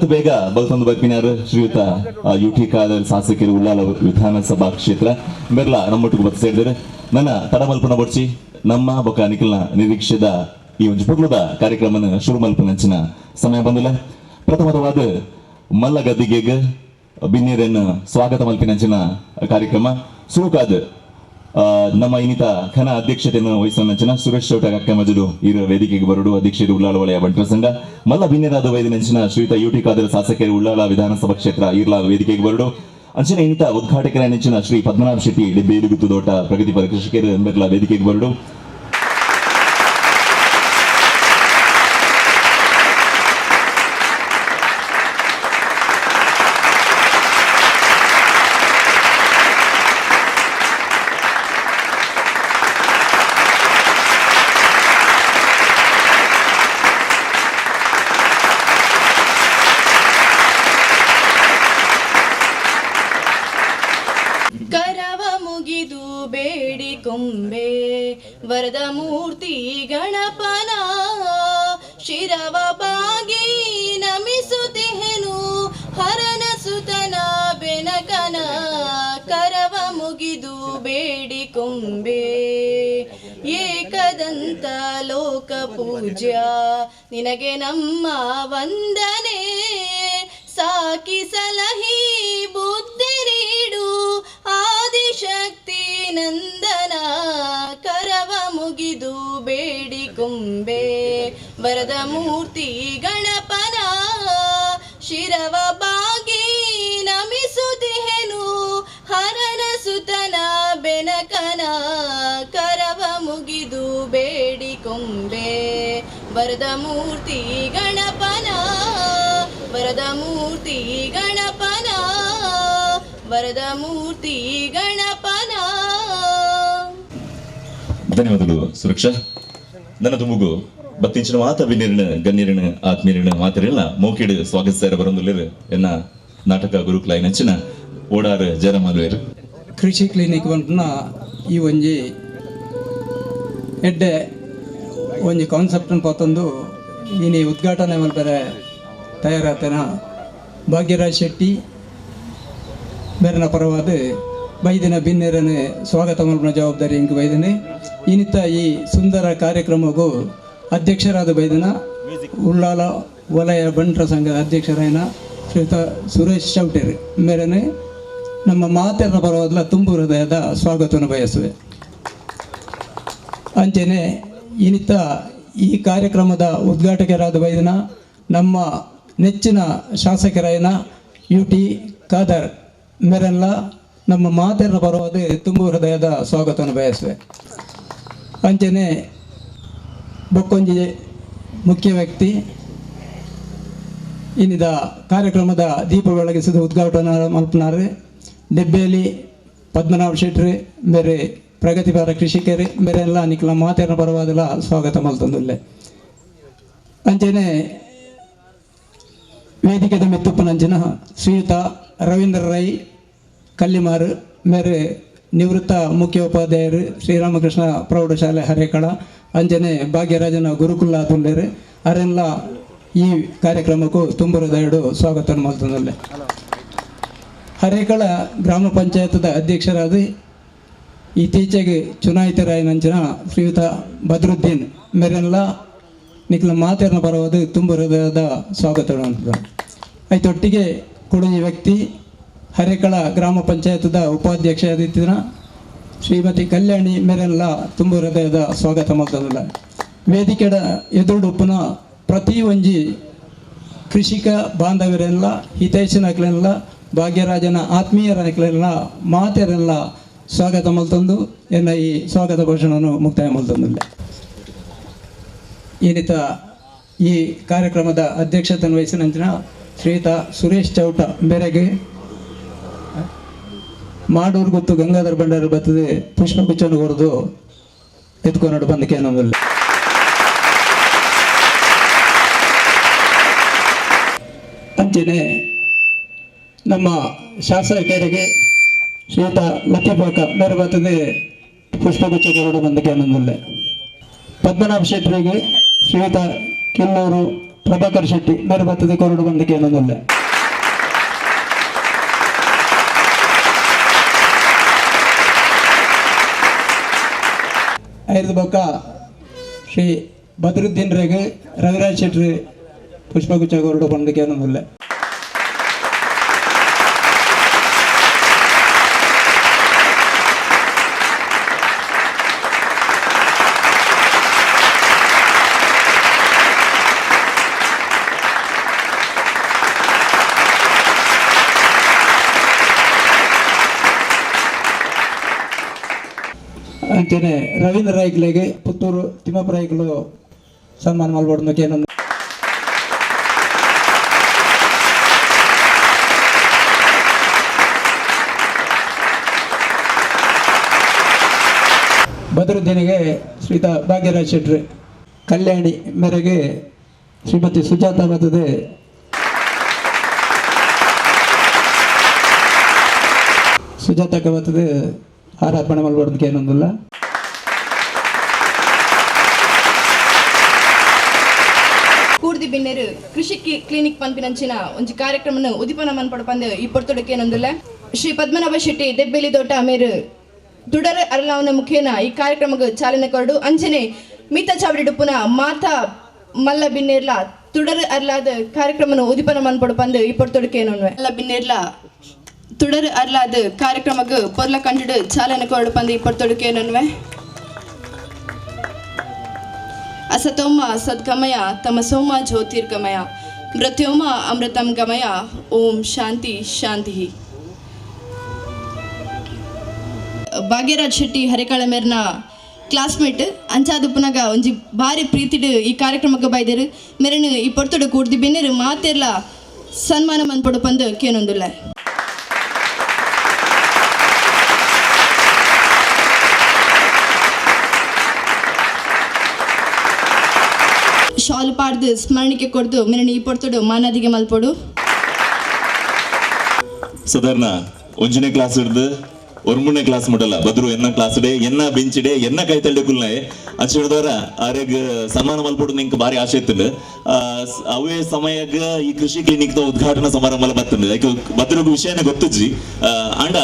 ಆದಷ್ಟು ಬೇಗ ಬಲ್ತೊಂದು ಬರ್ಪಿನಾರು ಶ್ರೀಯುತ ಯುಟಿ ಖಾದರ್ ಶಾಸಕರು ಉಳ್ಳಾಲ ವಿಧಾನಸಭಾ ಕ್ಷೇತ್ರ ಬೆರ್ಲ ನಮ್ಮೊಟ್ಟಿಗೆ ಬತ್ ಸೇರಿದರೆ ನನ್ನ ತಡಮಲ್ಪನ ಬಡ್ಸಿ ನಮ್ಮ ಬೊಕ ನಿಖಿಲ್ನ ನಿರೀಕ್ಷೆದ ಈ ಒಂದು ಪುಗ್ಲದ ಕಾರ್ಯಕ್ರಮನ ಶುರು ಮಲ್ಪನಂಚಿನ ಸಮಯ ಬಂದಿಲ್ಲ. ಪ್ರಥಮವಾದ ಮಲ್ಲ ಗದ್ದಿಗೆಗೆ ಬಿನ್ನೇರನ್ನು ಸ್ವಾಗತ ಮಲ್ಪಿನಂಚಿನ ಕಾರ್ಯಕ್ರಮ ಸುರುಕಾದ ನಮ್ಮ ಇನ್ನಿತ ಖನ ಅಧ್ಯಕ್ಷತೆಯನ್ನು ವಹಿಸಿನ ಸುರೇಶ್ ಚೌಟ ಅಕ್ಕ ಮಜಲು ಇರ ವೇದಿಕೆಗೆ ಬರಡು ಅಧ್ಯಕ್ಷರು ಉಳ್ಳಾಲ ವಲಯ ಬಂಟರ ಸಂಘ ಮಲ್ಲ ಬಿನ್ನೇರಾದ ವೈದಿನಂಚಿನ ಶ್ರೀಯುತ ಯುಟಿ ಖಾದರ್ ಶಾಸಕರು ಉಳ್ಳಾಲ ವಿಧಾನಸಭಾ ಕ್ಷೇತ್ರ ಇರ್ಲ ವೇದಿಕೆಗೆ ಬರಡು ಅಂಚಿನ ಇನ್ನಿತ ಉದ್ಘಾಟಕರ ನೆಂಚಿನ ಶ್ರೀ ಪದ್ಮನಾಭ ಶೆಟ್ಟಿ ಡೆಬ್ಬೇಲುಗುತ್ತು ದೋಟ ಪ್ರಗತಿಪರ ಕೃಷಿಕರು ಎಂಬರ್ಲ ವೇದಿಕೆಗೆ ಬರಡು. ಬೇಡಿಕೊಂಬೆ ವರದ ಮೂರ್ತಿ ಗಣಪನ ಶಿರವ ಬಾಗಿ ನಮಿಸುತ್ತಿಹೆನು ಹರನ ಸುತನ ಬೆನಕನ ಕರವ ಮುಗಿದು ಬೇಡಿಕೊಂಬೆ ಏಕದಂತ ಲೋಕ ಪೂಜ್ಯ ನಿನಗೆ ನಮ್ಮ ವಂದನೆ ಸಾಕಿ ಸಲಹಿ ಬುದ್ಧಿ ನೀಡು ಆದಿಶಕ್ತಿ ನಂದನ ಕರವ ಮುಗಿದು ಬೇಡಿಕೊಂಬೆ ವರದ ಮೂರ್ತಿ ಗಣಪನ ಶಿರವ ಬಾಗಿ ನಮಿಸುತ್ತಿಹೆನು ಹರನ ಸುತನ ಬೆನಕನ ಕರವ ಮುಗಿದು ಬೇಡಿಕೊಂಬೆ ವರದ ಮೂರ್ತಿ ಗಣಪನ ವರದ ಮೂರ್ತಿ ಗಣಪನ ವರದ ಮೂರ್ತಿ ಗಣಪನ. ಧನ್ಯವಾದಗಳು ಸುರಕ್ಷಾ. ನನ್ನ ತುಂಬುಗು ಬತ್ತಿಂಚಿನ ಮಾತ ಬಿನ್ನಿರಿನ ಗಣ್ಯರಿನ ಆತ್ಮೀಯರಿನ ಮಾತರಿಲ್ಲ ಮೌಕಿಡ್ ಸ್ವಾಗತ ಸೇರ ಬರೊಂದುಲ್ಲೆರ್ ಎನ್ನ ನಾಟಕ ಗುರುಕುಲ ನೆಂಚಿನ ಓಡಾರ ಜಯರಾಮಲ್ವೇರು ಕೃಷಿ ಕ್ಲಿನಿಕ್ ಬಂಟುನ ಈ ಒಂಜಿ ಎಡ್ಡೆ ಒಂಜಿ ಕಾನ್ಸೆಪ್ಟ್ ಪತ್ತೊಂದು ಇನಿ ಉದ್ಘಾಟನೆ ಮಲ್ಪರೆ ತಯಾರಾತನ ಭಾಗ್ಯರಾಜ್ ಶೆಟ್ಟಿ ಬೇರೆನ ಪರವಾದ ಬೈದಿನ ಬಿನ್ನೇರನೆ ಸ್ವಾಗತ ಮಲ್ಪನ ಜವಾಬ್ದಾರಿ ಇಂಕ್ ಬೈದನೆ ಇನ್ನಿತ ಈ ಸುಂದರ ಕಾರ್ಯಕ್ರಮಕ್ಕೂ ಅಧ್ಯಕ್ಷರಾದ ಬೈದನ ಉಳ್ಳಾಲ ವಲಯ ಬಂಟರ ಸಂಘದ ಅಧ್ಯಕ್ಷರಾಯನ ಶ್ರೀಯುತ ಸುರೇಶ್ ಚೌಟೇರಿ ಮೇರೆನೆ ನಮ್ಮ ಮಾತೆರ ಪರವಾದ ತುಂಬು ಹೃದಯದ ಸ್ವಾಗತವನ್ನು ಬಯಸುವೆ. ಅಂಚೆನೆ ಇನ್ನಿತ ಈ ಕಾರ್ಯಕ್ರಮದ ಉದ್ಘಾಟಕರಾದ ಬೈದನ ನಮ್ಮ ನೆಚ್ಚಿನ ಶಾಸಕರಾಯನ ಯುಟಿ ಖಾದರ್ ಮೇರೆಲ್ಲ ನಮ್ಮ ಮಾತೆರ ಪರವಾದ ತುಂಬು ಹೃದಯದ ಸ್ವಾಗತವನ್ನು ಬಯಸುವೆ. ಅಂಚನೆ ಬೊಕ್ಕೊಂಜಿ ಮುಖ್ಯ ವ್ಯಕ್ತಿ ಇನ್ನಿದ ಕಾರ್ಯಕ್ರಮದ ದೀಪ ಬೆಳಗಿಸಿದ ಉದ್ಘಾಟನಾ ಮಲ್ಪನಾರು ಡೆಬ್ಬೇಲಿ ಪದ್ಮನಾಭ ಶೆಟ್ಟಿ ಮೇರೆ ಪ್ರಗತಿಪರ ಕೃಷಿಕರು ಮೇರೆಲ್ಲ ನಿಕ್ಲ ಮಾತೆರ ಪರವಾದಲ್ಲ ಸ್ವಾಗತ ಮಲ್ತಂದುಲ್ಲೆ. ಅಂಚನೆ ವೇದಿಕೆದ ಮೆತ್ತುಪ್ಪನಂಚಿನ ಶ್ರೀಯುತ ರವೀಂದ್ರ ರೈ ಕಲ್ಲಿಮಾರು ಮೇರೆ ನಿವೃತ್ತ ಮುಖ್ಯ ಉಪಾಧ್ಯಾಯರು ಶ್ರೀರಾಮಕೃಷ್ಣ ಪ್ರೌಢಶಾಲೆ ಹರೇಕಳ ಅಂಜನೆ ಭಾಗ್ಯರಾಜನ ಗುರುಕುಲ ತುಂಡರು ಅವರೆಲ್ಲ ಈ ಕಾರ್ಯಕ್ರಮಕ್ಕೂ ತುಂಬ ಹೃದಯಡು ಸ್ವಾಗತ ಮಲ್ತಂದಲ್ಲೆ. ಹರೇಕಳ ಗ್ರಾಮ ಪಂಚಾಯತದ ಅಧ್ಯಕ್ಷರಾದ ಇತ್ತೀಚೆಗೆ ಚುನಾಯಿತರಾಯನಂಚಿನ ಶ್ರೀಯುತ ಬದ್ರುದ್ದೀನ್ ಮೇರೆಲ್ಲ ನಿಕ್ಲ ಮಾತೆರನ ಪರವಾದ ತುಂಬ ಹೃದಯದ ಸ್ವಾಗತ ಆಯ್ತೊಟ್ಟಿಗೆ ಕೊಡುವ ವ್ಯಕ್ತಿ ಹರೇಕಳ ಗ್ರಾಮ ಪಂಚಾಯತದ ಉಪಾಧ್ಯಕ್ಷ ಆದಿತ್ಯನ ಶ್ರೀಮತಿ ಕಲ್ಯಾಣಿ ಮೇರೆಲ್ಲ ತುಂಬ ಹೃದಯದ ಸ್ವಾಗತ ಮಾಡ್ತದಲ್ಲ. ವೇದಿಕೆಡ ಎದುರುಡುಪ್ಪನ ಪ್ರತಿ ಒಂಜಿ ಕೃಷಿಕ ಬಾಂಧವರೆಲ್ಲ ಹಿತೈಷಿನಕ್ಲೆಲ್ಲ ಭಾಗ್ಯರಾಜನ ಆತ್ಮೀಯರಕ್ಲೆಲ್ಲ ಮಾತೆರೆಲ್ಲ ಸ್ವಾಗತ ಮಲ್ತಂದು ಎನ್ನ ಈ ಸ್ವಾಗತ ಭಾಷಣವನ್ನು ಮುಕ್ತಾಯ ಮಲ್ತಂದಿಲ್ಲ. ಇನ್ನಿತ ಈ ಕಾರ್ಯಕ್ರಮದ ಅಧ್ಯಕ್ಷತೆಯನ್ನು ವಹಿಸಿನ ಶ್ರೀಯುತ ಸುರೇಶ್ ಚೌಟ ಮೇರೆಗೆ ಮಾಡೂರು ಗೊತ್ತು ಗಂಗಾಧರ ಭಂಡಾರಿ ಬರ್ತದೆ ಪುಷ್ಪಗುಚ್ಛವನ್ನು ಹೊರದು ಎತ್ಕೊಂಡು ಬಂದಕ್ಕೆ ಅನ್ನೋದಿಲ್ಲ. ಅಂಚನೆ ನಮ್ಮ ಶಾಸಕರಿಗೆ ಶ್ರೀಯುತ ಲತೀಫಾಕ ಮೇರೆ ಬರ್ತದೆ ಪುಷ್ಪಗುಚ್ಛಕ್ಕೆ ಹೊರಡು ಬಂದಕ್ಕೆ ಅನ್ನೋದಿಲ್ಲ. ಪದ್ಮನಾಭ ಶೆಟ್ಟರಿಗೆ ಶ್ರೀಯುತ ಕಿನ್ನೂರು ಪ್ರಭಾಕರ್ ಶೆಟ್ಟಿ ಬೇರೆ ಬರ್ತದೆ ಕೊರಡು ಬಂದಕ್ಕೆ ಅನ್ನೋದಿಲ್ಲ. ಐದು ಬೊಕ್ಕ ಶ್ರೀ ಬದ್ರುದ್ದೀನ್ ರೇಗೆ ರವಿರಾಜ್ ಶೆಟ್ಟಿ ಪುಷ್ಪಗುಚ್ಛ ಕೊರಡು ಬಂದಕ್ಕೆ ಅನ್ನೋದಿಲ್ಲ. ಅಂಚನೆ ರವೀಂದ್ರ ರಾಯ್ಕಲೆಗೆ ಪುತ್ತೂರು ತಿಮ್ಮಪ್ಪ ರಾಯ್ಕಲು ಸನ್ಮಾನ ಮಾಡ್ಬಾರ್ದು ಏನೊಂದು. ಬದರುದ್ದೀನಿಗೆ ಶ್ರೀಯುತ ಭಾಗ್ಯರಾಜ್ ಶೆಟ್ಟಿ, ಕಲ್ಯಾಣಿ ಮೇರೆಗೆ ಶ್ರೀಮತಿ ಸುಜಾತ ಬರ್ತದೆ. ಸುಜಾತಕ್ಕೆ ಬರ್ತದೆ ಆರಾಧನೆ ಮಾಡ್ಬಾರ್ದು ಏನೊಂದಿಲ್ಲ. ಕೂರ್ದಿ ಬಿನ್ನೇರು ಕೃಷಿ ಕ್ಲಿನಿಕ್ ಪಂಪಿನಂಚಿನ ಒಂಜಿ ಕಾರ್ಯಕ್ರಮನ ಉದಿಪನ ಮನ್ಪಡ ಪಂದು ಇಪ್ಪತ್ತೊಡಕ್ಕೆ ಏನೊಂದಿಲ್ಲ. ಶ್ರೀ ಪದ್ಮನಾಭ ಶೆಟ್ಟಿ ದೆಬ್ಬೆಲಿ ದೊಡ್ಡ ಅಮೇರು ತುಡರ ಅರಳಾವನ ಮುಖೇನ ಈ ಕಾರ್ಯಕ್ರಮಕ್ಕೆ ಚಾಲನೆ ಕೊರಡು ಅಂಚನೆ ಮಿತ ಚಾವಡಿ ಡುಪ್ಪುನ ಮಾತಾ ಮಲ್ಲ ಬಿನ್ನೇರ್ಲ ತುಡರ ಅರ್ಲಾದ ಕಾರ್ಯಕ್ರಮನ ಉದಿಪನ ಮನ್ಪಡ ಪಂದು ಇಪ್ಪತ್ತೊಡಕ್ಕೆ ಏನೊಂದು ಮಲ್ಲ ಬಿನ್ನೇರ್ಲ ತುಡರ್ ಅರ್ಲಾದ ಕಾರ್ಯಕ್ರಮಕ್ಕೆ ಪೊರ್ಲ ಕಂಡಿಡು ಚಾಲನೆ ಕೊರಡು ಪಂದು ಇಪ್ಪತ್ತೊಡಕ್ಕೆ ಏನೊನ್ವೆ. ಅಸತೋಮ ಸದ್ಗಮಯ ತಮಸೋಮ ಜ್ಯೋತಿರ್ಗಮಯ ಮೃತ್ಯೋಮ ಅಮೃತಂ ಗಮಯ ಓಂ ಶಾಂತಿ ಶಾಂತಿ. ಭಾಗ್ಯರಾಜ್ ಶೆಟ್ಟಿ ಹರೇಕಾಳ ಮೇರ್ನ ಕ್ಲಾಸ್ಮೇಟ್ ಅಂಚಾದ ಪುನಗ ಒಂಜಿ ಭಾರಿ ಪ್ರೀತಿಡು ಈ ಕಾರ್ಯಕ್ರಮಕ್ಕೆ ಬೈದೇರು ಮೇರನು ಈ ಪೊರ್ತೊಡು ಕೂಡ್ದಿ ಬೆನ್ನೇರು ಮಾತೆರ್ಲ ಸನ್ಮಾನ ಮನ್ಪಡು ಪಂದು ಕೇನೊಂದುಲ್ಲ. ಶಾಲು ಪಾಡ್ದು ಸ್ಮರಣಿಕೆ ಕೊಡ್ದು ಮೇರನು ಈ ಪೊರ್ತೊಡು ಮಾನದಿಗೆ ಮಲ್ಪಡು. ಸಾಧಾರಣ ಒಂಜನೇ ಕ್ಲಾಸ್ ಹಿಡ್ದು ಒರ್ಮೂರನೇ ಕ್ಲಾಸ್ ಮುಟ್ಟಲ್ಲ ಬದ್ರು ಎನ್ನ ಕ್ಲಾಸ್ ಡೇ ಎನ್ನ ಬೆಂಚ್ ಡೇ ಎನ್ನ ಕೈ ತಳ್ಳಿಕುಲ್ನ ಅಚ್ಚಿಡ್ದವರ ಆರೆಗ್ ಸನ್ಮಾನ ಮಲ್ಪಡು ನಿಂಗೆ ಭಾರಿ ಆಸೆ ಇತ್ತು. ಅವೇ ಸಮಯಗ ಈ ಕೃಷಿ ಕ್ಲಿನಿಕ್ ಉದ್ಘಾಟನಾ ಸಮಾರಂಭ ಬರ್ತದೆ ಯಾಕೆ ಬದ್ರಗ ವಿಷಯನೇ ಗೊತ್ತಜ್ಜಿ ಅಂಡ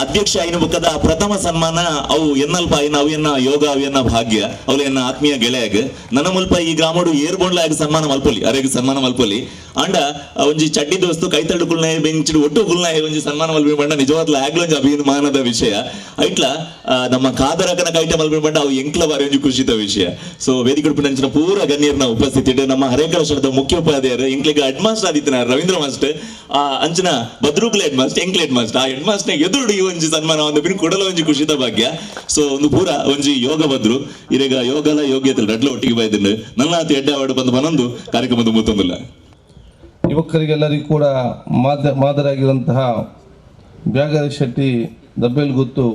ಅಧ್ಯಕ್ಷ ಐನ ಬಕ್ಕದ ಪ್ರಥಮ ಸನ್ಮಾನ ಅವು ಎನ್ನಲ್ಪ ಐನ ಅವು ಎನ್ನ ಯೋಗ ಅವು ಎನ್ನ ಭಾಗ್ಯ ಅವಳು ಎನ್ನ ಆತ್ಮೀಯ ಗೆಳೆಯಾಗ ನನ್ನ ಮುಲ್ಪ ಈ ಗ್ರಾಮಡು ಏರ್ಬೋಂಡ್ಲಾಗ ಸನ್ಮಾನ ಮಲ್ಪೊಲಿ ಅರೆಗ್ ಸನ್ಮಾನ ಮಲ್ಪೊಲಿ ಅಂಡ ಒಂಜಿ ಚಡ್ಡಿ ದೋಸ್ತು ಕೈ ತಳ್ಳುಕುಲ್ನ ಬೆಂಚಿಡು ಒಟ್ಟು ಕುಲ್ನ ಒಂಜಿ ಸನ್ಮಾನ ಮಲ್ಪಿ ಬಂಡ ನಿಜವಾಗ್ಲ ಆಗ್ಲೊಂಜಿ ಅಭಿಮಾನದ ವಿಷಯ ಐಟ್ಲ ನಮ್ಮ ಕಾದರಕನ ಕೈಟ ಮಲ್ಪಿ ಬಂಡ ಅವು ಎಂಕ್ಲ ಬಾರಿ ಒಂಜಿ ಖುಷಿತ ವಿಷಯ. ಸೊ ವೇದಿಕೆ ನಂಚಿನ ಪೂರ ಗಣ್ಯರ್ನ ಉಪಸ್ಥಿತಿ ನಮ್ಮ ಹರೇಕಳ ಶರದ ಮುಖ್ಯ ಉಪಾಧ್ಯಾಯರು ಎಂಕ್ಲಿಗೆ ಹೆಡ್ ಮಾಸ್ಟರ್ ಆದಿತ್ಯನ ರವೀಂದ್ರ ಮಾಸ್ಟರ್ ಅಂಚನ ಬದ್ರೂಗ್ಲ ಹೆಡ್ ಮಾಸ್ಟರ್ ಎಂಕ್ಲ ಹೆಡ್ ಮಾಸ್ಟರ್ ಆ ಹೆಡ್ ಮಾಸ್ಟರ್ ಎದುರು ಈ ಒಂಜಿ ಸನ್ಮಾನ ಒಂದು ಬಿನ್ ಕೊಡಲ ಒಂಜಿ ಖುಷಿತ ಭಾಗ್ಯ. ಸೊ ಒಂದು ಪೂರ ಒಂಜಿ ಯೋಗ ಬದ್ರು ಇರೆಗ ಯೋಗಲ ಯೋಗ್ಯತೆ ರಡ್ಲ ಒಟ್ಟಿಗೆ ಬೈದಿದ್ದು ನನ್ನ ಎಡ್ಡೆ ಅವಾರ್ಡ್ ಬಂದು ಬನೊಂದು ಕಾರ್ಯಕ್ರಮದ ಮುತ್ತೊಂದಿಲ್ಲ. ಯುವಕರಿಗೆಲ್ಲರಿಗೂ ಕೂಡ ಮಾದರಿಯಾಗಿರುವಂತಹ ಭಾಗ್ಯರಾಜ್ ಶೆಟ್ಟಿ ದಬ್ಬೆಲ್ಗುತ್ತು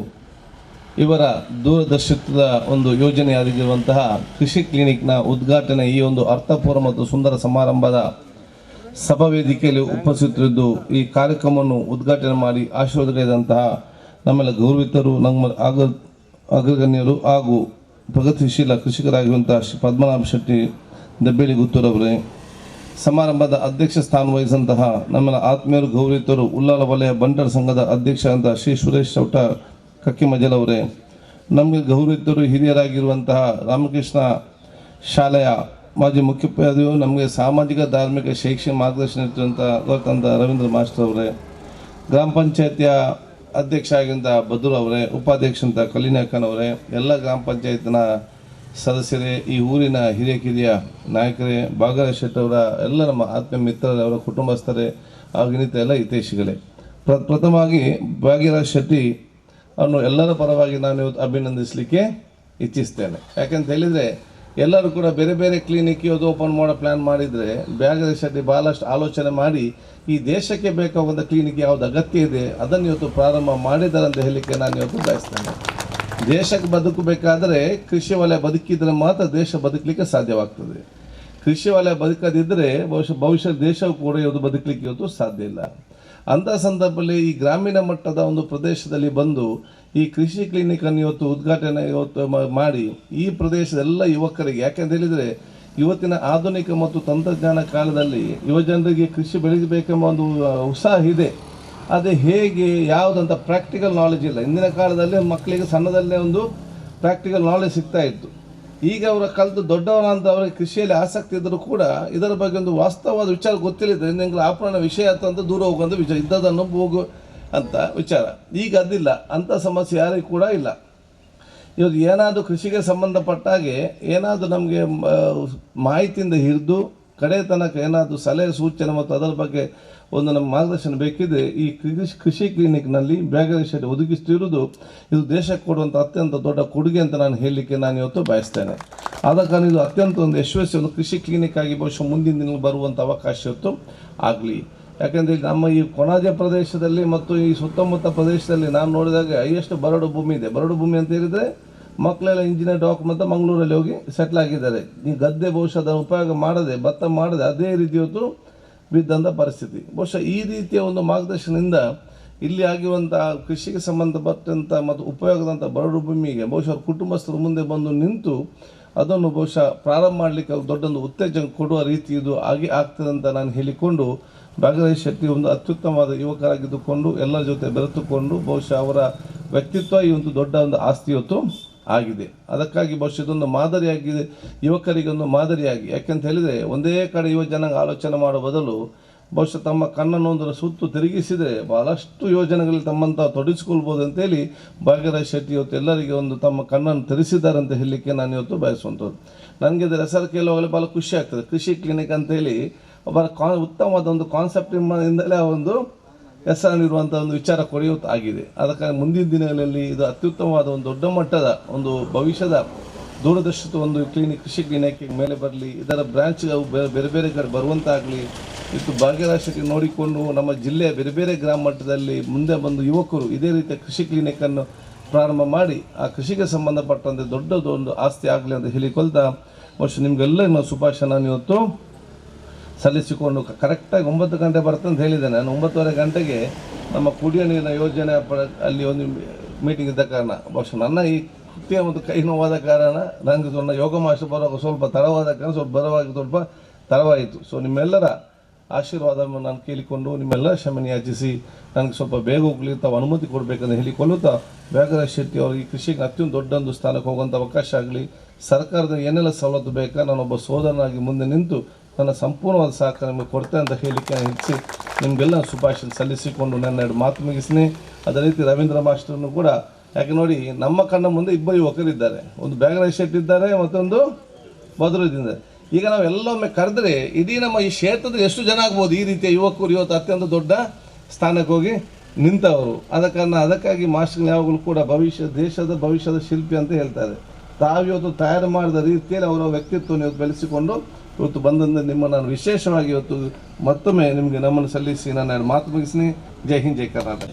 ಇವರ ದೂರದರ್ಶಿತ್ವದ ಒಂದು ಯೋಜನೆಯಾಗಿರುವಂತಹ ಕೃಷಿ ಕ್ಲಿನಿಕ್ನ ಉದ್ಘಾಟನೆ ಈ ಒಂದು ಅರ್ಥಪೂರ್ಣ ಮತ್ತು ಸುಂದರ ಸಮಾರಂಭದ ಸಭಾ ವೇದಿಕೆಯಲ್ಲಿ ಉಪಸ್ಥಿತರಿದ್ದು ಈ ಕಾರ್ಯಕ್ರಮವನ್ನು ಉದ್ಘಾಟನೆ ಮಾಡಿ ಆಶೀರ್ವಾದಗಳಿದಂತಹ ನಮ್ಮೆಲ್ಲ ಗೌರವಿತರು ನಮ್ಮ ಅಗ್ರಗಣ್ಯರು ಹಾಗೂ ಪ್ರಗತಿಶೀಲ ಕೃಷಿಕರಾಗಿರುವಂತಹ ಶ್ರೀ ಪದ್ಮನಾಭ ಶೆಟ್ಟಿ ದೆಬ್ಬೆಲಿಗುತ್ತೂರವರೇ, ಸಮಾರಂಭದ ಅಧ್ಯಕ್ಷ ಸ್ಥಾನ ವಹಿಸಿದಂತಹ ನಮ್ಮೆಲ್ಲ ಆತ್ಮೀಯರು ಗೌರವಿತರು ಉಲ್ಲಾಲ ವಲಯ ಬಂಟರ ಸಂಘದ ಅಧ್ಯಕ್ಷ ಅಂತ ಶ್ರೀ ಸುರೇಶ್ ಚೌಟ ಕಕ್ಕಿಮಜಲ್ ಅವರೇ, ನಮಗೆ ಗೌರವಿತರು ಹಿರಿಯರಾಗಿರುವಂತಹ ರಾಮಕೃಷ್ಣ ಶಾಲೆಯ ಮಾಜಿ ಮುಖ್ಯೋಪಾಧ್ಯಾಯರು, ನಮಗೆ ಸಾಮಾಜಿಕ ಧಾರ್ಮಿಕ ಶೈಕ್ಷಣಿಕ ಮಾರ್ಗದರ್ಶನ ನೀಡುವಂಥ ರವೀಂದ್ರ ಮಾಸ್ಟರ್ ಅವರೇ, ಗ್ರಾಮ ಪಂಚಾಯತಿಯ ಅಧ್ಯಕ್ಷ ಆಗಿದ್ದ ಬದೂರ್ ಅವರೇ, ಉಪಾಧ್ಯಕ್ಷ ಅಂತ ಕಲಿನಾಯಕನವರೇ, ಎಲ್ಲ ಗ್ರಾಮ ಪಂಚಾಯತ್ನ ಸದಸ್ಯರೇ, ಈ ಊರಿನ ಹಿರಿಯ ಕಿರಿಯ ನಾಯಕರೇ, ಭಾಗ್ಯರಾಜ್ ಶೆಟ್ಟಿ ಅವರ ಎಲ್ಲ ನಮ್ಮ ಆತ್ಮೀಯ ಮಿತ್ರರೇ, ಅವರ ಕುಟುಂಬಸ್ಥರೇ ಹಾಗೂ ಇನ್ನಿತರ ಎಲ್ಲ ಹಿತೈಷಿಗಳೇ, ಪ್ರಥಮವಾಗಿ ಭಾಗ್ಯರಾಜ್ ಶೆಟ್ಟಿ ಅವನು ಎಲ್ಲರ ಪರವಾಗಿ ನಾನು ಇವತ್ತು ಅಭಿನಂದಿಸಲಿಕ್ಕೆ ಇಚ್ಛಿಸ್ತೇನೆ. ಯಾಕಂತ ಹೇಳಿದರೆ ಎಲ್ಲರೂ ಕೂಡ ಬೇರೆ ಬೇರೆ ಕ್ಲಿನಿಕ್ ಇವತ್ತು ಓಪನ್ ಮಾಡೋ ಪ್ಲ್ಯಾನ್ ಮಾಡಿದರೆ ಭಾಗ್ಯರಾಜ್ ಶೆಟ್ಟಿ ಭಾಳಷ್ಟು ಆಲೋಚನೆ ಮಾಡಿ ಈ ದೇಶಕ್ಕೆ ಬೇಕಾಗುವಂಥ ಕ್ಲಿನಿಕ್ ಯಾವುದು ಅಗತ್ಯ ಇದೆ ಅದನ್ನು ಇವತ್ತು ಪ್ರಾರಂಭ ಮಾಡಿದ್ದಾರೆ ಅಂತ ಹೇಳಲಿಕ್ಕೆ ನಾನು ಇವತ್ತು ಬಯಸ್ತೇನೆ. ದೇಶಕ್ಕೆ ಬದುಕಬೇಕಾದರೆ ಕೃಷಿ ವಲಯ ಬದುಕಿದ್ರೆ ಮಾತ್ರ ದೇಶ ಬದುಕಲಿಕ್ಕೆ ಸಾಧ್ಯವಾಗ್ತದೆ. ಕೃಷಿ ವಲಯ ಬದುಕದಿದ್ದರೆ ಬಹುಶಃ ದೇಶವು ಕೂಡ ಇವತ್ತು ಬದುಕಲಿಕ್ಕೆ ಇವತ್ತು ಸಾಧ್ಯ ಇಲ್ಲ. ಅಂಥ ಸಂದರ್ಭದಲ್ಲಿ ಈ ಗ್ರಾಮೀಣ ಮಟ್ಟದ ಒಂದು ಪ್ರದೇಶದಲ್ಲಿ ಬಂದು ಈ ಕೃಷಿ ಕ್ಲಿನಿಕನ್ನು ಇವತ್ತು ಉದ್ಘಾಟನೆ ಇವತ್ತು ಮಾಡಿ ಈ ಪ್ರದೇಶದ ಎಲ್ಲ ಯುವಕರಿಗೆ, ಯಾಕೆಂತ ಹೇಳಿದರೆ ಇವತ್ತಿನ ಆಧುನಿಕ ಮತ್ತು ತಂತ್ರಜ್ಞಾನ ಕಾಲದಲ್ಲಿ ಯುವಜನರಿಗೆ ಕೃಷಿ ಬೆಳೆಸಬೇಕೆಂಬ ಒಂದು ಉತ್ಸಾಹ ಇದೆ. ಅದೇ ಹೇಗೆ ಯಾವುದಂತ ಪ್ರಾಕ್ಟಿಕಲ್ ನಾಲೆಜ್ ಇಲ್ಲ. ಇಂದಿನ ಕಾಲದಲ್ಲಿ ಮಕ್ಕಳಿಗೆ ಸಣ್ಣದಲ್ಲೇ ಒಂದು ಪ್ರಾಕ್ಟಿಕಲ್ ನಾಲೆಜ್ ಸಿಗ್ತಾ ಇತ್ತು. ಈಗ ಅವರ ಕಲಿತು ದೊಡ್ಡವರಂತ ಅವರಿಗೆ ಕೃಷಿಯಲ್ಲಿ ಆಸಕ್ತಿ ಇದ್ದರೂ ಕೂಡ ಇದರ ಬಗ್ಗೆ ಒಂದು ವಾಸ್ತವವಾದ ವಿಚಾರ ಗೊತ್ತಿಲ್ಲದೆ ನಿಮಗೆ ಆಪರಣ ವಿಷಯ ಅಂತ ದೂರ ಹೋಗುವಂಥ ವಿಚಾರ ಇದ್ದದನ್ನು ಹೋಗು ಅಂತ ವಿಚಾರ. ಈಗ ಅದಿಲ್ಲ, ಅಂಥ ಸಮಸ್ಯೆ ಯಾರಿಗೂ ಕೂಡ ಇಲ್ಲ. ಇವತ್ತು ಏನಾದರೂ ಕೃಷಿಗೆ ಸಂಬಂಧಪಟ್ಟಾಗೆ ಏನಾದರೂ ನಮಗೆ ಮಾಹಿತಿಯಿಂದ ಹಿಡಿದು ಕಡೆ ತನಕ ಏನಾದರೂ ಸಲಹೆ ಸೂಚನೆ ಮತ್ತು ಅದರ ಬಗ್ಗೆ ಒಂದು ನಮ್ಮ ಮಾರ್ಗದರ್ಶನ ಬೇಕಿದ್ರೆ ಈ ಕೃಷಿ ಕ್ಲಿನಿಕ್ನಲ್ಲಿ ಬ್ಯಾಗರಿ ಶೆಟ್ಟಿ ಒದಗಿಸ್ತಿರುವುದು ಇದು ದೇಶಕ್ಕೆ ಕೊಡುವಂಥ ಅತ್ಯಂತ ದೊಡ್ಡ ಕೊಡುಗೆ ಅಂತ ನಾನು ಹೇಳಲಿಕ್ಕೆ ನಾನು ಇವತ್ತು ಬಯಸ್ತೇನೆ. ಆದ ಕಾರಣ ಇದು ಅತ್ಯಂತ ಒಂದು ಯಶಸ್ವಿ ಒಂದು ಕೃಷಿ ಕ್ಲಿನಿಕ್ ಆಗಿ ಬಹುಶಃ ಮುಂದಿನ ದಿನ ಬರುವಂಥ ಅವಕಾಶ ಇವತ್ತು ಆಗಲಿ. ಯಾಕೆಂದರೆ ನಮ್ಮ ಈ ಕೊಣಾಜೆ ಪ್ರದೇಶದಲ್ಲಿ ಮತ್ತು ಈ ಸುತ್ತಮುತ್ತ ಪ್ರದೇಶದಲ್ಲಿ ನಾನು ನೋಡಿದಾಗ ಹೈಯೆಸ್ಟ್ ಬರಡು ಭೂಮಿ ಇದೆ. ಬರಡು ಭೂಮಿ ಅಂತ ಹೇಳಿದರೆ ಮಕ್ಕಳೆಲ್ಲ ಇಂಜಿನಿಯರ್ ಡಾಕ್ಯುಮೆಂಟ್ ಮಂಗಳೂರಲ್ಲಿ ಹೋಗಿ ಸೆಟ್ಲ್ ಆಗಿದ್ದಾರೆ. ಈ ಗದ್ದೆ ಬಹುಶಃ ಅದರ ಉಪಯೋಗ ಮಾಡದೆ ಭತ್ತ ಮಾಡದೆ ಅದೇ ರೀತಿ ಇವತ್ತು ಬಿದ್ದಂಥ ಪರಿಸ್ಥಿತಿ. ಬಹುಶಃ ಈ ರೀತಿಯ ಒಂದು ಮಾರ್ಗದರ್ಶನದಿಂದ ಇಲ್ಲಿ ಆಗಿರುವಂಥ ಕೃಷಿಗೆ ಸಂಬಂಧಪಟ್ಟಂಥ ಮತ್ತು ಉಪಯೋಗದಂಥ ಬರಡು ಭೂಮಿಗೆ ಬಹುಶಃ ಕುಟುಂಬಸ್ಥರು ಮುಂದೆ ಬಂದು ನಿಂತು ಅದನ್ನು ಬಹುಶಃ ಪ್ರಾರಂಭ ಮಾಡಲಿಕ್ಕೆ ಅವ್ರು ದೊಡ್ಡೊಂದು ಉತ್ತೇಜನ ಕೊಡುವ ರೀತಿ ಇದು ಆಗ್ತದೆ ಅಂತ ನಾನು ಹೇಳಿಕೊಂಡು, ಭಾಗೀರಥಿ ಶೆಟ್ಟಿ ಒಂದು ಅತ್ಯುತ್ತಮವಾದ ಯುವಕರಾಗಿದ್ದುಕೊಂಡು ಎಲ್ಲರ ಜೊತೆ ಬೆರೆತುಕೊಂಡು ಬಹುಶಃ ಅವರ ವ್ಯಕ್ತಿತ್ವ ಈ ಒಂದು ದೊಡ್ಡ ಒಂದು ಆಸ್ತಿ ಇವತ್ತು ಆಗಿದೆ. ಅದಕ್ಕಾಗಿ ಬಹುಶಃ ಇದೊಂದು ಮಾದರಿಯಾಗಿದೆ, ಯುವಕರಿಗೊಂದು ಮಾದರಿಯಾಗಿ. ಯಾಕೆಂತ ಹೇಳಿದರೆ ಒಂದೇ ಕಡೆ ಯುವ ಜನಾಂಗ ಆಲೋಚನೆ ಮಾಡೋ ಬದಲು ಬಹುಶಃ ತಮ್ಮ ಕಣ್ಣನ್ನು ಒಂದರ ಸುತ್ತು ತಿರುಗಿಸಿದರೆ ಬಹಳಷ್ಟು ಯೋಜನೆಗಳಲ್ಲಿ ತಮ್ಮಂತ ತೊಡಗಿಸ್ಕೊಳ್ಬೋದು ಅಂತೇಳಿ ಭಾಗೀರಥಿ ಶೆಟ್ಟಿ ಇವತ್ತು ಎಲ್ಲರಿಗೆ ಒಂದು ತಮ್ಮ ಕಣ್ಣನ್ನು ತೆರೆಸಿದ್ದಾರೆ ಅಂತ ಹೇಳಲಿಕ್ಕೆ ನಾನು ಇವತ್ತು ಬಯಸುವಂಥದ್ದು. ನನಗೆ ಇದರ ಹೆಸರು ಕೇಳುವಾಗಲೇ ಭಾಳ ಖುಷಿ ಆಗ್ತದೆ. ಕೃಷಿ ಕ್ಲಿನಿಕ್ ಅಂತೇಳಿ ಒಬ್ಬ ಉತ್ತಮವಾದ ಒಂದು ಕಾನ್ಸೆಪ್ಟ್ ಇಂದಲೇ ಒಂದು ಹೆಸರನ್ನಿರುವಂಥ ಒಂದು ವಿಚಾರ ಕೊಡೆಯುತ್ತ ಆಗಿದೆ. ಅದಕ್ಕಾಗಿ ಮುಂದಿನ ದಿನಗಳಲ್ಲಿ ಇದು ಅತ್ಯುತ್ತಮವಾದ ಒಂದು ದೊಡ್ಡ ಮಟ್ಟದ ಒಂದು ಭವಿಷ್ಯದ ದೂರದರ್ಶಿತ ಒಂದು ಕೃಷಿ ಕ್ಲಿನಿಕ್ ಮೇಲೆ ಬರಲಿ, ಇದರ ಬ್ರಾಂಚ್ ಬೇರೆ ಬೇರೆ ಕಡೆ ಬರುವಂತಾಗಲಿ. ಇದು ಭಾಗೀರಥಿ ಶೆಟ್ಟಿ ನೋಡಿಕೊಂಡು ನಮ್ಮ ಜಿಲ್ಲೆಯ ಬೇರೆ ಬೇರೆ ಗ್ರಾಮ ಮಟ್ಟದಲ್ಲಿ ಮುಂದೆ ಬಂದು ಯುವಕರು ಇದೇ ರೀತಿಯ ಕೃಷಿ ಕ್ಲಿನಿಕನ್ನು ಪ್ರಾರಂಭ ಮಾಡಿ ಆ ಕೃಷಿಗೆ ಸಂಬಂಧಪಟ್ಟಂತೆ ದೊಡ್ಡದೊಂದು ಆಸ್ತಿ ಆಗಲಿ ಅಂತ ಹೇಳಿಕೊಳ್ತಾ ಬಹುಶಃ ನಿಮಗೆಲ್ಲ ನಾವು ಶುಭಾಶಯ ನಾನು ಇವತ್ತು ಸಲ್ಲಿಸಿಕೊಂಡು ಕರೆಕ್ಟಾಗಿ 9 ಗಂಟೆ ಬರ್ತಂತ ಅಂತ ಹೇಳಿದ್ದೇನೆ. ನಾನು 9:30 ಗಂಟೆಗೆ ನಮ್ಮ ಕುಡಿಯೋ ನೀರಿನ ಯೋಜನೆ ಅಲ್ಲಿ ಒಂದು ಮೀಟಿಂಗ್ ಇದ್ದ ಕಾರಣ ಬಹುಶಃ ನನ್ನ ಈ ಕೃತಿಯ ಒಂದು ಕೈ ನೋವಾದ ಕಾರಣ ನನಗೆ ಸ್ವಲ್ಪ ಯೋಗ ಮಾಸ್ಟರ್ ಬರುವಾಗ ಸ್ವಲ್ಪ ತಡವಾದ ಕಾರಣ ಸ್ವಲ್ಪ ತಡವಾಯಿತು. ಸೊ ನಿಮ್ಮೆಲ್ಲರ ಆಶೀರ್ವಾದವನ್ನು ನಾನು ಕೇಳಿಕೊಂಡು ನಿಮ್ಮೆಲ್ಲ ಕ್ಷಮೆ ಯಾಚಿಸಿ ನನಗೆ ಸ್ವಲ್ಪ ಬೇಗ ಹೋಗ್ಲಿಕ್ಕೆ ತಾವು ಅನುಮತಿ ಕೊಡಬೇಕಂತ ಹೇಳಿಕೊಳ್ಳುತ್ತಾ ಭಾಗೀರಥಿ ಶೆಟ್ಟಿ ಅವರು ಈ ಕೃಷಿಗೆ ಅತ್ಯಂತ ದೊಡ್ಡೊಂದು ಸ್ಥಾನಕ್ಕೆ ಹೋಗುವಂಥ ಅವಕಾಶ ಆಗಲಿ. ಸರ್ಕಾರದ ಏನೆಲ್ಲ ಸವಲತ್ತು ಬೇಕಾ ನಾನೊಬ್ಬ ಸೋದರನಾಗಿ ಮುಂದೆ ನಿಂತು ನನ್ನ ಸಂಪೂರ್ಣವಾದ ಸಹಕಾರ ನಿಮಗೆ ಕೊಡ್ತೇನೆ ಅಂತ ಹೇಳಲಿಕ್ಕೆ ಹೆಚ್ಚಿ ನಿಮಗೆಲ್ಲ ಶುಭಾಶಯ ಸಲ್ಲಿಸಿಕೊಂಡು ನನ್ನ 2 ಮಾತು ಮುಗಿಸ್ತೀನಿ. ಅದೇ ರೀತಿ ರವೀಂದ್ರ ಮಾಸ್ಟರ್ನು ಕೂಡ, ಯಾಕೆ ನೋಡಿ ನಮ್ಮ ಕಣ್ಣ ಮುಂದೆ 2 ಯುವಕರಿದ್ದಾರೆ, ಒಂದು ಭಾಗೀರಥಿ ಶೆಟ್ಟಿ ಇದ್ದಾರೆ, ಮತ್ತೊಂದು ಬದರುದ್ದೀದ್ದಾರೆ. ಈಗ ನಾವು ಎಲ್ಲೊಮ್ಮೆ ಕರೆದ್ರೆ ಇಡೀ ನಮ್ಮ ಈ ಕ್ಷೇತ್ರದಲ್ಲಿ ಎಷ್ಟು ಜನ ಆಗ್ಬೋದು ಈ ರೀತಿಯ ಯುವಕರು ಇವತ್ತು ಅತ್ಯಂತ ದೊಡ್ಡ ಸ್ಥಾನಕ್ಕೆ ಹೋಗಿ ನಿಂತವರು. ಅದಕ್ಕಾಗಿ ಮಾಸ್ಟರ್ ಯಾವಾಗಲೂ ಕೂಡ ದೇಶದ ಭವಿಷ್ಯದ ಶಿಲ್ಪಿ ಅಂತ ಹೇಳ್ತಾರೆ. ತಾವಿವತ್ತು ತಯಾರು ಮಾಡಿದ ರೀತಿಯಲ್ಲಿ ಅವರ ವ್ಯಕ್ತಿತ್ವವನ್ನು ಇವತ್ತು ಬೆಳೆಸಿಕೊಂಡು ಇವತ್ತು ಬಂದಂತೆ ನಿಮ್ಮ ನಾನು ವಿಶೇಷವಾಗಿ ಇವತ್ತು ಮತ್ತೊಮ್ಮೆ ನಿಮಗೆ ನಮ್ಮನ್ನು ಸಲ್ಲಿಸಿ ನಾನು 2 ಮಾತು ಮುಗಿಸ್ತೀನಿ. ಜೈ ಹಿಂದ್, ಜೈ ಕರ್ನಾಟಕ.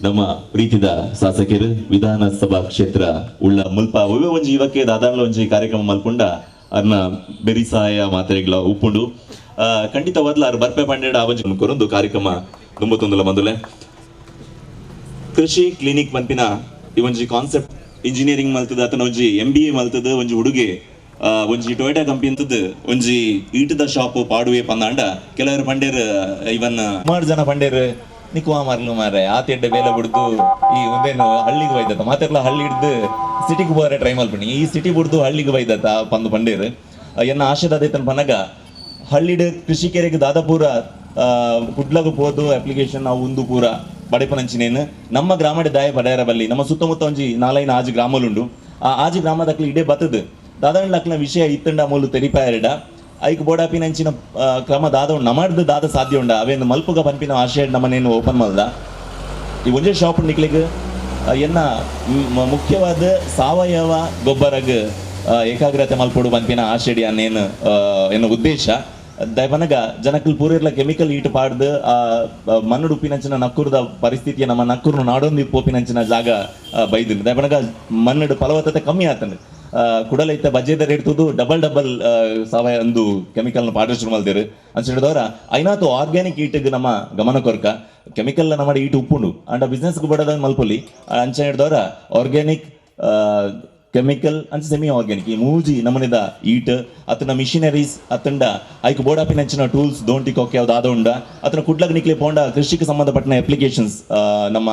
ನಮ್ಮ ಪ್ರೀತಿದ ಶಾಸಕರು ವಿಧಾನಸಭಾ ಕ್ಷೇತ್ರ ಉಳ್ಳ ಮುಲ್ಪ ಒವ್ವೆ ಒಂಜಿ ಇವಕ್ಕೆ ದಾದಾಂಡ್ಲ ಒಂಜಿ ಕಾರ್ಯಕ್ರಮ ಮಲ್ಪುಂಡ ಅರ್ನ ಬೆರಿಸಾಯ ಮಾತ್ರೆಗಳ ಉಪ್ಪುಂಡು ಖಂಡಿತವಾದ್ಲ ಅವ್ರು ಬರ್ಪೆ ಪಂಡೆಡ ಆವಂಜಿ ಕೊರೊಂದು ಕಾರ್ಯಕ್ರಮ ತುಂಬೊಂದುಲ ಬಂದುಲೆ ಕೃಷಿ ಕ್ಲಿನಿಕ್ ಪಂಪಿನ ಈ ಒಂಜಿ ಕಾನ್ಸೆಪ್ಟ್ ಇಂಜಿನಿಯರಿಂಗ್ ಮಲ್ತದ ಅಥವಾ ಒಂಜಿ MBA ಮಲ್ತದ ಒಂಜಿ ಹುಡುಗೆ ಒಂಜಿ ಟೊಯೋಟಾ ಕಂಪನಿ ಅಂತದ್ದು ಒಂಜಿ ಈಟದ ಶಾಪ್ ಪಾಡುವೆ ಪಂದಾಂಡ ಕೆಲವರು ಪಂಡೇರ್ ಇವನ್ 3 ಜನ ಪಂಡೇರ್ ನಿಕ್ಕುವ ಮಾರ್ಲು ಮಾರೆ ಆತೆಡ್ಡೆ ಬೇಲೆ ಬಿಡ್ದು ಈ ಒಂದೇನು ಹಳ್ಳಿಗೆ ಬೈದತ್ತ ಮಾತೆಲ್ಲ ಹಳ್ಳಿ ಹಿಡ್ದು ಸಿಟಿಗೆ ಹೋದ್ರೆ ಟ್ರೈ ಮಲ್ಪಣಿ ಈ ಸಿಟಿ ಬಿಡ್ದು ಹಳ್ಳಿಗೆ ಬೈದತ್ತ ಪಂದು ಪಂಡೇರ್ ಎನ್ನ ಆಶೆದಾದೈತನ ಪನಗ ಹಳ್ಳಿಡ್ ಕೃಷಿ ಕೆರೆಗೆ ದಾದಾಪೂರ ಕುಡ್ಲಗ ಹೋದು ಅಪ್ಲಿಕೇಶನ್ ನಾವು ಒಂದು ಪೂರ ಬಡೆಪನಂಚಿನೇನು ನಮ್ಮ ಗ್ರಾಮದ ದಾಯ ಪಡೆಯರ ಬಲ್ಲಿ ನಮ್ಮ ಸುತ್ತಮುತ್ತ ಒಂಜಿ 4-5 ಆಜಿ ಗ್ರಾಮಲುಂಡು ಆ ಆಜಿ ಗ್ರಾಮದಕ್ಲಿ ಇಡೇ ಬತ್ತದ ದಾದಾಂಡ್ಲಕ್ಲ ವಿಷಯ ಇತ್ತಂಡ ಮೂಲು ತೆರಿಪಾಯರಡ ಐಕ್ ಬೋಡಾಪಿನಂಚಿನ ಕ್ರಮ ದಾದ ನಮಡ್ದು ದಾದ ಸಾಧ್ಯ ಉಂಡ ಅವೇನು ಮಲ್ಪುಗ ಪಂಪಿನ ಆಶಯ ನಮ್ಮನೇನು ಓಪನ್ ಮಾಡ್ದ ಈ ಒಂದೇ ಶಾಪ್ ನಿಕ್ಲಿಗೆ ಎನ್ನ ಮುಖ್ಯವಾದ ಸಾವಯವ ಗೊಬ್ಬರಗ ಏಕಾಗ್ರತೆ ಮಲ್ಪೊಡು ಪಂಪಿನ ಆಶೆಡಿ ಅನ್ನೇನು ಎನ್ನ ಉದ್ದೇಶ ದಯಪನಗ ಜನಕ್ಕಲ್ ಪೂರಿರ್ಲ ಕೆಮಿಕಲ್ ಈಟ್ ಪಾಡ್ದು ಮಣ್ಣು ಉಪ್ಪಿನಂಚಿನ ನಕ್ಕುರದ ಪರಿಸ್ಥಿತಿಯ ನಮ್ಮ ನಕ್ಕೂರ್ನು ನಾಡೊಂದು ಉಪ್ಪಿನಂಚಿನ ಜಾಗ ಬೈದಿಲ್ಲ ದಯಪನಗ ಮಣ್ಣು ಫಲವತ್ತತೆ ಕಮ್ಮಿ ಆತಂದು ಕುಡಲೈತೆ ಬಜೆದ ರೇಟ್ದು ಡಬಲ್ ಸಾವಯವ ಒಂದು ಕೆಮಿಕಲ್ನ ಪಾಡ್ರೆ ಮಲ್ದೇರು ಅಂಚಿಡದವರ ಐನಾತು ಆರ್ಗ್ಯಾನಿಕ್ ಈಟಿಗೆ ನಮ್ಮ ಗಮನ ಕೊರಕ ಕೆಮಿಕಲ್ ನಮ್ಮ ಈಟ್ ಉಪ್ಪುಂಡು ಅಂಡ ಬಿಸ್ನೆಸ್ಗೆ ಬಡದ ಮಲ್ಪೊಲಿ ಅಂಚ ಹಿಡ್ದವರ ಆರ್ಗ್ಯಾನಿಕ್ ಕೆಮಿಕಲ್ ಅಂಚ ಸೆಮಿ ಆರ್ಗ್ಯಾನಿಕ್ ಈ ಮೂಜಿ ನಮನಿದ ಈಟ್ ಅತನ ಮಿಷಿನರೀಸ್ ಅತ್ತಂಡ ಐಕ್ ಬೋಡಾಪಿನಂಚಿನ ಟೂಲ್ಸ್ ದೋಂಟಿಕೋಕೆ ಯಾವ್ದು ಆದೊಂಡ ಅತನ ಕುಡ್ಲಗ್ ನಿಕ್ಲಿ ಪೋಂಡ ಕೃಷಿಗೆ ಸಂಬಂಧಪಟ್ಟ ಅಪ್ಲಿಕೇಶನ್ಸ್ ನಮ್ಮ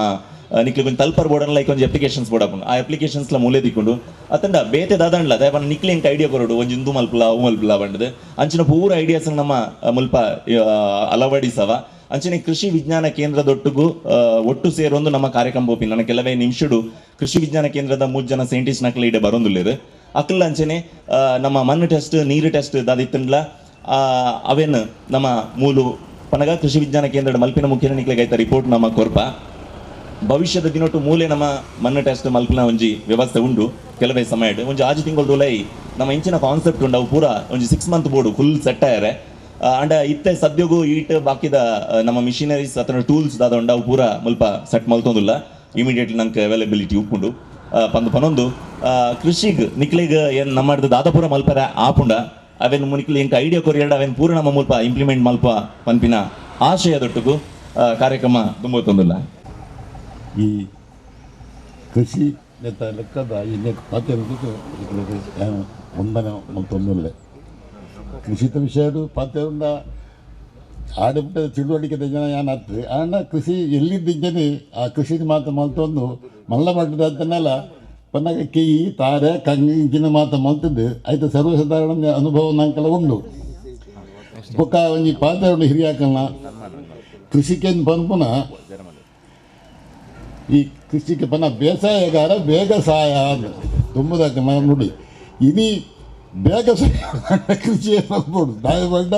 ನಿಕ್ಲಿ ಕೊಂಚ ತಲ್ಪರ್ ಬೋರ್ಡನ್ ಲೈಕ್ ಒಂಜಿ ಅಪ್ಲಿಕೇಶನ್ಸ್ ಬೋಡಾಪುಂಡು ಆ ಅಪ್ಲಿಕೇಶನ್ಸ್ ಲ ಮೂಲೆ ದಿಕ್ಕೊಂಡು ಅತ್ತಂಡ ಬೇತೆ ದಾದಂಡ್ಲ ದಯಪನ ನಿಕ್ಲಿ ಎಂಕ್ ಐಡಿಯಾ ಕೊರೋಡು ಒಂಜಿ ಇಂದು ಮಲ್ಪಲ ಅವು ಮಲ್ಪಲ ಬಂಡದು ಅಂಚಿನ ಪೂರ ಐಡಿಯಾಸ್ ನಮ್ಮ ಮುಲ್ಪ ಅಳವಡಿಸವ ಅಂಚನೆ ಕೃಷಿ ವಿಜ್ಞಾನ ಕೇಂದ್ರದೊಟ್ಟಿಗೂ ಒಟ್ಟು ಸೇರೊಂದು ನಮ್ಮ ಕಾರ್ಯಕ್ರಮ ಬೋಪಿನ ನನ್ನ ಕೆಲವೇ ನಿಮಿಷಡು ಕೃಷಿ ವಿಜ್ಞಾನ ಕೇಂದ್ರದ 3 ಜನ ಸೈಂಟಿಸ್ಟ್ ನಕಲ ಇಡೆ ಬರೋಂದುಲ್ಲೇರು ಅಕ್ಕಲ್ಲ ಅಂಚನೆ ನಮ್ಮ ಮಣ್ಣು ಟೆಸ್ಟ್ ನೀರು ಟೆಸ್ಟ್ ದಾದಿತ್ತಂಡ್ಲ ಅವೇನು ನಮ್ಮ ಮೂಲು ಪನಗ ಕೃಷಿ ವಿಜ್ಞಾನ ಕೇಂದ್ರದ ಮಲ್ಪಿನ ಮುಖ್ಯ ನಿಕ್ಲೆಗೆ ಆಯ್ತಾ ರಿಪೋರ್ಟ್ ನಮ್ಮ ಕೊರ್ಪ ಭವಿಷ್ಯದ ದಿನೊಟ್ಟು ಮೂಲೆ ನಮ್ಮ ಮಣ್ಣು ಟೆಸ್ಟ್ ಮಲ್ಪಿನ ಒಂಜಿ ವ್ಯವಸ್ಥೆ ಉಂಡು ಕೆಲವೇ ಸಮಯ ಒಂಜಿ ಆಜು ತಿಂಗಳು ನಮ್ಮ ಇಂಚಿನ ಕಾನ್ಸೆಪ್ಟ್ ಉಂಡು ಅವು ಪೂರ ಒಂಜಿ 6 ಮಂತ್ ಬೋರ್ಡು ಫುಲ್ ಸೆಟ್ ಆಯ್ರೆ ಅಂಡ ಇತ್ತೆ ಸದ್ಯಗೂ ಈಟ್ ಬಾಕಿದ ನಮ್ಮ ಮಿಷಿನರೀಸ್ ಅಥವಾ ಟೂಲ್ಸ್ ದಾದ ಅವು ಪೂರ ಮುಲ್ಪ ಸೆಟ್ ಮಲ್ತೊಂದಿಲ್ಲ ಇಮಿಡಿಯೇಟ್ಲಿ ನಂಗೆ ಅವೈಲಬಿಲಿಟಿ ಉಪ್ಪುಂಡು ಪನೊಂದು ಕೃಷಿಗ್ ನಿಕ್ಲಿಗ್ ಏನು ನಮ್ಮ ದಾದಾಪುರ ಮಲ್ಪರ ಆಪುಂಡ ಅವೇನು ಮುನಿಕ್ಲಿ ಎಂಕ ಐಡಿಯಾ ಕೊರಿಯಾಡ ಅವೇನು ಪೂರ ನಮ್ಮ ಮುಲ್ಪ ಇಂಪ್ಲಿಮೆಂಟ್ ಮಲ್ಪ ಪನ್ಪಿನ ಆಶಯದೊಟ್ಟಿಗೂ ಕಾರ್ಯಕ್ರಮ ತುಂಬುತ್ತೊಂದಿಲ್ಲ ಈ ಕೃಷಿ ಲೆಕ್ಕದ ಈ ಪಾತ್ರೆಗಳು ಒಂದನೇ ಮತ್ತೊಂದಿಲ್ಲ ಕೃಷಿತ ವಿಷಯಡು ಪಾತ್ರೆಯುಂಡ ಆಡುಬಿಟ್ಟ ತಿಳುವಳಿಕೆ ಜನ ಏನಾಗ್ತದೆ ಆಂಡ ಕೃಷಿ ಎಲ್ಲಿದ್ದಿದ್ದೇನೆ ಆ ಕೃಷಿ ಮಾತು ಮಲ್ತೊಂದು ಮಲ್ಲ ಮಟ್ಟದನ್ನೆಲ್ಲ ಪನ್ನಾಗ ಕೆಯಿ ತಾರೆ ಕಂಗಿನ ಮಾತು ಮಲ್ತಿದ್ದು ಆಯ್ತು ಸರ್ವಸಾಧಾರಣ ಅನುಭವ ನಂಗೆಲ್ಲ ಉಂಡು ಬೊಕ್ಕ ಒಂಜಿ ಪಾತ್ರೆ ಹಿರಿಯಾಕಲ್ಲ ಕೃಷಿಕೇನು ಪನ್ಪುನ ಈ ಕೃಷಿಗೆ ಪನ ಬೇಸಾಯಗಾರ ಬೇಗ ಸಹಾಯ ತುಂಬುದಕ್ಕೆ ನಾವು ನೋಡಿ ಇನಿ ಬೇಗ ಸಹಾಯ ಕೃಷಿಯೇ ಮಾಡ್ಬೋದು ದಾಯ ಬಂಡ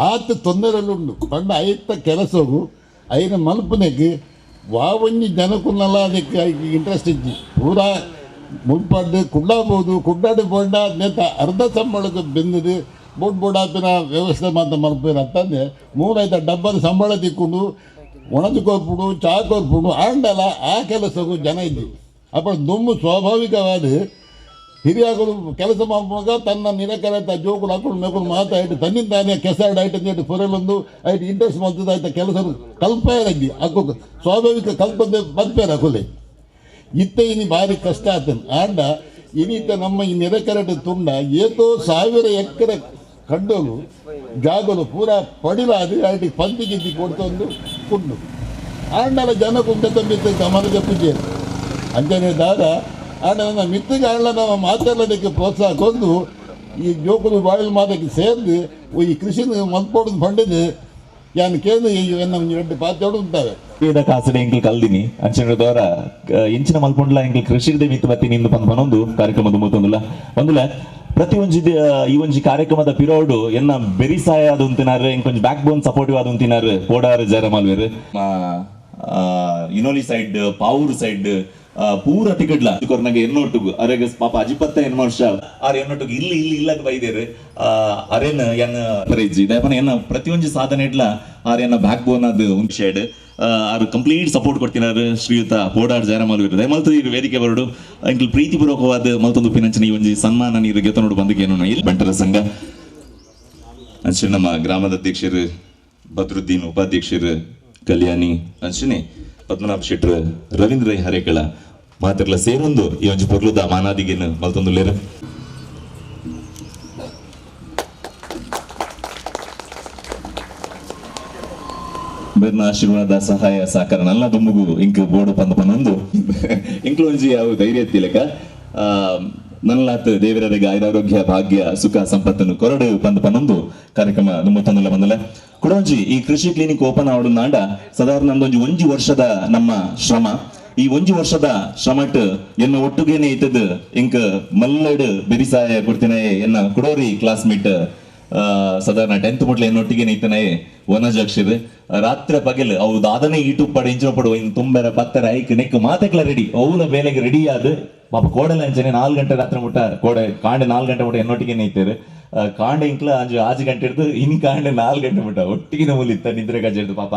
ಆತ ತೊಂದರೆಲ್ಲುಂಡು ಬಂಡ ಆಯ್ತ ಕೆಲಸವು ಐನ ಮಲ್ಪನೆಗೆ ವಾವಂಜಿ ಜನಕ್ಕೂನಲ್ಲ ಅದಕ್ಕೆ ಇಂಟ್ರೆಸ್ಟ್ ಇದ್ದಿ ಪೂರಾ ಮುಲ್ಪಡ್ಡು ಕುಡ್ಡಾಬೋದು ಕುಡ್ಡಾಡು ಬೋಂಡ ನೇತ ಅರ್ಧ ಸಂಬಳಕ್ಕೆ ಬೆಂದಿದ್ದು ಬೋಡಾಪಿನ ವ್ಯವಸ್ಥೆ ಮಾತ್ರ ಮಲ್ಪೇರು ಅಂತಂದರೆ 3-5 ಡಬ್ಬದ ಸಂಬಳ ತಿಕ್ಕೊಂಡು ಒಣದು ಕೊರ್ಪುಡು ಚಾ ಕೊರ್ಪುಡು ಆಂಡಲ ಆ ಕೆಲಸಕ್ಕೂ ಜನ ಇದ್ದಿ ಅಪ್ಪ ದುಮ್ಮು ಸ್ವಾಭಾವಿಕವಾದ ಹಿರಿಯಾಗಲು ಕೆಲಸ ಮಾಡುವಾಗ ತನ್ನ ನಿರಕರತ ಜೋಗುಲು ಹಾಕೊಂಡು ಮೇಕೊಂಡು ಮಾತಾಡಿ ತನ್ನಿಂದ ತಾನೇ ಕೆಸಾಡ್ ಆಯ್ತು ಪೊರೆಲೊಂದು ಆಯ್ತು ಇಂಟ್ರೆಸ್ಟ್ ಮಾಡ್ತದ ಆಯ್ತು ಕೆಲಸ ಕಲ್ಪೇರಾಗಿ ಹಾಕೋ ಸ್ವಾಭಾವಿಕ ಕಲ್ಪದೆ ಬದುಪೇರ ಕೊಲೆ ಇತ್ತೆ ಇನಿ ಭಾರಿ ಕಷ್ಟ ಆತನ ಆಂಡ ಇನ್ನಿತ್ತ ನಮ್ಮ ಈ ನಿರಕರಟ ತುಂಡ ಏತೋ 1000 ಎಕರೆ ಕಂಡೋಲು ಜಾಗಲು ಪೂರ ಪಡಿಲಾದು ಆಯ್ತು ಪಂತಿ ಗಿದ್ದಿ ಕೊಡ್ತೊಂದು ಕುಂಡು ಆಂಡಲ ಜನ ಕುಂಟ ಮಿತ್ತ ಗಮನದ ಪೂಜೆ ಅಂಜನೆ ದಾದ ಆಂಡ ನನ್ನ ಮಿತ್ತಿಗೆ ಆಂಡ ನಾವು ಮಾತಾಡೋದಕ್ಕೆ ಪ್ರೋತ್ಸಾಹ ಕೊಂದು ಈ ಜೋಕುಲು ಬಾಯಿಲ್ ಮಾದಕ್ಕೆ ಸೇರ್ದು ಈ ಕೃಷಿ ಮಲ್ಪೋಡು ಪಂಡಿದ್ದು ಯಾನು ಕೇಂದ್ರ ನಮ್ಮ 2 ಪಾತ್ರೆಗಳು ಉಂಟಾವೆ ಕಾಸಡೆ ಎಂಕಲ್ ಕಲ್ದಿನಿ ಅಂಚನದವರ ಇಂಚಿನ ಮಲ್ಪೊಂಡ್ಲ ಎಂಕಲ್ ಕೃಷಿದೆ ಮಿತ್ತು ಬತ್ತಿ ನಿಂದು ಪನ್ನೊಂದು ಕಾರ್ಯಕ್ರಮ ತುಂಬುತ್ತೊಂದಿಲ್ಲ ಒಂದುಲ ಪ್ರತಿ ಒಂಜಿ ಈ ಒಂಜಿ ಕಾರ್ಯಕ್ರಮದ ಪಿರೋಡು ಎನ್ನ ಬೆರಿಸಾಯ ಅದು ಉಂತಿನಾರು ಎಂಕೊಂಜಿ ಬ್ಯಾಕ್ ಬೋನ್ ಸಪೋರ್ಟಿವ್ ಅದು ಉಂತಿನಾರು ಪೋಡಾರು ಜರ ಮಲ್ವೇರು ಇನೋಲಿ ಸೈಡ್ ಪಾವೂರ್ ಸೈಡ್ ಪೂರ ಟಿಕೆಟ್ಲ ಕೊರ್ನಗೆ ಎನ್ನೊಟ್ಟುಗು ಅರೆಗೆ ಪಾಪ ಅಜಿಪತ್ತ ಎನ್ನ ವರ್ಷ ಆರ್ ಎನ್ನೊಟ್ಟುಗು ಇಲ್ಲಿ ಇಲ್ಲದ ಬೈದೇರು ಅರೇನ್ ಎನ್ನ ಪರೇಜಿ ದಯಪನ ಎನ್ನ ಪ್ರತಿಯೊಂದು ಸಾಧನೆ ಇಡ್ಲ ಆರ್ ಎನ್ನ ಬ್ಯಾಕ್ ಬೋನ್ ಅದು ಶೇಡ್ ಆರು ಕಂಪ್ಲೀಟ್ ಸಪೋರ್ಟ್ ಕೊಡ್ತಿನಾರು ಶ್ರೀಯುತ ಪೋಡಾರ್ ಜಯರಾಮಲ್ ದಯಮಲ್ತು ಈ ವೇದಿಕೆ ಬರಡು ಅಂಕಲ್ ಪ್ರೀತಿಪೂರ್ವಕವಾದ ಮಲ್ತೊಂದು ಪಿನಂಚಿನ ಈ ಒಂಜಿ ಸನ್ಮಾನ ನೀರು ಗೆತನೋಡು ಬಂದಿಗೇನು ಇಲ್ಲಿ ಬಂಟರ ಸಂಘ ಅಂಚೆ ನಮ್ಮ ಗ್ರಾಮದ ಅಧ್ಯಕ್ಷರು ಬದ್ರುದ್ದೀನ್ ಉಪಾಧ್ಯಕ್ಷರು ಕಲ್ಯಾಣಿ ಅಂಚನೆ ಪದ್ಮನಾಭ ಶೆಟ್ರು ರವೀಂದ್ರ ರೈ ಹರೇಕಳ ಮಾತಿರ್ಲ ಸೇರೊಂದು ಈ ಒಂಜಿ ಪೊರ್ಲುದ ಮಾನಾದಿಗೇನು ಮಲ್ತೊಂದು ಲೇರು ಬೇರ್ನ ಆಶೀರ್ವಾದ ಸಹಾಯ ಸಹಕಾರ ನಲ್ಲ ದುಮ್ಮುಗು ಇಂಕ್ ಬೋರ್ಡು ಪಂದು ಇಂಕ್ಲು ಒಂಜಿ ಯಾವ ಧೈರ್ಯ ಎತ್ತಿಲಕ ನಲ್ಲಾತ್ ದೇವರಿಗೆ ಆಯುರಾರೋಗ್ಯ ಭಾಗ್ಯ ಸುಖ ಸಂಪತ್ತನ್ನು ಕೊರಡು ಪಂದು ಕಾರ್ಯಕ್ರಮ ದುಮ್ಮತ್ತೊಂದಲ್ಲ ಬಂದಲ್ಲ ಕುಡೊಂಜಿ ಈ ಕೃಷಿ ಕ್ಲಿನಿಕ್ ಓಪನ್ ಆವಡು ನಾಂಡ ಸಾಧಾರಣ ಒಂಜಿ ವರ್ಷದ ನಮ್ಮ ಶ್ರಮ ಈ ಒಂಜಿ ವರ್ಷದ ಶ್ರಮಟ್ ಎನ್ನ ಒಟ್ಟುಗೇನೆ ಇತ್ತದ ಇಂಕ್ ಮಲ್ಲಡ್ ಬೆರಿಸಾಯ ಕೊಡ್ತೇನೆ ಎನ್ನ ಕುಡೋರಿ ಕ್ಲಾಸ್ಮೇಟ್ ಸಾಧಾರಣ 10th ಮುಟ್ಲೆ ಎನ್ನೊಟ್ಟಿಗೆ ಇತ್ತನೇ ವನಜಾಕ್ಷರ್ ರಾತ್ರಿ ಪಗಲು ಅವು ದಾದನೆ ಯೂಟ್ಯೂಬ್ ಪಡ ಇಂಚಿನ ಪಡುವ ಇನ್ನು ತುಂಬರ ಪತ್ತರ ಐಕ್ ನೆಕ್ ಮಾತೆಕ್ಲ ರೆಡಿ ಅವನ ಬೇಲೆಗೆ ರೆಡಿ ಆದ ಪಾಪ ಕೋಡಲ ಅಂಚನೆ 4 ಗಂಟೆ ರಾತ್ರಿ ಮುಟ್ಟ ಕೋಡೆ ಕಾಂಡೆ 4 ಗಂಟೆ ಮುಟ್ಟ ಎನ್ನೊಟ್ಟಿಗೆ ಇತ್ತೇರು ಕಾಂಡೆ ಇಂಕ್ಲ ಅಂಜು 6 ಗಂಟೆ ಹಿಡಿದು ಇನ್ ಕಾಂಡೆ 4 ಗಂಟೆ ಮುಟ್ಟ ಒಟ್ಟಿಗಿನ ಮೂಲಿತ್ತ ನಿದ್ರೆ ಗಜೆಡ್ದು ಪಾಪ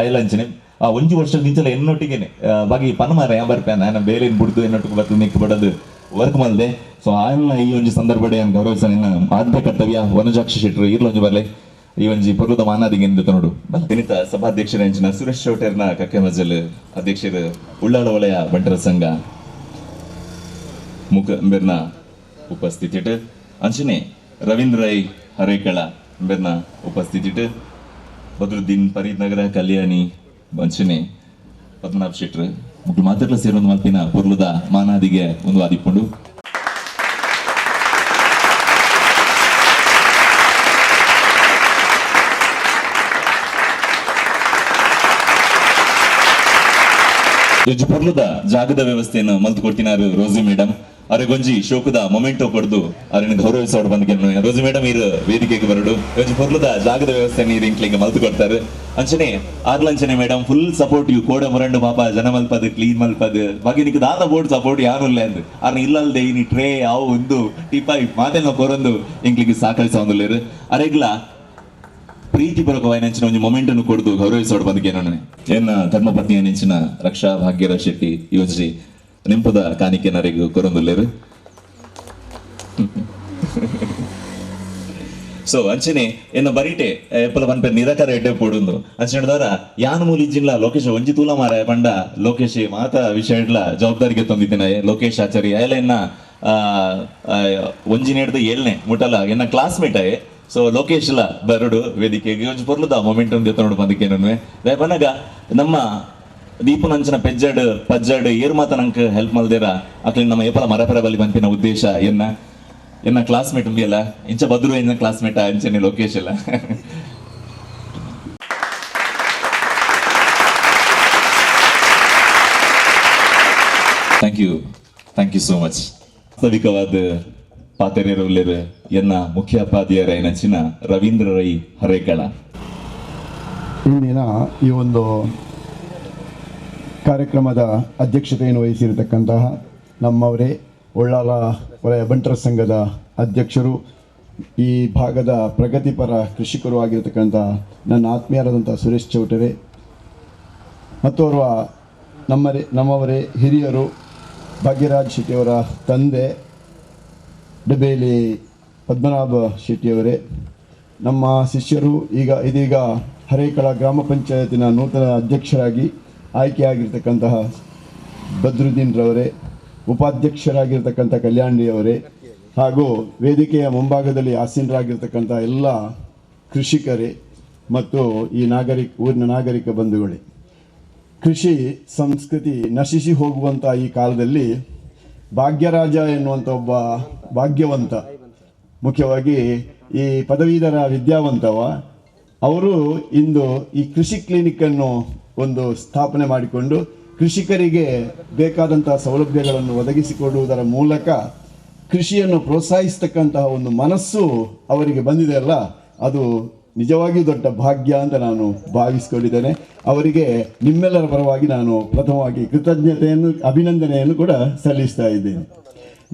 ಅಯಲ ಅಂಚನೆ ಆ ಒಂಜಿ ವರ್ಷದ ನಿಂಚಲ ಎನ್ನೊಟ್ಟಿಗೆನೆ ಬಾಗಿ ಪನ್ಮಾರ ಬರ್ಪೆ ನಾನು ಬೇಲೆನ್ ಬಿಡ್ದು ಎನ್ನೊಟ್ಟಿಗೆ ಬರ್ತು ನಿಕ್ ಬಡದು ವರ್ಕ್ ಮಲ್ದೆ ಸೊ ಆಯನ್ನ ಈ ಒಂಜಿ ಸಂದರ್ಭಡೆ ನಾನು ಗೌರವಿಸನ ಆದ್ಯ ಕರ್ತವ್ಯ ವನಜಾಕ್ಷಿ ಶೆಟ್ರು ಇರ್ಲೊಂಜಿ ಬರ್ಲೆ ಈ ಒಂಜಿ ಪರ್ವತ ಮಾನಾದಿಗೆ ನೋಡು ದಿನಿತ ಸಭಾಧ್ಯಕ್ಷರ ಅಂಚಿನ ಸುರೇಶ್ ಚೌಟೇರ್ನ ಕಕ್ಕೆ ಮಜಲ್ ಅಧ್ಯಕ್ಷರು ಉಳ್ಳಾಳ ವಲಯ ಬಂಟರ ಸಂಘ ಮುಖ ಬೆರ್ನ ಉಪಸ್ಥಿತಿಟ್ ಅಂಚನೆ ರವೀಂದ್ರ ರೈ ಹರೇಕಳ ಬೆರ್ನ ಉಪಸ್ಥಿತಿಟ್ ಬದ್ರುದ್ದೀನ್ ಫರೀದ್ ನಗರ ಕಲ್ಯಾಣಿ ಅಂಚನೆ ಪದ್ಮನಾಭ್ ಶೆಟ್ರ್ ಮುಗ್ಲು ಮಾತುಗಳ ಸೇರೊಂದು ಮಲ್ಪಿನ ಪೊರ್ಲುದ ಮಾನಾದಿಗೆ ಒಂದು ಆದಿಕೊಂಡು ಯೋಜಿ ಪೊರ್ಲುದ ಜಾಗದ ವ್ಯವಸ್ಥೆಯನ್ನು ಮಲ್ತು ಕೊಡ್ತಿನಾರು ರೋಸಿ ಮೇಡಮ್ ಅವರಿಗೊಂಜಿ ಶೋಕದ ಮೊಮೆಂಟೋ ಕೊಡ್ದು ಅವರನ್ನು ಗೌರವಿಸೋಡು ಬಂದ್ಗೆ ರೋಸಿ ಮೇಡಮ್ ಇರು ವೇದಿಕೆಗೆ ಬರಡು ಯೋಜಿ ಪೊರ್ಲುದ ಜಾಗದ ವ್ಯವಸ್ಥೆ ನೀರು ಇಂಕ್ಲಿಂಗ್ ಮಲ್ತು ಕೊಡ್ತಾರೆ ಅಂಚನೆ ಆರ್ಲಂಚನೆ ಮೇಡಮ್ ಫುಲ್ ಸಪೋರ್ಟ್ ಇವು ಕೋಡ ಮರಂಡು ಪಾಪ ಜನ ಮಲ್ಪದು ಕ್ಲೀನ್ ಮಲ್ಪದು ಬಾಕಿ ನಿಕ್ ದಾದ ಬೋರ್ಡ್ ಸಪೋರ್ಟ್ ಯಾರು ಇಲ್ಲ ಅಂದ್ ಅವ್ರನ್ನ ಇಲ್ಲಲ್ದೆ ಇನಿ ಟ್ರೇ ಅವು ಒಂದು ಟಿಪಾಯಿ ಮಾತೆಲ್ಲ ಕೊರೊಂದು ಇಂಕ್ಲಿಗೆ ಸಾಕಳಿಸೋದಿಲ್ಲ ಅರೆಗ್ಲ ಪ್ರೀತಿಪೂರ್ವಕವಾಗಿ ನೆಂಚಿನ ಒಂದು ಮೊಮೆಂಟ್ ಅನ್ನು ಕೊಡ್ದು ಗೌರವಿಸೋಡು ಬಂದ್ಗೆ ಏನ ಧರ್ಮಪತ್ನಿಯ ನೆಂಚಿನ ರಕ್ಷಾ ಭಾಗ್ಯರಾಜ್ ಶೆಟ್ಟಿ ಯೋಜಿ ನೆಂಪದ ಕಾಣಿಕೆನರಿಗೂ ಕೊರೊಂದುಲ್ಲೇರು ಸೊ ಅಂಚನೆ ಎನ್ನ ಬರೀಟೆ ಎಪ್ಪಲ ಪನ್ಪೆ ನಿರಾಕಾರ ಎಡ್ಡೆ ಪೋಡುಂದು ಅಂಚನೆದವರ ಯಾನ್ ಮೂಲಿಜ್ಜಿನ್ಲ ಲೋಕೇಶ್ ಒಂಜಿ ತೂಲ ಮಾರ ಪಂಡ ಲೋಕೇಶ್ ಮಾತ ವಿಷಯ ಇಡ್ಲ ಜವಾಬ್ದಾರಿಗೆ ತಂದಿದ್ದೇನೆ ಲೋಕೇಶ್ ಆಚಾರ್ಯ ಎಲ್ಲ ಎನ್ನ ಒಂಜಿ ನೇಡ್ದು ಏಳ್ನೆ ಮುಟಲ ಎನ್ನ ಕ್ಲಾಸ್ಮೇಟ್ ಆಯೆ ಸೊ ಲೋಕೇಶ್ಲ ಬರಡು ವೇದಿಕೆಗೆ ಒಂಚು ಪೊರ್ಲುದ ಮೊಮೆಂಟ್ ಒಂದು ಎತ್ತನೋಡು ಬಂದಕ್ಕೆ ಪನ್ನಗ ನಮ್ಮ ದೀಪನಂಚನ ಪೆಜ್ಜಡ್ ಪಜ್ಜಡ್ ಏರ್ ಮಾತ ನಂಗೆ ಹೆಲ್ಪ್ ಮಲ್ದೇರ ಅಕ್ಲಿ ನಮ್ಮ ಏಪಲ ಮರಪರ ಬಲಿ ಬಂಪಿನ ಉದ್ದೇಶ ಎನ್ನ ಕ್ಲಾಸ್ಮೇಟ್ ಉಂಡಿಯಲ್ಲ ಇಂಚ ಬದ್ರು ಎನ್ನ ಕ್ಲಾಸ್ಮೇಟ್ ಅಂಚನೆ ಲೋಕೇಶ್ ಎಲ್ಲ ಥ್ಯಾಂಕ್ ಯು ಸೋ ಮಚ್ ವಾಸ್ತವಿಕವಾದ ಪಾತೆರೇರು ಎನ್ನ ಮುಖ್ಯೋಪಾಧ್ಯಾಯರ ನೆಂಚಿನ ರವೀಂದ್ರ ರೈ ಹರೇಕಳ ಇಂದಿನ ಈ ಒಂದು ಕಾರ್ಯಕ್ರಮದ ಅಧ್ಯಕ್ಷತೆಯನ್ನು ವಹಿಸಿರತಕ್ಕಂತಹ ನಮ್ಮವರೇ ಒಳ್ಳಾಲ ವಲಯ ಬಂಟರ ಸಂಘದ ಅಧ್ಯಕ್ಷರು, ಈ ಭಾಗದ ಪ್ರಗತಿಪರ ಕೃಷಿಕರು ಆಗಿರತಕ್ಕಂಥ ನನ್ನ ಆತ್ಮೀಯರಾದಂಥ ಸುರೇಶ್ ಚೌಟರೆ, ಮತ್ತೋರ್ವ ನಮ್ಮವರೇ ಹಿರಿಯರು ಭಾಗ್ಯರಾಜ್ ಶೆಟ್ಟಿಯವರ ತಂದೆ ಡಬೇಲಿ ಪದ್ಮನಾಭ ಶೆಟ್ಟಿಯವರೇ, ನಮ್ಮ ಶಿಷ್ಯರು ಇದೀಗ ಹರೇಕಳ ಗ್ರಾಮ ಪಂಚಾಯತಿನ ನೂತನ ಅಧ್ಯಕ್ಷರಾಗಿ ಆಯ್ಕೆಯಾಗಿರ್ತಕ್ಕಂತಹ ಬದ್ರುದ್ದೀನ್ ರವರೇ, ಉಪಾಧ್ಯಕ್ಷರಾಗಿರ್ತಕ್ಕಂಥ ಕಲ್ಯಾಣಿಯವರೇ, ಹಾಗೂ ವೇದಿಕೆಯ ಮುಂಭಾಗದಲ್ಲಿ ಆಸೀನರಾಗಿರ್ತಕ್ಕಂಥ ಎಲ್ಲ ಕೃಷಿಕರೇ ಮತ್ತು ಈ ಊರಿನ ನಾಗರಿಕ ಬಂಧುಗಳೇ, ಕೃಷಿ ಸಂಸ್ಕೃತಿ ನಶಿಸಿ ಹೋಗುವಂಥ ಈ ಕಾಲದಲ್ಲಿ ಭಾಗ್ಯರಾಜ ಎನ್ನುವಂಥ ಒಬ್ಬ ಭಾಗ್ಯವಂತ, ಮುಖ್ಯವಾಗಿ ಈ ಪದವೀಧರ ವಿದ್ಯಾವಂತವ, ಅವರು ಇಂದು ಈ ಕೃಷಿ ಕ್ಲಿನಿಕ್ಕನ್ನು ಒಂದು ಸ್ಥಾಪನೆ ಮಾಡಿಕೊಂಡು ಕೃಷಿಕರಿಗೆ ಬೇಕಾದಂಥ ಸೌಲಭ್ಯಗಳನ್ನು ಒದಗಿಸಿಕೊಡುವುದರ ಮೂಲಕ ಕೃಷಿಯನ್ನು ಪ್ರೋತ್ಸಾಹಿಸ್ತಕ್ಕಂತಹ ಒಂದು ಮನಸ್ಸು ಅವರಿಗೆ ಬಂದಿದೆ ಅಲ್ಲ, ಅದು ನಿಜವಾಗಿಯೂ ದೊಡ್ಡ ಭಾಗ್ಯ ಅಂತ ನಾನು ಭಾವಿಸಿಕೊಂಡಿದ್ದೇನೆ. ಅವರಿಗೆ ನಿಮ್ಮೆಲ್ಲರ ಪರವಾಗಿ ನಾನು ಪ್ರಥಮವಾಗಿ ಅಭಿನಂದನೆಯನ್ನು ಕೂಡ ಸಲ್ಲಿಸ್ತಾ ಇದ್ದೇನೆ.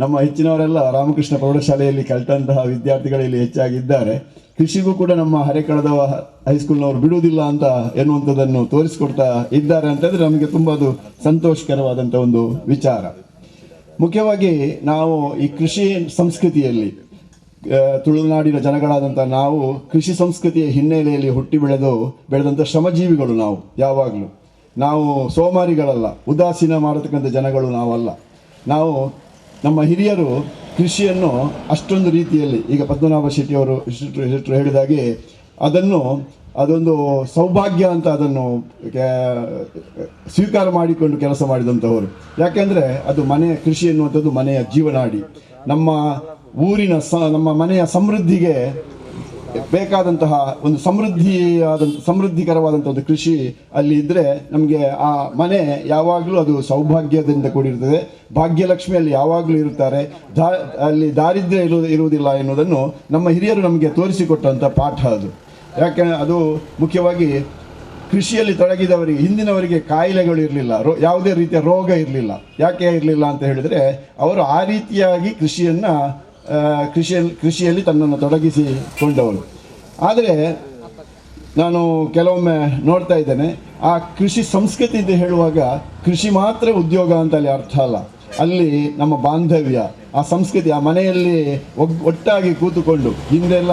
ನಮ್ಮ ಹೆಚ್ಚಿನವರೆಲ್ಲ ರಾಮಕೃಷ್ಣ ಪ್ರೌಢಶಾಲೆಯಲ್ಲಿ ಕಲಿತಂತಹ ವಿದ್ಯಾರ್ಥಿಗಳಲ್ಲಿ ಹೆಚ್ಚಾಗಿದ್ದಾರೆ. ಕೃಷಿಗೂ ಕೂಡ ನಮ್ಮ ಹರೇಕಳದ ಹೈಸ್ಕೂಲ್ನವರು ಬಿಡುವುದಿಲ್ಲ ಅಂತ ಎನ್ನುವಂಥದ್ದನ್ನು ತೋರಿಸ್ಕೊಡ್ತಾ ಇದ್ದಾರೆ ಅಂತಂದರೆ ನಮಗೆ ತುಂಬ ಅದು ಸಂತೋಷಕರವಾದಂಥ ಒಂದು ವಿಚಾರ. ಮುಖ್ಯವಾಗಿ ನಾವು ಈ ಕೃಷಿ ಸಂಸ್ಕೃತಿಯಲ್ಲಿ ತುಳುನಾಡಿನ ಜನಗಳಾದಂಥ ನಾವು ಕೃಷಿ ಸಂಸ್ಕೃತಿಯ ಹಿನ್ನೆಲೆಯಲ್ಲಿ ಹುಟ್ಟಿ ಬೆಳೆದಂಥ ಶ್ರಮಜೀವಿಗಳು. ಯಾವಾಗಲೂ ನಾವು ಸೋಮಾರಿಗಳಲ್ಲ, ಉದಾಸೀನ ಮಾಡತಕ್ಕಂಥ ಜನಗಳು ನಾವಲ್ಲ. ನಮ್ಮ ಹಿರಿಯರು ಕೃಷಿಯನ್ನು ಅಷ್ಟೊಂದು ರೀತಿಯಲ್ಲಿ, ಈಗ ಪದ್ಮನಾಭ ಶೆಟ್ಟಿಯವರು ಹೇಳಿದಾಗೆ ಅದೊಂದು ಸೌಭಾಗ್ಯ ಅಂತ ಅದನ್ನು ಸ್ವೀಕಾರ ಮಾಡಿಕೊಂಡು ಕೆಲಸ ಮಾಡಿದಂಥವರು. ಯಾಕೆಂದರೆ ಅದು ಕೃಷಿ ಎನ್ನುವಂಥದ್ದು ಮನೆಯ ಜೀವನಾಡಿ. ನಮ್ಮ ನಮ್ಮ ಮನೆಯ ಸಮೃದ್ಧಿಗೆ ಬೇಕಾದಂತಹ ಒಂದು ಸಮೃದ್ಧಿಕರವಾದಂಥ ಒಂದು ಕೃಷಿ ಅಲ್ಲಿ ಇದ್ದರೆ ನಮಗೆ ಆ ಮನೆ ಯಾವಾಗಲೂ ಅದು ಸೌಭಾಗ್ಯದಿಂದ ಕೂಡಿರ್ತದೆ. ಭಾಗ್ಯಲಕ್ಷ್ಮಿಯಲ್ಲಿ ಯಾವಾಗಲೂ ಇರುತ್ತಾರೆ, ಅಲ್ಲಿ ದಾರಿದ್ರ್ಯ ಇರುವುದಿಲ್ಲ ಎನ್ನುವುದನ್ನು ನಮ್ಮ ಹಿರಿಯರು ನಮಗೆ ತೋರಿಸಿಕೊಟ್ಟಂಥ ಪಾಠ ಅದು. ಯಾಕೆ ಅದು ಮುಖ್ಯವಾಗಿ ಕೃಷಿಯಲ್ಲಿ ತೊಡಗಿದವರಿಗೆ, ಹಿಂದಿನವರಿಗೆ ಕಾಯಿಲೆಗಳು ಇರಲಿಲ್ಲ, ಯಾವುದೇ ರೀತಿಯ ರೋಗ ಇರಲಿಲ್ಲ. ಯಾಕೆ ಇರಲಿಲ್ಲ ಅಂತ ಹೇಳಿದರೆ ಅವರು ಆ ರೀತಿಯಾಗಿ ಕೃಷಿಯಲ್ಲಿ ತನ್ನನ್ನು ತೊಡಗಿಸಿಕೊಂಡವರು. ಆದರೆ ನಾನು ಕೆಲವೊಮ್ಮೆ ನೋಡ್ತಾ ಇದ್ದೇನೆ, ಆ ಕೃಷಿ ಸಂಸ್ಕೃತಿ ಅಂತ ಹೇಳುವಾಗ ಕೃಷಿ ಮಾತ್ರ ಉದ್ಯೋಗ ಅಂತ ಅಲ್ಲಿ ಅರ್ಥ ಅಲ್ಲ. ಅಲ್ಲಿ ನಮ್ಮ ಬಾಂಧವ್ಯ, ಆ ಸಂಸ್ಕೃತಿ, ಆ ಮನೆಯಲ್ಲಿ ಒಟ್ಟಾಗಿ ಕೂತುಕೊಂಡು, ಹಿಂದೆಲ್ಲ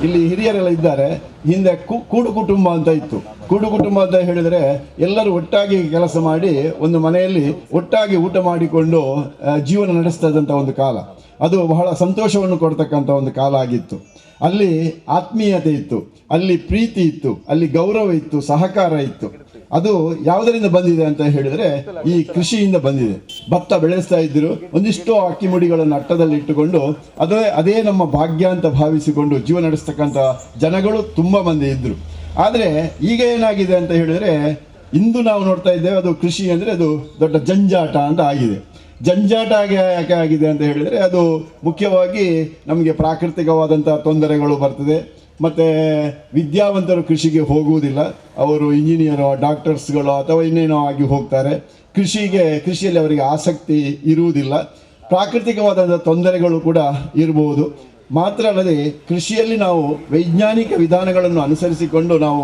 ಇಲ್ಲಿ ಹಿರಿಯರೆಲ್ಲ ಇದ್ದಾರೆ, ಹಿಂದೆ ಕೂಡು ಕುಟುಂಬ ಅಂತ ಇತ್ತು. ಕೂಡು ಕುಟುಂಬ ಅಂತ ಹೇಳಿದರೆ ಎಲ್ಲರೂ ಒಟ್ಟಾಗಿ ಕೆಲಸ ಮಾಡಿ ಒಂದು ಮನೆಯಲ್ಲಿ ಒಟ್ಟಾಗಿ ಊಟ ಮಾಡಿಕೊಂಡು ಜೀವನ ನಡೆಸ್ತಾ ಇದ್ದಂಥ ಒಂದು ಕಾಲ. ಅದು ಬಹಳ ಸಂತೋಷವನ್ನು ಕೊಡ್ತಕ್ಕಂಥ ಒಂದು ಕಾಲ ಆಗಿತ್ತು. ಅಲ್ಲಿ ಆತ್ಮೀಯತೆ ಇತ್ತು, ಅಲ್ಲಿ ಪ್ರೀತಿ ಇತ್ತು, ಅಲ್ಲಿ ಗೌರವ ಇತ್ತು, ಸಹಕಾರ ಇತ್ತು. ಅದು ಯಾವುದರಿಂದ ಬಂದಿದೆ ಅಂತ ಹೇಳಿದರೆ ಈ ಕೃಷಿಯಿಂದ ಬಂದಿದೆ. ಭತ್ತ ಬೆಳೆಸ್ತಾ ಇದ್ದರು, ಒಂದಿಷ್ಟು ಅಕ್ಕಿ ಮುಡಿಗಳನ್ನು ಅಟ್ಟದಲ್ಲಿ ಇಟ್ಟುಕೊಂಡು ಅದೇ ನಮ್ಮ ಭಾಗ್ಯ ಅಂತ ಭಾವಿಸಿಕೊಂಡು ಜೀವನ ನಡೆಸ್ತಕ್ಕಂಥ ಜನಗಳು ತುಂಬ ಮಂದಿ ಇದ್ದರು. ಆದರೆ ಈಗ ಏನಾಗಿದೆ ಅಂತ ಹೇಳಿದರೆ, ಇಂದು ನಾವು ನೋಡ್ತಾ ಇದ್ದೇವೆ ಅದು ಕೃಷಿ ಅಂದರೆ ಅದು ದೊಡ್ಡ ಜಂಜಾಟ ಅಂತ ಆಗಿದೆ. ಜಂಜಾಟ ಯಾಕೆ ಆಗಿದೆ ಅಂತ ಹೇಳಿದರೆ, ಅದು ಮುಖ್ಯವಾಗಿ ನಮಗೆ ಪ್ರಾಕೃತಿಕವಾದಂಥ ತೊಂದರೆಗಳು ಬರ್ತದೆ. ಮತ್ತು ವಿದ್ಯಾವಂತರು ಕೃಷಿಗೆ ಹೋಗುವುದಿಲ್ಲ, ಅವರು ಇಂಜಿನಿಯರೋ ಡಾಕ್ಟರ್ಸ್ಗಳು ಅಥವಾ ಇನ್ನೇನೋ ಆಗಿ ಹೋಗ್ತಾರೆ. ಕೃಷಿಯಲ್ಲಿ ಅವರಿಗೆ ಆಸಕ್ತಿ ಇರುವುದಿಲ್ಲ. ಪ್ರಾಕೃತಿಕವಾದಂಥ ತೊಂದರೆಗಳು ಕೂಡ ಇರಬಹುದು. ಮಾತ್ರ ಅಲ್ಲದೆ ಕೃಷಿಯಲ್ಲಿ ನಾವು ವೈಜ್ಞಾನಿಕ ವಿಧಾನಗಳನ್ನು ಅನುಸರಿಸಿಕೊಂಡು ನಾವು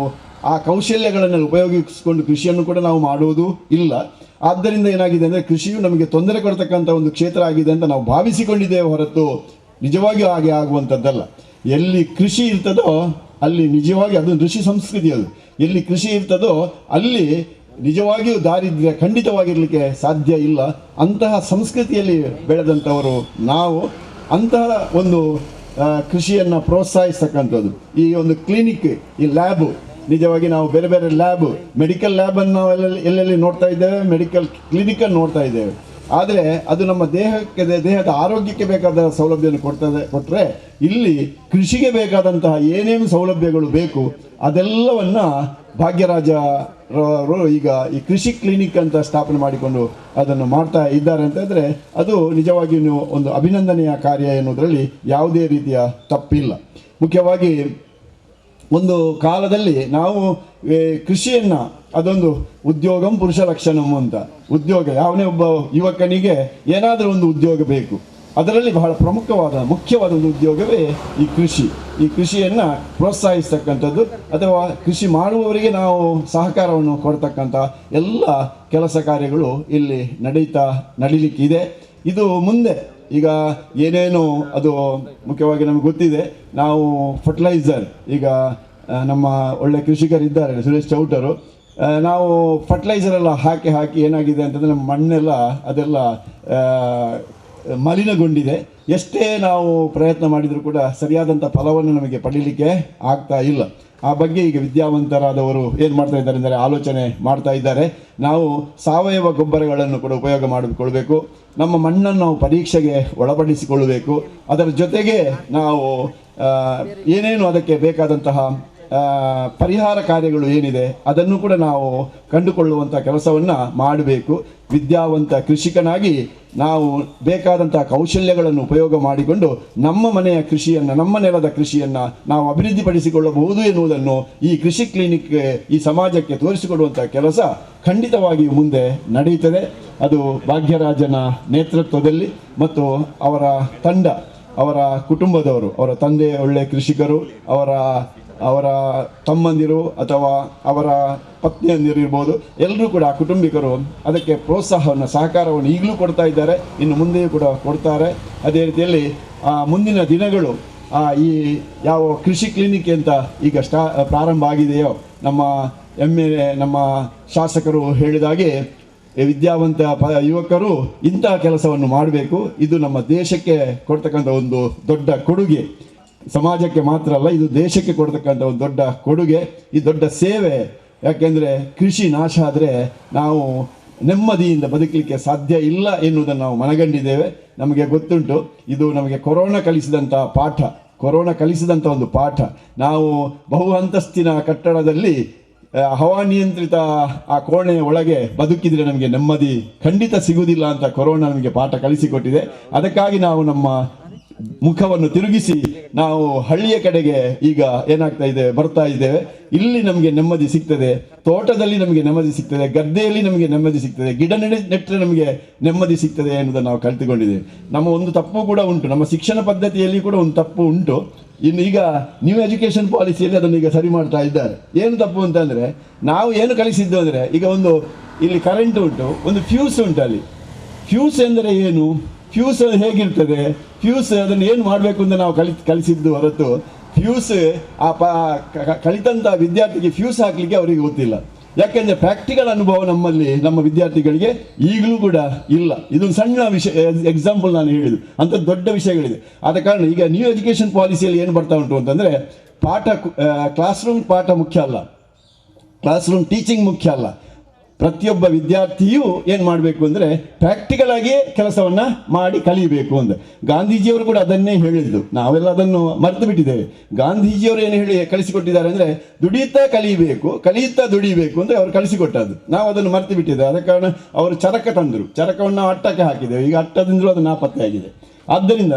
ಆ ಕೌಶಲ್ಯಗಳನ್ನು ಉಪಯೋಗಿಸಿಕೊಂಡು ಕೃಷಿಯನ್ನು ಕೂಡ ನಾವು ಮಾಡುವುದು ಇಲ್ಲ. ಆದ್ದರಿಂದ ಏನಾಗಿದೆ ಅಂದರೆ ಕೃಷಿಯು ನಮಗೆ ತೊಂದರೆ ಕೊಡ್ತಕ್ಕಂಥ ಒಂದು ಕ್ಷೇತ್ರ ಆಗಿದೆ ಅಂತ ನಾವು ಭಾವಿಸಿಕೊಂಡಿದ್ದೇವೆ ಹೊರತು ನಿಜವಾಗಿಯೂ ಹಾಗೆ ಆಗುವಂಥದ್ದಲ್ಲ. ಎಲ್ಲಿ ಕೃಷಿ ಇರ್ತದೋ ಅಲ್ಲಿ ನಿಜವಾಗಿ ಅದು ಋಷಿ ಸಂಸ್ಕೃತಿ. ಅದು ಎಲ್ಲಿ ಕೃಷಿ ಇರ್ತದೋ ಅಲ್ಲಿ ನಿಜವಾಗಿಯೂ ದಾರಿದ್ರ್ಯ ಖಂಡಿತವಾಗಿರಲಿಕ್ಕೆ ಸಾಧ್ಯ ಇಲ್ಲ. ಅಂತಹ ಸಂಸ್ಕೃತಿಯಲ್ಲಿ ಬೆಳೆದಂಥವರು ನಾವು. ಅಂತಹ ಒಂದು ಕೃಷಿಯನ್ನು ಪ್ರೋತ್ಸಾಹಿಸ್ತಕ್ಕಂಥದ್ದು ಈ ಒಂದು ಕ್ಲಿನಿಕ್, ಈ ಲ್ಯಾಬು, ನಿಜವಾಗಿ ನಾವು ಬೇರೆ ಬೇರೆ ಲ್ಯಾಬ್, ಮೆಡಿಕಲ್ ಲ್ಯಾಬನ್ನು ನಾವು ಎಲ್ಲೆಲ್ಲಿ ನೋಡ್ತಾ ಇದ್ದೇವೆ, ಮೆಡಿಕಲ್ ಕ್ಲಿನಿಕನ್ನು ನೋಡ್ತಾ ಇದ್ದೇವೆ. ಆದರೆ ಅದು ನಮ್ಮ ದೇಹದ ಆರೋಗ್ಯಕ್ಕೆ ಬೇಕಾದ ಸೌಲಭ್ಯವನ್ನು ಕೊಟ್ಟರೆ ಇಲ್ಲಿ ಕೃಷಿಗೆ ಬೇಕಾದಂತಹ ಏನೇನು ಸೌಲಭ್ಯಗಳು ಬೇಕು ಅದೆಲ್ಲವನ್ನು ಭಾಗ್ಯರಾಜರು ಈಗ ಈ ಕೃಷಿ ಕ್ಲಿನಿಕ್ ಅಂತ ಸ್ಥಾಪನೆ ಮಾಡಿಕೊಂಡು ಅದನ್ನು ಮಾಡ್ತಾ ಇದ್ದಾರೆ ಅಂತಂದರೆ ಅದು ನಿಜವಾಗಿಯೂ ಒಂದು ಅಭಿನಂದನೆಯ ಕಾರ್ಯ ಎನ್ನುವುದರಲ್ಲಿ ಯಾವುದೇ ರೀತಿಯ ತಪ್ಪಿಲ್ಲ. ಮುಖ್ಯವಾಗಿ ಒಂದು ಕಾಲದಲ್ಲಿ ನಾವು ಕೃಷಿಯನ್ನು ಅದೊಂದು ಉದ್ಯೋಗಂ ಪುರುಷ ಲಕ್ಷಣಂ ಅಂತ, ಉದ್ಯೋಗ, ಯಾವನೇ ಒಬ್ಬ ಯುವಕನಿಗೆ ಏನಾದರೂ ಒಂದು ಉದ್ಯೋಗ ಬೇಕು. ಅದರಲ್ಲಿ ಬಹಳ ಮುಖ್ಯವಾದ ಒಂದು ಉದ್ಯೋಗವೇ ಈ ಕೃಷಿ. ಈ ಕೃಷಿಯನ್ನು ಪ್ರೋತ್ಸಾಹಿಸ್ತಕ್ಕಂಥದ್ದು ಅಥವಾ ಕೃಷಿ ಮಾಡುವವರಿಗೆ ನಾವು ಸಹಕಾರವನ್ನು ಕೊಡ್ತಕ್ಕಂಥ ಎಲ್ಲ ಕೆಲಸ ಕಾರ್ಯಗಳು ಇಲ್ಲಿ ನಡೀಲಿಕ್ಕಿದೆ. ಇದು ಮುಂದೆ ಈಗ ಏನೇನು ಅದು ಮುಖ್ಯವಾಗಿ ನಮಗೆ ಗೊತ್ತಿದೆ. ನಾವು ಫರ್ಟಿಲೈಸರ್, ಈಗ ನಮ್ಮ ಒಳ್ಳೆ ಕೃಷಿಕರಿದ್ದಾರೆ ಸುರೇಶ್ ಚೌಟರು, ನಾವು ಫರ್ಟಿಲೈಸರ್ ಎಲ್ಲ ಹಾಕಿ ಏನಾಗಿದೆ ಅಂತಂದರೆ ನಮ್ಮ ಮಣ್ಣೆಲ್ಲ ಅದೆಲ್ಲ ಮಲಿನಗೊಂಡಿದೆ. ಎಷ್ಟೇ ನಾವು ಪ್ರಯತ್ನ ಮಾಡಿದರೂ ಕೂಡ ಸರಿಯಾದಂಥ ಫಲವನ್ನು ನಮಗೆ ಪಡೀಲಿಕ್ಕೆ ಆಗ್ತಾ ಇಲ್ಲ. ಆ ಬಗ್ಗೆ ಈಗ ವಿದ್ಯಾವಂತರಾದವರು ಏನು ಮಾಡ್ತಾ ಇದ್ದಾರೆ ಅಂದರೆ ಆಲೋಚನೆ ಮಾಡ್ತಾ ಇದ್ದಾರೆ. ನಾವು ಸಾವಯವ ಗೊಬ್ಬರಗಳನ್ನು ಕೂಡ ಉಪಯೋಗ ಮಾಡಿಕೊಳ್ಬೇಕು, ನಮ್ಮ ಮಣ್ಣನ್ನು ನಾವು ಪರೀಕ್ಷೆಗೆ ಒಳಪಡಿಸಿಕೊಳ್ಳಬೇಕು. ಅದರ ಜೊತೆಗೆ ನಾವು ಏನೇನು ಅದಕ್ಕೆ ಬೇಕಾದಂತಹ ಪರಿಹಾರ ಕಾರ್ಯಗಳು ಏನಿದೆ ಅದನ್ನು ಕೂಡ ನಾವು ಕಂಡುಕೊಳ್ಳುವಂಥ ಕೆಲಸವನ್ನು ಮಾಡಬೇಕು. ವಿದ್ಯಾವಂತ ಕೃಷಿಕನಾಗಿ ನಾವು ಬೇಕಾದಂಥ ಕೌಶಲ್ಯಗಳನ್ನು ಉಪಯೋಗ ಮಾಡಿಕೊಂಡು ನಮ್ಮ ಮನೆಯ ಕೃಷಿಯನ್ನು, ನಮ್ಮ ನೆಲದ ಕೃಷಿಯನ್ನು ನಾವು ಅಭಿವೃದ್ಧಿಪಡಿಸಿಕೊಳ್ಳಬಹುದು ಎನ್ನುವುದನ್ನು ಈ ಕೃಷಿ ಕ್ಲಿನಿಕ್ ಈ ಸಮಾಜಕ್ಕೆ ತೋರಿಸಿಕೊಡುವಂಥ ಕೆಲಸ ಖಂಡಿತವಾಗಿಯೂ ಮುಂದೆ ನಡೆಯುತ್ತದೆ. ಅದು ಭಾಗ್ಯರಾಜನ ನೇತೃತ್ವದಲ್ಲಿ ಮತ್ತು ಅವರ ತಂಡ, ಅವರ ಕುಟುಂಬದವರು, ಅವರ ತಂದೆ ಒಳ್ಳೆಯ ಕೃಷಿಕರು, ಅವರ ತಮ್ಮಂದಿರು ಅಥವಾ ಅವರ ಪತ್ನಿಯಂದಿರು ಇರ್ಬೋದು, ಎಲ್ಲರೂ ಕೂಡ ಕುಟುಂಬಿಕರು ಅದಕ್ಕೆ ಪ್ರೋತ್ಸಾಹವನ್ನು, ಸಹಕಾರವನ್ನು ಈಗಲೂ ಕೊಡ್ತಾ ಇದ್ದಾರೆ, ಇನ್ನು ಮುಂದೆಯೂ ಕೂಡ ಕೊಡ್ತಾರೆ. ಅದೇ ರೀತಿಯಲ್ಲಿ ಮುಂದಿನ ದಿನಗಳು ಈ ಯಾವ ಕೃಷಿ ಕ್ಲಿನಿಕ್ ಅಂತ ಈಗ ಪ್ರಾರಂಭ ಆಗಿದೆಯೋ, ನಮ್ಮ ಶಾಸಕರು ಹೇಳಿದಾಗೆ ವಿದ್ಯಾವಂತ ಯುವಕರು ಇಂತಹ ಕೆಲಸವನ್ನು ಮಾಡಬೇಕು. ಇದು ನಮ್ಮ ದೇಶಕ್ಕೆ ಕೊಡ್ತಕ್ಕಂಥ ಒಂದು ದೊಡ್ಡ ಕೊಡುಗೆ. ಸಮಾಜಕ್ಕೆ ಮಾತ್ರ ಅಲ್ಲ, ಇದು ದೇಶಕ್ಕೆ ಕೊಡ್ತಕ್ಕಂಥ ಒಂದು ದೊಡ್ಡ ಕೊಡುಗೆ, ಈ ದೊಡ್ಡ ಸೇವೆ. ಯಾಕೆಂದರೆ ಕೃಷಿ ನಾಶ ಆದರೆ ನಾವು ನೆಮ್ಮದಿಯಿಂದ ಬದುಕಲಿಕ್ಕೆ ಸಾಧ್ಯ ಇಲ್ಲ ಎನ್ನುವುದನ್ನು ನಾವು ಮನಗಂಡಿದ್ದೇವೆ. ನಮಗೆ ಗೊತ್ತುಂಟು, ಇದು ನಮಗೆ ಕೊರೋನಾ ಕಲಿಸಿದಂಥ ಒಂದು ಪಾಠ. ನಾವು ಬಹು ಅಂತಸ್ತಿನ ಕಟ್ಟಡದಲ್ಲಿ ಹವಾನಿಯಂತ್ರಿತ ಆ ಕೋಣೆಯ ಒಳಗೆ ಬದುಕಿದರೆ ನಮಗೆ ನೆಮ್ಮದಿ ಖಂಡಿತ ಸಿಗುವುದಿಲ್ಲ ಅಂತ ಕೊರೋನಾ ನಮಗೆ ಪಾಠ ಕಲಿಸಿಕೊಟ್ಟಿದೆ. ಅದಕ್ಕಾಗಿ ನಾವು ನಮ್ಮ ಮುಖವನ್ನು ತಿರುಗಿಸಿ ನಾವು ಹಳ್ಳಿಯ ಕಡೆಗೆ ಈಗ ಬರ್ತಾ ಇದ್ದೇವೆ. ಇಲ್ಲಿ ನಮಗೆ ನೆಮ್ಮದಿ ಸಿಗ್ತದೆ, ತೋಟದಲ್ಲಿ ನಮಗೆ ನೆಮ್ಮದಿ ಸಿಗ್ತದೆ, ಗದ್ದೆಯಲ್ಲಿ ನಮಗೆ ನೆಮ್ಮದಿ ಸಿಗ್ತದೆ, ಗಿಡ ನೆಟ್ಟರೆ ನಮಗೆ ನೆಮ್ಮದಿ ಸಿಗ್ತದೆ ಎನ್ನುವುದನ್ನು ನಾವು ಕಲಿತುಕೊಂಡಿದ್ದೇವೆ. ನಮ್ಮ ಒಂದು ತಪ್ಪು ಕೂಡ ಉಂಟು, ನಮ್ಮ ಶಿಕ್ಷಣ ಪದ್ಧತಿಯಲ್ಲಿ ಕೂಡ ಒಂದು ತಪ್ಪು ಉಂಟು. ಇನ್ನು ಈಗ ನ್ಯೂ ಎಜುಕೇಷನ್ ಪಾಲಿಸಿಯಲ್ಲಿ ಅದನ್ನು ಈಗ ಸರಿ ಮಾಡ್ತಾ ಇದ್ದಾರೆ. ಏನು ತಪ್ಪು ಅಂತಂದರೆ, ನಾವು ಏನು ಕಲಿಸಿದ್ದು ಅಂದರೆ, ಈಗ ಇಲ್ಲಿ ಕರೆಂಟ್ ಉಂಟು, ಒಂದು ಫ್ಯೂಸ್ ಉಂಟು, ಅಲ್ಲಿ ಫ್ಯೂಸ್ ಎಂದರೆ ಏನು, ಫ್ಯೂಸ್ ಹೇಗಿರ್ತದೆ, ಫ್ಯೂಸ್ ಅದನ್ನು ಏನು ಮಾಡಬೇಕು ಅಂತ ನಾವು ಕಲಿಸಿದ್ದು ಹೊರತು ಫ್ಯೂಸ್ ಕಲಿತಂಥ ವಿದ್ಯಾರ್ಥಿಗೆ ಫ್ಯೂಸ್ ಹಾಕಲಿಕ್ಕೆ ಅವರಿಗೆ ಗೊತ್ತಿಲ್ಲ. ಯಾಕೆಂದರೆ ಪ್ರಾಕ್ಟಿಕಲ್ ಅನುಭವ ನಮ್ಮ ವಿದ್ಯಾರ್ಥಿಗಳಿಗೆ ಈಗಲೂ ಕೂಡ ಇಲ್ಲ. ಇದೊಂದು ಸಣ್ಣ ವಿಷಯ ಎಕ್ಸಾಂಪಲ್ ನಾನು ಹೇಳಿದ್ದು, ಅಂಥ ದೊಡ್ಡ ವಿಷಯಗಳಿದೆ. ಆದ ಕಾರಣ ಈಗ ನ್ಯೂ ಎಜುಕೇಷನ್ ಪಾಲಿಸಿಯಲ್ಲಿ ಏನು ಬರ್ತಾ ಉಂಟು ಅಂತಂದರೆ ಕ್ಲಾಸ್ ರೂಮ್ ಪಾಠ ಮುಖ್ಯ ಅಲ್ಲ, ಕ್ಲಾಸ್ ರೂಮ್ ಟೀಚಿಂಗ್ ಮುಖ್ಯ ಅಲ್ಲ. ಪ್ರತಿಯೊಬ್ಬ ವಿದ್ಯಾರ್ಥಿಯೂ ಏನು ಮಾಡಬೇಕು ಅಂದರೆ ಪ್ರಾಕ್ಟಿಕಲ್ ಆಗಿ ಕೆಲಸವನ್ನು ಮಾಡಿ ಕಲಿಯಬೇಕು ಅಂತ ಗಾಂಧೀಜಿಯವರು ಕೂಡ ಅದನ್ನೇ ಹೇಳಿದ್ದು. ನಾವೆಲ್ಲ ಅದನ್ನು ಮರೆತು ಬಿಟ್ಟಿದ್ದೇವೆ. ಗಾಂಧೀಜಿಯವರು ಏನು ಹೇಳಿ ಕಲಿಸಿಕೊಟ್ಟಿದ್ದಾರೆ ಅಂದರೆ ದುಡಿಯುತ್ತಾ ಕಲಿಯಬೇಕು, ಕಲಿಯುತ್ತಾ ದುಡಿಯಬೇಕು ಅಂತ ಅವರು ಕಲಿಸಿಕೊಟ್ಟದ್ದು. ನಾವು ಅದನ್ನು ಮರೆತು ಬಿಟ್ಟಿದ್ದೇವೆ. ಆದ ಕಾರಣ ಅವರು ಚರಕ ತಂದರು, ಚರಕವನ್ನು ಅಟ್ಟಕ್ಕೆ ಹಾಕಿದ್ದೇವೆ. ಈಗ ಅಟ್ಟದಿಂದಲೂ ಅದು ನಾಪತ್ತೆ ಆಗಿದೆ. ಆದ್ದರಿಂದ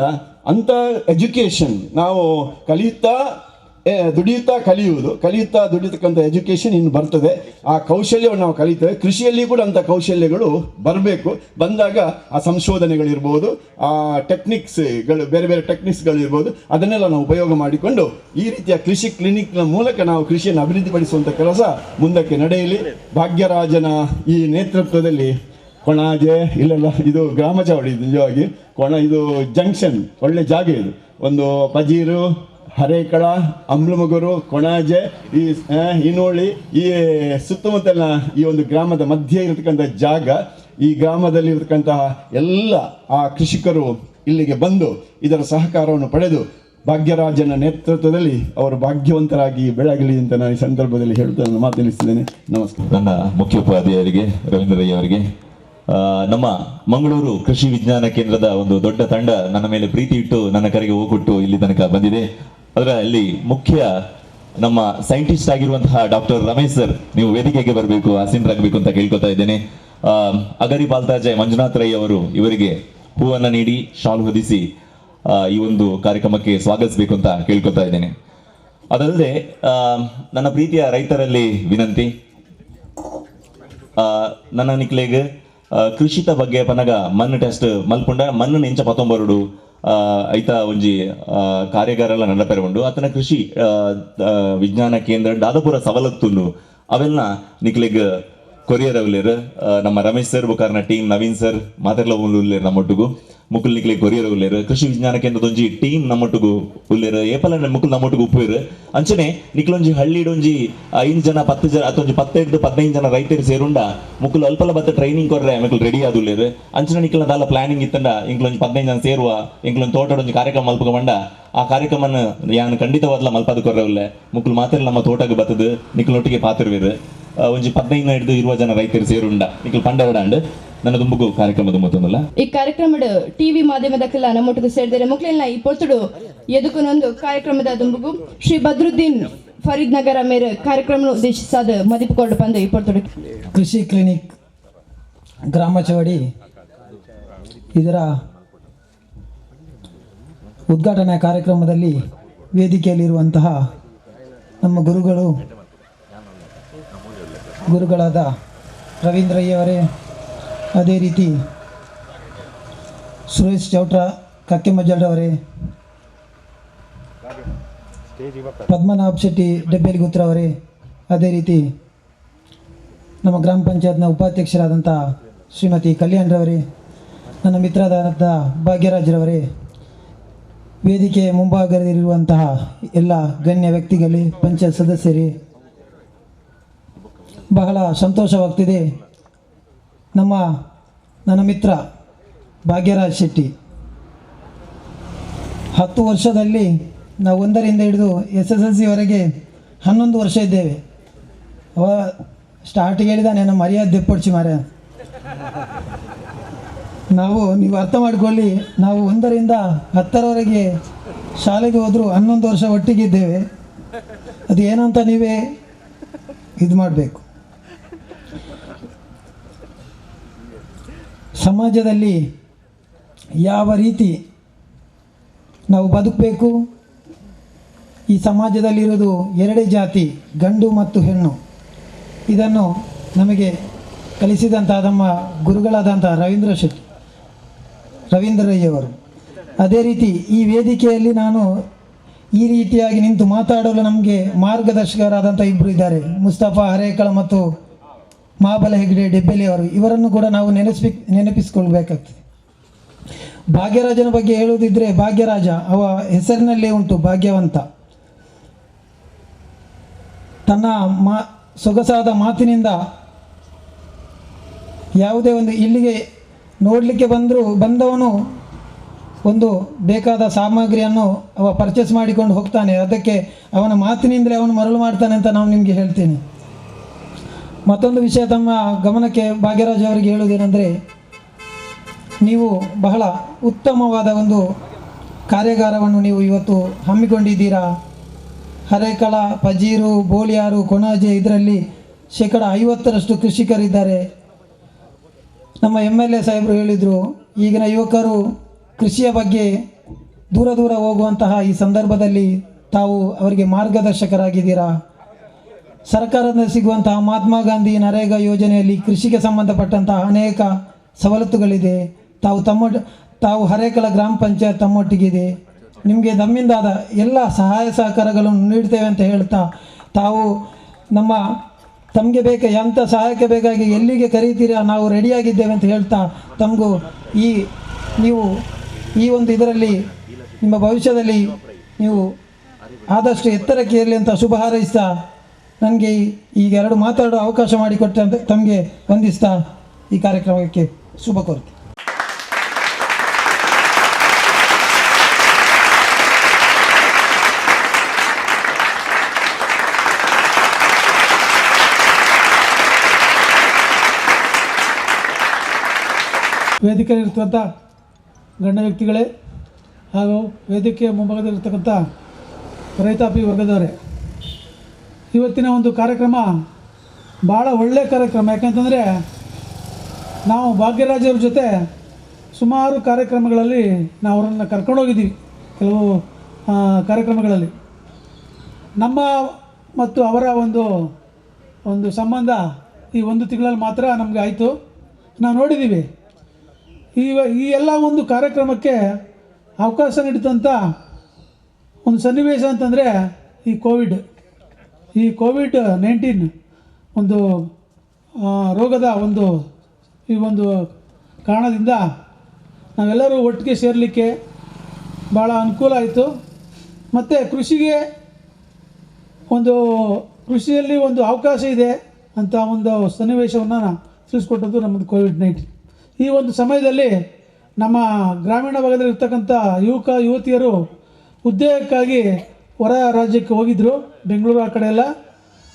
ಅಂಥ ಎಜುಕೇಷನ್ ನಾವು ದುಡಿಯುತ್ತಾ ಕಲಿಯುತ್ತಾ ದುಡಿಯತಕ್ಕಂಥ ಎಜುಕೇಷನ್ ಇನ್ನು ಬರ್ತದೆ. ಆ ಕೌಶಲ್ಯವನ್ನು ನಾವು ಕಲಿತೇವೆ. ಕೃಷಿಯಲ್ಲಿ ಕೂಡ ಅಂಥ ಕೌಶಲ್ಯಗಳು ಬರಬೇಕು. ಬಂದಾಗ ಆ ಸಂಶೋಧನೆಗಳಿರ್ಬೋದು, ಆ ಟೆಕ್ನಿಕ್ಸ್ಗಳು, ಬೇರೆ ಬೇರೆ ಟೆಕ್ನಿಕ್ಸ್ಗಳಿರ್ಬೋದು, ಅದನ್ನೆಲ್ಲ ನಾವು ಉಪಯೋಗ ಮಾಡಿಕೊಂಡು ಈ ರೀತಿಯ ಕೃಷಿ ಕ್ಲಿನಿಕ್ನ ಮೂಲಕ ನಾವು ಕೃಷಿಯನ್ನು ಅಭಿವೃದ್ಧಿಪಡಿಸುವಂಥ ಕೆಲಸ ಮುಂದಕ್ಕೆ ನಡೆಯಲಿ. ಭಾಗ್ಯರಾಜನ ಈ ನೇತೃತ್ವದಲ್ಲಿ ಕೊಣಾಜೆ ಇಲ್ಲೆಲ್ಲ ಇದು ಗ್ರಾಮ ಚಾವಡಿ, ನಿಜವಾಗಿ ಇದು ಜಂಕ್ಷನ್, ಒಳ್ಳೆ ಜಾಗ ಇದು. ಒಂದು ಪಜೀರು, ಹರೇಕಳ, ಅಮ್ಲಮಗೂರು, ಕೊಣಾಜೆ, ಈ ಹಿನೋಳಿ, ಈ ಸುತ್ತಮುತ್ತಲಿನ ಈ ಒಂದು ಗ್ರಾಮದ ಮಧ್ಯೆ ಇರತಕ್ಕಂಥ ಜಾಗ. ಈ ಗ್ರಾಮದಲ್ಲಿ ಇರತಕ್ಕಂತಹ ಎಲ್ಲ ಆ ಕೃಷಿಕರು ಇಲ್ಲಿಗೆ ಬಂದು ಇದರ ಸಹಕಾರವನ್ನು ಪಡೆದು ಭಾಗ್ಯರಾಜನ ನೇತೃತ್ವದಲ್ಲಿ ಅವರು ಭಾಗ್ಯವಂತರಾಗಿ ಬೆಳಗಲಿ ಅಂತ ನಾನು ಈ ಸಂದರ್ಭದಲ್ಲಿ ಹೇಳುತ್ತಾ ನಾನು ಮಾತನಾಡಿಸಿದ್ದೇನೆ. ನಮಸ್ಕಾರ. ನನ್ನ ಮುಖ್ಯೋಪಾಧ್ಯಾಯರಿಗೆ ರವೀಂದ್ರಯ್ಯ ಅವರಿಗೆ, ನಮ್ಮ ಮಂಗಳೂರು ಕೃಷಿ ವಿಜ್ಞಾನ ಕೇಂದ್ರದ ಒಂದು ದೊಡ್ಡ ತಂಡ ನನ್ನ ಮೇಲೆ ಪ್ರೀತಿ ಇಟ್ಟು ನನ್ನ ಕರೆಗೆ ಹೋಗ್ಬಿಟ್ಟು ಇಲ್ಲಿ ತನಕ ಬಂದಿದೆ. ಅದರಲ್ಲಿ ಮುಖ್ಯ ನಮ್ಮ ಸೈಂಟಿಸ್ಟ್ ಆಗಿರುವಂತಹ ಡಾಕ್ಟರ್ ರಮೇಶ್ ಸರ್, ನೀವು ವೇದಿಕೆಗೆ ಬರಬೇಕು, ಆಸೀನರಾಗಬೇಕು ಅಂತ ಕೇಳ್ಕೊತಾ ಇದ್ದೇನೆ. ಅಗರಿ ಬಾಲ್ತಾಜೆ ಮಂಜುನಾಥ್ ರೈ ಅವರು ಇವರಿಗೆ ಹೂವನ್ನು ನೀಡಿ ಶಾಲ್ ಹೊದಿಸಿ ಈ ಒಂದು ಕಾರ್ಯಕ್ರಮಕ್ಕೆ ಸ್ವಾಗತಿಸಬೇಕು ಅಂತ ಕೇಳ್ಕೊತಾ ಇದ್ದೇನೆ. ಅದಲ್ಲದೆ ನನ್ನ ಪ್ರೀತಿಯ ರೈತರಲ್ಲಿ ವಿನಂತಿ, ನನ್ನ ನಿಕ್ಲೆಗೆ ಕೃಷಿತ ಬಗ್ಗೆ ಪನಗ ಮಣ್ಣು ಟೆಸ್ಟ್ ಮಲ್ಪುಂಡ ಮಣ್ಣು ನೆಂಚ 19 ಐತ ಒಂಜಿ ಕಾರ್ಯಾಗಾರ ನಡಪೆರೆ ಉಂಡು. ಆತನ ಕೃಷಿ ವಿಜ್ಞಾನ ಕೇಂದ್ರ ದಾದಾಪುರ ಸವಲತ್ತುಂಡು ಅವೆಲ್ಲ ನಿಕ್ಲೆಗ್ ಕೊರಿಯರ್ ಅವಲೇರು ನಮ್ಮ ರಮೇಶ್ ಸರ್ ಬುಕಾರ್ನ ಟೀಮ್ ನವೀನ್ ಸರ್ ಮಾತೆಲ್ಲ ಉಲ್ಲೇರು ನಮ್ಮೊಟ್ಟಿಗೂ ಮುಕ್ಕುಲ್ ನಿಕ್ಲೆ ಕೊರಿಯರ್ ಉಲ್ಲೇರು ಕೃಷಿ ವಿಜ್ಞಾನ ಕೇಂದ್ರದೊಂಜಿ ಟೀಮ್ ನಮ್ಮೊಟ್ಟಿಗೂ ಉಲ್ಲೇರು ಏಪಲ ಮುಕ್ಕುಲ್ ನಮ್ಮೊಟ್ಟಿಗೂ ಉಪ್ಪೇರು ಅಂಚನೆ ನಿಕ್ಲೊಂಜಿ ಹಳ್ಳಿಡೊಂಜಿ 5 ಜನ 10 ಜನ ಅತ್ತೊಂಜಿ 15 ಜನ ರೈತರು ಸೇರುಂಡ ಮುಕ್ಕುಲ್ ಅಲ್ಪಲ ಬತ್ತ ಟ್ರೈನಿಂಗ್ ಕೊರ್ರೆ ಮುಕ್ಕುಲ್ ರೆಡಿ ಆದುಲ್ಲೇರು ಅಂಚನೆ ನಿಕ್ಲ ದಾಲ ಪ್ಲಾನಿಂಗ್ ಇತ್ತಂಡ ಇಂಕ್ಲೊಂಜಿ 15 ಜನ ಸೇರುವ ಇಂಕ್ಲೊಂಜಿ ತೋಟಡೊಂಜಿ ಕಾರ್ಯಕ್ರಮ ಮಲ್ಪಕ ಬಂಡ ಆ ಕಾರ್ಯಕ್ರಮನ ಯಾನು ಖಂಡಿತವಾದ್ಲ ಮಲ್ಪದ ಕೊರ್ರೆ ಉಲ್ಲೆ ಮುಕ್ಕುಲ್ ಮಾತೆಲ್ಲ ನಮ್ಮ ತೋಟಕ್ಕೆ ಬತ್ತದು ನಿಕ್ಲೊಟ್ಟಿಗೆ ಪಾತಿರ್ವೇರು ಒಂಜಿ 15 ಹಿಡಿದು 20 ಜನ ರೈತರು ಸೇರುಂಡ ನಿಕ್ಲು ಪಂಡರಡಾಂಡ್ ನನ್ನ ದುಂಬುಗು ಕಾರ್ಯಕ್ರಮದ ಮೊತ್ತಮಲ್ಲ ಈ ಕಾರ್ಯಕ್ರಮದ ಟಿವಿ ಮಾಧ್ಯಮದಕ್ಕೆಲ್ಲ ನಮ್ಮೊಟ್ಟಿಗೆ ಸೇರಿದರೆ ಮಕ್ಕಳೆಲ್ಲ ಈ ಪೊರ್ತುಡು ಎದುಕುನೊಂದು ಕಾರ್ಯಕ್ರಮದ ದುಂಬುಗು ಶ್ರೀ ಬದ್ರುದ್ದೀನ್ ಫರೀದ್ ನಗರ ಮೇರೆ ಕಾರ್ಯಕ್ರಮ ಉದ್ದೇಶಿಸಾದ ಮದಿಪುಕೊಂಡು ಬಂದು ಈ ಪೊರ್ತುಡು ಕೃಷಿ ಕ್ಲಿನಿಕ್ ಗ್ರಾಮ ಚವಡಿ ಇದರ ಉದ್ಘಾಟನಾ ಕಾರ್ಯಕ್ರಮದಲ್ಲಿ ವೇದಿಕೆಯಲ್ಲಿರುವಂತಹ ನಮ್ಮ ಗುರುಗಳಾದ ರವೀಂದ್ರಯ್ಯವರೇ, ಅದೇ ರೀತಿ ಸುರೇಶ್ ಚೌಟ್ರ ಕಕ್ಕೆಮಜ್ಜಲ್ರವರೇ, ಪದ್ಮನಾಭ್ ಶೆಟ್ಟಿ ಡಬ್ಬೆಲಿಗುತ್ರವರೇ, ಅದೇ ರೀತಿ ನಮ್ಮ ಗ್ರಾಮ ಪಂಚಾಯತ್ನ ಉಪಾಧ್ಯಕ್ಷರಾದಂಥ ಶ್ರೀಮತಿ ಕಲ್ಯಾಣ್ರವರೇ, ನನ್ನ ಮಿತ್ರರಾದಂಥ ಭಾಗ್ಯರಾಜ್ರವರೇ, ವೇದಿಕೆ ಮುಂಭಾಗದಲ್ಲಿರುವಂತಹ ಎಲ್ಲ ಗಣ್ಯ ವ್ಯಕ್ತಿಗಳೇ, ಪಂಚಾಯತ್ ಸದಸ್ಯರೇ, ಬಹಳ ಸಂತೋಷವಾಗ್ತಿದೆ. ನನ್ನ ಮಿತ್ರ ಭಾಗ್ಯರಾಜ್ ಶೆಟ್ಟಿ 10 ವರ್ಷದಲ್ಲಿ ನಾವು 1ರಿಂದ ಹಿಡಿದು SSLCವರೆಗೆ 11 ವರ್ಷ ಇದ್ದೇವೆ. ಅವ ಸ್ಟಾರ್ಟಿಗೆ ಹೇಳಿದಾನೆ ನಮ್ಮ ಮರ್ಯಾದೆ ದೆಪ್ಪೊಡ್ಚಿ ಮಾರ್ಯ. ನೀವು ಅರ್ಥ ಮಾಡ್ಕೊಳ್ಳಿ, ನಾವು 1ರಿಂದ 10ರವರೆಗೆ ಶಾಲೆಗೆ ಹೋದರೂ 11 ವರ್ಷ ಒಟ್ಟಿಗಿದ್ದೇವೆ. ಅದು ಏನು ಅಂತ ನೀವೇ ಇದು ಮಾಡಬೇಕು. ಸಮಾಜದಲ್ಲಿ ಯಾವ ರೀತಿ ನಾವು ಬದುಕಬೇಕು, ಈ ಸಮಾಜದಲ್ಲಿರೋದು 2 ಜಾತಿ, ಗಂಡು ಮತ್ತು ಹೆಣ್ಣು. ಇದನ್ನು ನಮಗೆ ಕಲಿಸಿದಂಥ ನಮ್ಮ ಗುರುಗಳಾದಂಥ ರವೀಂದ್ರಯ್ಯವರು. ಅದೇ ರೀತಿ ಈ ವೇದಿಕೆಯಲ್ಲಿ ನಾನು ಈ ರೀತಿಯಾಗಿ ನಿಂತು ಮಾತಾಡಲು ನಮಗೆ ಮಾರ್ಗದರ್ಶಕರಾದಂಥ ಇಬ್ಬರು ಇದ್ದಾರೆ, ಮುಸ್ತಫಾ ಹರೇಕಳ ಮತ್ತು ಮಹಾಬಲ ಹೆಗ್ಡೆ ಡೆಬ್ಬೆಲಿ ಅವರು, ಇವರನ್ನು ಕೂಡ ನಾವು ನೆನಪಿಸಿಕೊಳ್ಬೇಕಾಗ್ತದೆ. ಭಾಗ್ಯರಾಜನ ಬಗ್ಗೆ ಹೇಳುವುದಿದ್ರೆ, ಭಾಗ್ಯರಾಜ ಅವ ಹೆಸರಿನಲ್ಲೇ ಉಂಟು ಭಾಗ್ಯವಂತ. ತನ್ನ ಸೊಗಸಾದ ಮಾತಿನಿಂದ ಯಾವುದೇ ಒಂದು ಇಲ್ಲಿಗೆ ನೋಡಲಿಕ್ಕೆ ಬಂದವನು ಒಂದು ಬೇಕಾದ ಸಾಮಗ್ರಿಯನ್ನು ಅವ ಪರ್ಚೇಸ್ ಮಾಡಿಕೊಂಡು ಹೋಗ್ತಾನೆ. ಅದಕ್ಕೆ ಅವನ ಮಾತಿನಿಂದಲೇ ಅವನು ಮರಳು ಮಾಡ್ತಾನೆ ಅಂತ ನಾವು ನಿಮಗೆ ಹೇಳ್ತೇನೆ. ಮತ್ತೊಂದು ವಿಷಯ ತಮ್ಮ ಗಮನಕ್ಕೆ ಭಾಗ್ಯರಾಜ್ ಅವರಿಗೆ ಹೇಳುವುದೇನೆಂದರೆ, ನೀವು ಬಹಳ ಉತ್ತಮವಾದ ಒಂದು ಕಾರ್ಯಾಗಾರವನ್ನು ನೀವು ಇವತ್ತು ಹಮ್ಮಿಕೊಂಡಿದ್ದೀರಾ. ಹರೇಕಳ, ಪಜೀರು, ಬೋಳಿಯಾರು, ಕೊಣಾಜೆ ಇದರಲ್ಲಿ 50% ಕೃಷಿಕರಿದ್ದಾರೆ. ನಮ್ಮ MLA ಸಾಹೇಬರು ಹೇಳಿದರು, ಈಗಿನ ಯುವಕರು ಕೃಷಿಯ ಬಗ್ಗೆ ದೂರ ದೂರ ಹೋಗುವಂತಹ ಈ ಸಂದರ್ಭದಲ್ಲಿ ತಾವು ಅವರಿಗೆ ಮಾರ್ಗದರ್ಶಕರಾಗಿದ್ದೀರಾ. ಸರ್ಕಾರದಿಂದ ಸಿಗುವಂತಹ ಮಹಾತ್ಮ ಗಾಂಧಿ ನರೇಗಾ ಯೋಜನೆಯಲ್ಲಿ ಕೃಷಿಗೆ ಸಂಬಂಧಪಟ್ಟಂತಹ ಅನೇಕ ಸವಲತ್ತುಗಳಿದೆ. ತಾವು ಹರೇಕಳ ಗ್ರಾಮ ಪಂಚಾಯತ್ ತಮ್ಮೊಟ್ಟಿಗಿದೆ. ನಿಮಗೆ ನಮ್ಮಿಂದಾದ ಎಲ್ಲ ಸಹಾಯ ಸಹಕಾರಗಳನ್ನು ನೀಡ್ತೇವೆ ಅಂತ ಹೇಳ್ತಾ, ತಾವು ತಮಗೆ ಎಂಥ ಸಹಾಯಕ್ಕೆ ಬೇಕಾಗಿ ಎಲ್ಲಿಗೆ ಕರೀತೀರಾ ನಾವು ರೆಡಿಯಾಗಿದ್ದೇವೆ ಅಂತ ಹೇಳ್ತಾ, ತಮಗೂ ನೀವು ಈ ಒಂದು ಇದರಲ್ಲಿ ನಿಮ್ಮ ಭವಿಷ್ಯದಲ್ಲಿ ನೀವು ಆದಷ್ಟು ಎತ್ತರಕ್ಕೆ ಇರಲಿ ಅಂತ ಶುಭ ಹಾರೈಸ್ತಾ, ನನಗೆ ಈಗ 2 ಮಾತಾಡೋ ಅವಕಾಶ ಮಾಡಿಕೊಟ್ಟಂತೆ ತಮಗೆ ವಂದಿಸ್ತಾ ಈ ಕಾರ್ಯಕ್ರಮಕ್ಕೆ ಶುಭ ಕೋರ್ತೆ. ವೇದಿಕೆಯಲ್ಲಿರ್ತಕ್ಕಂಥ ಗಣ್ಯ ವ್ಯಕ್ತಿಗಳೇ ಹಾಗೂ ವೇದಿಕೆಯ ಮುಂಭಾಗದಲ್ಲಿರ್ತಕ್ಕಂಥ ರೈತಾಪಿ ವರ್ಗದವರೇ, ಇವತ್ತಿನ ಒಂದು ಕಾರ್ಯಕ್ರಮ ಭಾಳ ಒಳ್ಳೆಯ ಕಾರ್ಯಕ್ರಮ. ಯಾಕೆಂತಂದರೆ ನಾವು ಭಾಗ್ಯರಾಜವ್ರ ಜೊತೆ ಸುಮಾರು ಕಾರ್ಯಕ್ರಮಗಳಲ್ಲಿ ನಾವು ಅವರನ್ನು ಕರ್ಕೊಂಡೋಗಿದ್ದೀವಿ. ಕೆಲವು ಕಾರ್ಯಕ್ರಮಗಳಲ್ಲಿ ನಮ್ಮ ಮತ್ತು ಅವರ ಒಂದು ಸಂಬಂಧ ಈ 1 ತಿಂಗಳಲ್ಲಿ ಮಾತ್ರ ನಮಗೆ ಆಯಿತು. ನಾವು ನೋಡಿದ್ದೀವಿ. ಈ ಎಲ್ಲ ಒಂದು ಕಾರ್ಯಕ್ರಮಕ್ಕೆ ಅವಕಾಶ ನೀಡಿದಂಥ ಒಂದು ಸನ್ನಿವೇಶ ಅಂತಂದರೆ ಈ ಕೋವಿಡ್-19 ಒಂದು ರೋಗದ ಈ ಒಂದು ಕಾರಣದಿಂದ ನಾವೆಲ್ಲರೂ ಒಟ್ಟಿಗೆ ಸೇರಲಿಕ್ಕೆ ಭಾಳ ಅನುಕೂಲ ಆಯಿತು. ಮತ್ತು ಕೃಷಿಯಲ್ಲಿ ಒಂದು ಅವಕಾಶ ಇದೆ ಅಂತ ಒಂದು ಸನ್ನಿವೇಶವನ್ನು ತಿಳಿಸ್ಕೊಟ್ಟದ್ದು ನಮ್ಮದು ಕೋವಿಡ್-19. ಈ ಒಂದು ಸಮಯದಲ್ಲಿ ನಮ್ಮ ಗ್ರಾಮೀಣ ಭಾಗದಲ್ಲಿರ್ತಕ್ಕಂಥ ಯುವತಿಯರು ಉದ್ಯೋಗಕ್ಕಾಗಿ ಹೊರ ರಾಜ್ಯಕ್ಕೆ ಹೋಗಿದ್ದರು, ಬೆಂಗಳೂರು ಆ ಕಡೆ ಎಲ್ಲ.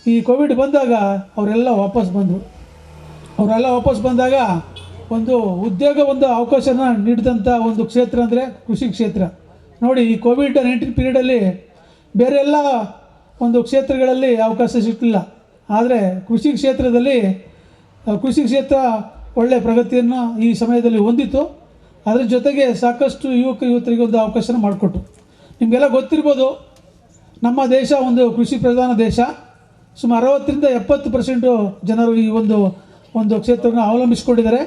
ಈ ಕೋವಿಡ್ ಬಂದಾಗ ಅವರೆಲ್ಲ ವಾಪಸ್ ಬಂದರು. ಬಂದಾಗ ಒಂದು ಅವಕಾಶನ ನೀಡಿದಂಥ ಒಂದು ಕ್ಷೇತ್ರ ಅಂದರೆ ಕೃಷಿ ಕ್ಷೇತ್ರ. ನೋಡಿ, ಈ ಕೋವಿಡ್-19 ಪೀರಿಯಡಲ್ಲಿ ಬೇರೆ ಎಲ್ಲ ಒಂದು ಕ್ಷೇತ್ರಗಳಲ್ಲಿ ಅವಕಾಶ ಸಿಗಲಿಲ್ಲ. ಆದರೆ ಕೃಷಿ ಕ್ಷೇತ್ರ ಒಳ್ಳೆಯ ಪ್ರಗತಿಯನ್ನು ಈ ಸಮಯದಲ್ಲಿ ಹೊಂದಿತು. ಅದರ ಜೊತೆಗೆ ಸಾಕಷ್ಟು ಯುವಕರಿಗೆ ಒಂದು ಅವಕಾಶನ ಮಾಡಿಕೊಟ್ಟು. ನಿಮಗೆಲ್ಲ ಗೊತ್ತಿರ್ಬೋದು, ನಮ್ಮ ದೇಶ ಒಂದು ಕೃಷಿ ಪ್ರಧಾನ ದೇಶ. ಸುಮಾರು 60-70% ಜನರು ಈ ಒಂದು ಕ್ಷೇತ್ರವನ್ನು ಅವಲಂಬಿಸಿಕೊಂಡಿದ್ದಾರೆ.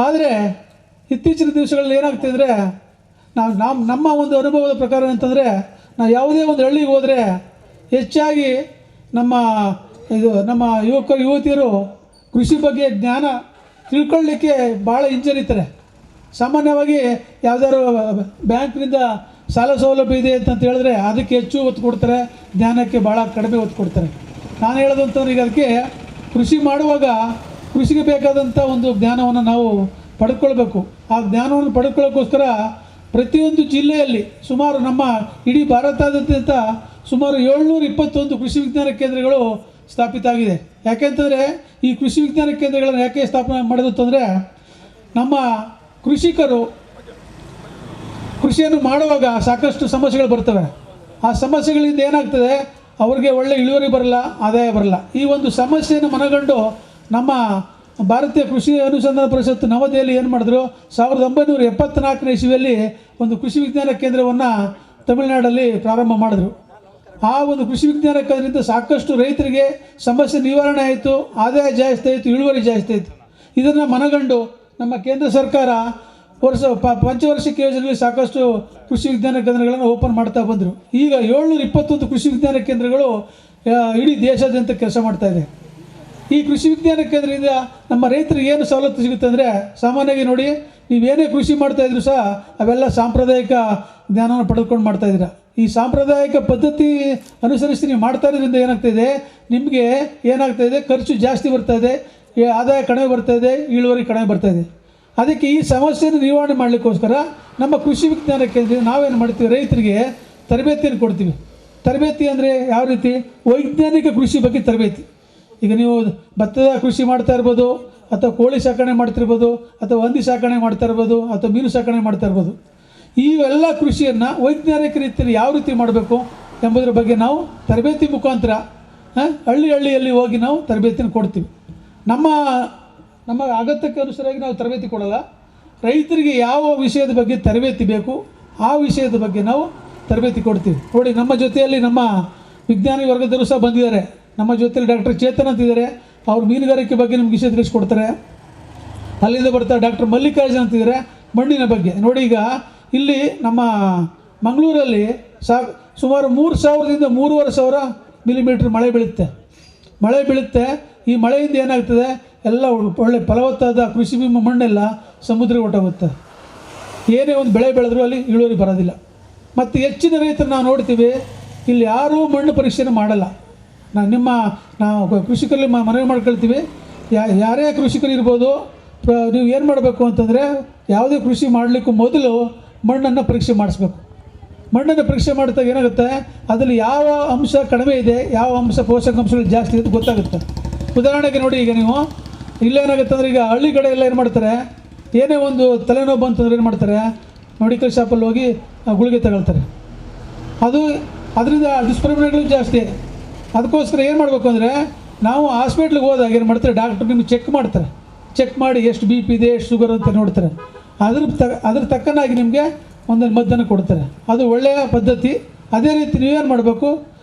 ಆದರೆ ಇತ್ತೀಚಿನ ದಿವಸಗಳಲ್ಲಿ ಏನಾಗ್ತದೆ ಅಂದರೆ, ನಮ್ಮ ಒಂದು ಅನುಭವದ ಪ್ರಕಾರ ಅಂತಂದರೆ, ನಾವು ಯಾವುದೇ ಒಂದು ಹಳ್ಳಿಗೆ ಹೋದರೆ ಹೆಚ್ಚಾಗಿ ನಮ್ಮ ಯುವತಿಯರು ಕೃಷಿ ಬಗ್ಗೆ ಜ್ಞಾನ ತಿಳ್ಕೊಳ್ಳಿಕ್ಕೆ ಭಾಳ ಹಿಂಜರಿತಾರೆ. ಸಾಮಾನ್ಯವಾಗಿ ಯಾವುದಾದ್ರು ಬ್ಯಾಂಕ್ನಿಂದ ಸಾಲ ಸೌಲಭ್ಯ ಇದೆ ಅಂತ ಹೇಳಿದ್ರೆ ಅದಕ್ಕೆ ಹೆಚ್ಚು ಒತ್ತು ಕೊಡ್ತಾರೆ, ಜ್ಞಾನಕ್ಕೆ ಭಾಳ ಕಡಿಮೆ ಒತ್ತು ಕೊಡ್ತಾರೆ. ನಾನು ಹೇಳೋದು ಅಂತಂದ್ರೆ, ಈಗ ಅದಕ್ಕೆ ಕೃಷಿ ಮಾಡುವಾಗ ಕೃಷಿಗೆ ಬೇಕಾದಂಥ ಒಂದು ಜ್ಞಾನವನ್ನು ನಾವು ಪಡ್ಕೊಳ್ಬೇಕು. ಆ ಜ್ಞಾನವನ್ನು ಪಡ್ಕೊಳ್ಳೋಕ್ಕೋಸ್ಕರ ಪ್ರತಿಯೊಂದು ಜಿಲ್ಲೆಯಲ್ಲಿ ಸುಮಾರು ನಮ್ಮ ಇಡೀ ಭಾರತಾದ್ಯಂತ ಸುಮಾರು 721 ಕೃಷಿ ವಿಜ್ಞಾನ ಕೇಂದ್ರಗಳು ಸ್ಥಾಪಿತ ಆಗಿದೆ. ಯಾಕೆಂತಂದರೆ ಈ ಕೃಷಿ ವಿಜ್ಞಾನ ಕೇಂದ್ರಗಳನ್ನು ಯಾಕೆ ಸ್ಥಾಪನೆ ಮಾಡೋದು ಅಂತಂದರೆ, ನಮ್ಮ ಕೃಷಿಕರು ಕೃಷಿಯನ್ನು ಮಾಡುವಾಗ ಸಾಕಷ್ಟು ಸಮಸ್ಯೆಗಳು ಬರ್ತವೆ. ಆ ಸಮಸ್ಯೆಗಳಿಂದ ಏನಾಗ್ತದೆ, ಅವ್ರಿಗೆ ಒಳ್ಳೆ ಇಳುವರಿ ಬರಲ್ಲ, ಆದಾಯ ಬರಲ್ಲ. ಈ ಒಂದು ಸಮಸ್ಯೆಯನ್ನು ಮನಗಂಡು ನಮ್ಮ ಭಾರತೀಯ ಕೃಷಿ ಅನುಸಂಧಾನ ಪರಿಷತ್ ನವದೆಹಲಿ ಏನು ಮಾಡಿದ್ರು, 1974ನೇ ಇಸವಿಯಲ್ಲಿ ಒಂದು ಕೃಷಿ ವಿಜ್ಞಾನ ಕೇಂದ್ರವನ್ನು ತಮಿಳುನಾಡಲ್ಲಿ ಪ್ರಾರಂಭ ಮಾಡಿದ್ರು. ಆ ಒಂದು ಕೃಷಿ ವಿಜ್ಞಾನ ಕೇಂದ್ರದಿಂದ ಸಾಕಷ್ಟು ರೈತರಿಗೆ ಸಮಸ್ಯೆ ನಿವಾರಣೆ ಆಯಿತು, ಆದಾಯ ಜಾಸ್ತಿ ಆಯಿತು, ಇಳುವರಿ ಜಾಸ್ತಿ ಆಯಿತು. ಇದನ್ನು ಮನಗಂಡು ನಮ್ಮ ಕೇಂದ್ರ ಸರ್ಕಾರ ಪಂಚವಾರ್ಷಿಕ ಯೋಜನೆಯಲ್ಲಿ ಸಾಕಷ್ಟು ಕೃಷಿ ವಿಜ್ಞಾನ ಕೇಂದ್ರಗಳನ್ನು ಓಪನ್ ಮಾಡ್ತಾ ಬಂದರು. ಈಗ 721 ಕೃಷಿ ವಿಜ್ಞಾನ ಕೇಂದ್ರಗಳು ಇಡೀ ದೇಶಾದ್ಯಂತ ಕೆಲಸ ಮಾಡ್ತಾಯಿದೆ. ಈ ಕೃಷಿ ವಿಜ್ಞಾನ ಕೇಂದ್ರದಿಂದ ನಮ್ಮ ರೈತರಿಗೆ ಏನು ಸವಲತ್ತು ಸಿಗುತ್ತೆ ಅಂದರೆ, ಸಾಮಾನ್ಯವಾಗಿ ನೋಡಿ, ನೀವೇನೇ ಕೃಷಿ ಮಾಡ್ತಾಯಿದ್ರು ಸಹ ಅವೆಲ್ಲ ಸಾಂಪ್ರದಾಯಿಕ ಜ್ಞಾನವನ್ನು ಪಡೆದುಕೊಂಡು ಮಾಡ್ತಾಯಿದ್ದೀರ. ಈ ಸಾಂಪ್ರದಾಯಿಕ ಪದ್ಧತಿ ಅನುಸರಿಸಿ ನೀವು ಮಾಡ್ತಾ ಇರೋದ್ರಿಂದ ಏನಾಗ್ತಾಯಿದೆ, ನಿಮಗೆ ಏನಾಗ್ತಾಯಿದೆ, ಖರ್ಚು ಜಾಸ್ತಿ ಬರ್ತಾಯಿದೆ, ಆದಾಯ ಕಡಿಮೆ ಬರ್ತಾಯಿದೆ, ಇಳುವರಿ ಕಡಿಮೆ ಬರ್ತಾಯಿದೆ. ಅದಕ್ಕೆ ಈ ಸಮಸ್ಯೆಯನ್ನು ನಿವಾರಣೆ ಮಾಡಲಿಕ್ಕೋಸ್ಕರ ನಮ್ಮ ಕೃಷಿ ವಿಜ್ಞಾನ ಕೇಂದ್ರ ನಾವೇನು ಮಾಡ್ತೀವಿ, ರೈತರಿಗೆ ತರಬೇತಿಯನ್ನು ಕೊಡ್ತೀವಿ. ತರಬೇತಿ ಅಂದರೆ ಯಾವ ರೀತಿ? ವೈಜ್ಞಾನಿಕ ಕೃಷಿ ಬಗ್ಗೆ ತರಬೇತಿ. ಈಗ ನೀವು ಭತ್ತದ ಕೃಷಿ ಮಾಡ್ತಾ ಇರ್ಬೋದು, ಅಥವಾ ಕೋಳಿ ಸಾಕಣೆ ಮಾಡ್ತಿರ್ಬೋದು, ಅಥವಾ ಹಂದಿ ಸಾಕಣೆ ಮಾಡ್ತಾ ಇರ್ಬೋದು, ಅಥವಾ ಮೀನು ಸಾಕಣೆ ಮಾಡ್ತಾ ಇರ್ಬೋದು. ಇವೆಲ್ಲ ಕೃಷಿಯನ್ನು ವೈಜ್ಞಾನಿಕ ರೀತಿಯಲ್ಲಿ ಯಾವ ರೀತಿ ಮಾಡಬೇಕು ಎಂಬುದರ ಬಗ್ಗೆ ನಾವು ತರಬೇತಿ ಮುಖಾಂತರ ಹಳ್ಳಿಯಲ್ಲಿ ಹೋಗಿ ನಾವು ತರಬೇತಿಯನ್ನು ಕೊಡ್ತೀವಿ. ನಮ್ಮ ಅಗತ್ಯಕ್ಕೆ ಅನುಸಾರವಾಗಿ ನಾವು ತರಬೇತಿ ಕೊಡಲ್ಲ. ರೈತರಿಗೆ ಯಾವ ವಿಷಯದ ಬಗ್ಗೆ ತರಬೇತಿ ಬೇಕು ಆ ವಿಷಯದ ಬಗ್ಗೆ ನಾವು ತರಬೇತಿ ಕೊಡ್ತೀವಿ. ನೋಡಿ, ನಮ್ಮ ಜೊತೆಯಲ್ಲಿ ನಮ್ಮ ವಿಜ್ಞಾನಿ ವರ್ಗದವರು ಸಹ ಬಂದಿದ್ದಾರೆ. ನಮ್ಮ ಜೊತೆಯಲ್ಲಿ ಡಾಕ್ಟರ್ ಚೇತನ್ ಅಂತಿದ್ದಾರೆ, ಅವರು ಮೀನುಗಾರಿಕೆ ಬಗ್ಗೆ ನಮ್ಗೆ ವಿಷಯ ತಿಳಿಸ್ಕೊಡ್ತಾರೆ. ಅಲ್ಲಿಂದ ಬರ್ತಾರೆ ಡಾಕ್ಟರ್ ಮಲ್ಲಿಕಾರ್ಜುನ್ ಅಂತಿದ್ದಾರೆ, ಮಣ್ಣಿನ ಬಗ್ಗೆ. ನೋಡಿ, ಈಗ ಇಲ್ಲಿ ನಮ್ಮ ಮಂಗಳೂರಲ್ಲಿ ಸುಮಾರು 3,000ದಿಂದ 3,500 ಮಿಲಿಮೀಟ್ರ್ ಮಳೆ ಬೀಳುತ್ತೆ. ಈ ಮಳೆಯಿಂದ ಏನಾಗ್ತದೆ, ಎಲ್ಲ ಒಳ್ಳೆ ಫಲವತ್ತಾದ ಕೃಷಿ ಭೂಮಿ ಮಣ್ಣೆಲ್ಲ ಸಮುದ್ರಕ್ಕೆ ಹೊರಟೋಗುತ್ತೆ. ಏನೇ ಒಂದು ಬೆಳೆ ಬೆಳೆದ್ರೂ ಅಲ್ಲಿ ಇಳುವರಿ ಬರೋದಿಲ್ಲ. ಮತ್ತು ಹೆಚ್ಚಿನ ರೈತರು ನಾವು ನೋಡ್ತೀವಿ, ಇಲ್ಲಿ ಯಾರೂ ಮಣ್ಣು ಪರೀಕ್ಷೆನ ಮಾಡಲ್ಲ. ನಾವು ಕೃಷಿಕರಲ್ಲಿ ಮನವಿ ಮಾಡ್ಕೊಳ್ತೀವಿ, ಯಾರೇ ಕೃಷಿಕರು ಇರ್ಬೋದು, ನೀವು ಏನು ಮಾಡಬೇಕು ಅಂತಂದರೆ, ಯಾವುದೇ ಕೃಷಿ ಮಾಡಲಿಕ್ಕೂ ಮೊದಲು ಮಣ್ಣನ್ನು ಪರೀಕ್ಷೆ ಮಾಡಿಸ್ಬೇಕು. ಮಣ್ಣನ್ನು ಪರೀಕ್ಷೆ ಮಾಡಿದಾಗ ಏನಾಗುತ್ತೆ, ಅದರಲ್ಲಿ ಯಾವ ಅಂಶ ಕಡಿಮೆ ಇದೆ, ಯಾವ ಅಂಶ ಪೋಷಕಾಂಶಗಳು ಜಾಸ್ತಿ ಇದೆ ಗೊತ್ತಾಗುತ್ತೆ. ಉದಾಹರಣೆಗೆ ನೋಡಿ, ಈಗ ನೀವು ಇಲ್ಲೇನಾಗುತ್ತೆ ಅಂದರೆ, ಈಗ ಹಳ್ಳಿ ಕಡೆ ಎಲ್ಲ ಏನು ಮಾಡ್ತಾರೆ, ಏನೇ ಒಂದು ತಲೆನೋವು ಬಂತಂದ್ರೆ ಏನು ಮಾಡ್ತಾರೆ, ಮೆಡಿಕಲ್ ಶಾಪಲ್ಲಿ ಹೋಗಿ ಗುಳಿಗೆ ತಗೊಳ್ತಾರೆ. ಅದರಿಂದ ದುಷ್ಪರಿಣಾಮಗಳು ಜಾಸ್ತಿ. ಅದಕ್ಕೋಸ್ಕರ ಏನು ಮಾಡಬೇಕು ಅಂದರೆ, ನಾವು ಹಾಸ್ಪಿಟ್ಲಿಗೆ ಹೋದಾಗ ಏನು ಮಾಡ್ತಾರೆ, ಡಾಕ್ಟ್ರು ನಿಮ್ಗೆ ಚೆಕ್ ಮಾಡಿ ಎಷ್ಟು BP ಇದೆ, ಎಷ್ಟು ಶುಗರ್ ಅಂತ ನೋಡ್ತಾರೆ. ಅದ್ರ ತಕ್ಕನಾಗಿ ನಿಮಗೆ ಒಂದು ಮದ್ದನ್ನು ಕೊಡ್ತಾರೆ. ಅದು ಒಳ್ಳೆಯ ಪದ್ಧತಿ. ಅದೇ ರೀತಿ ನೀವೇನು ಮಾಡಬೇಕು,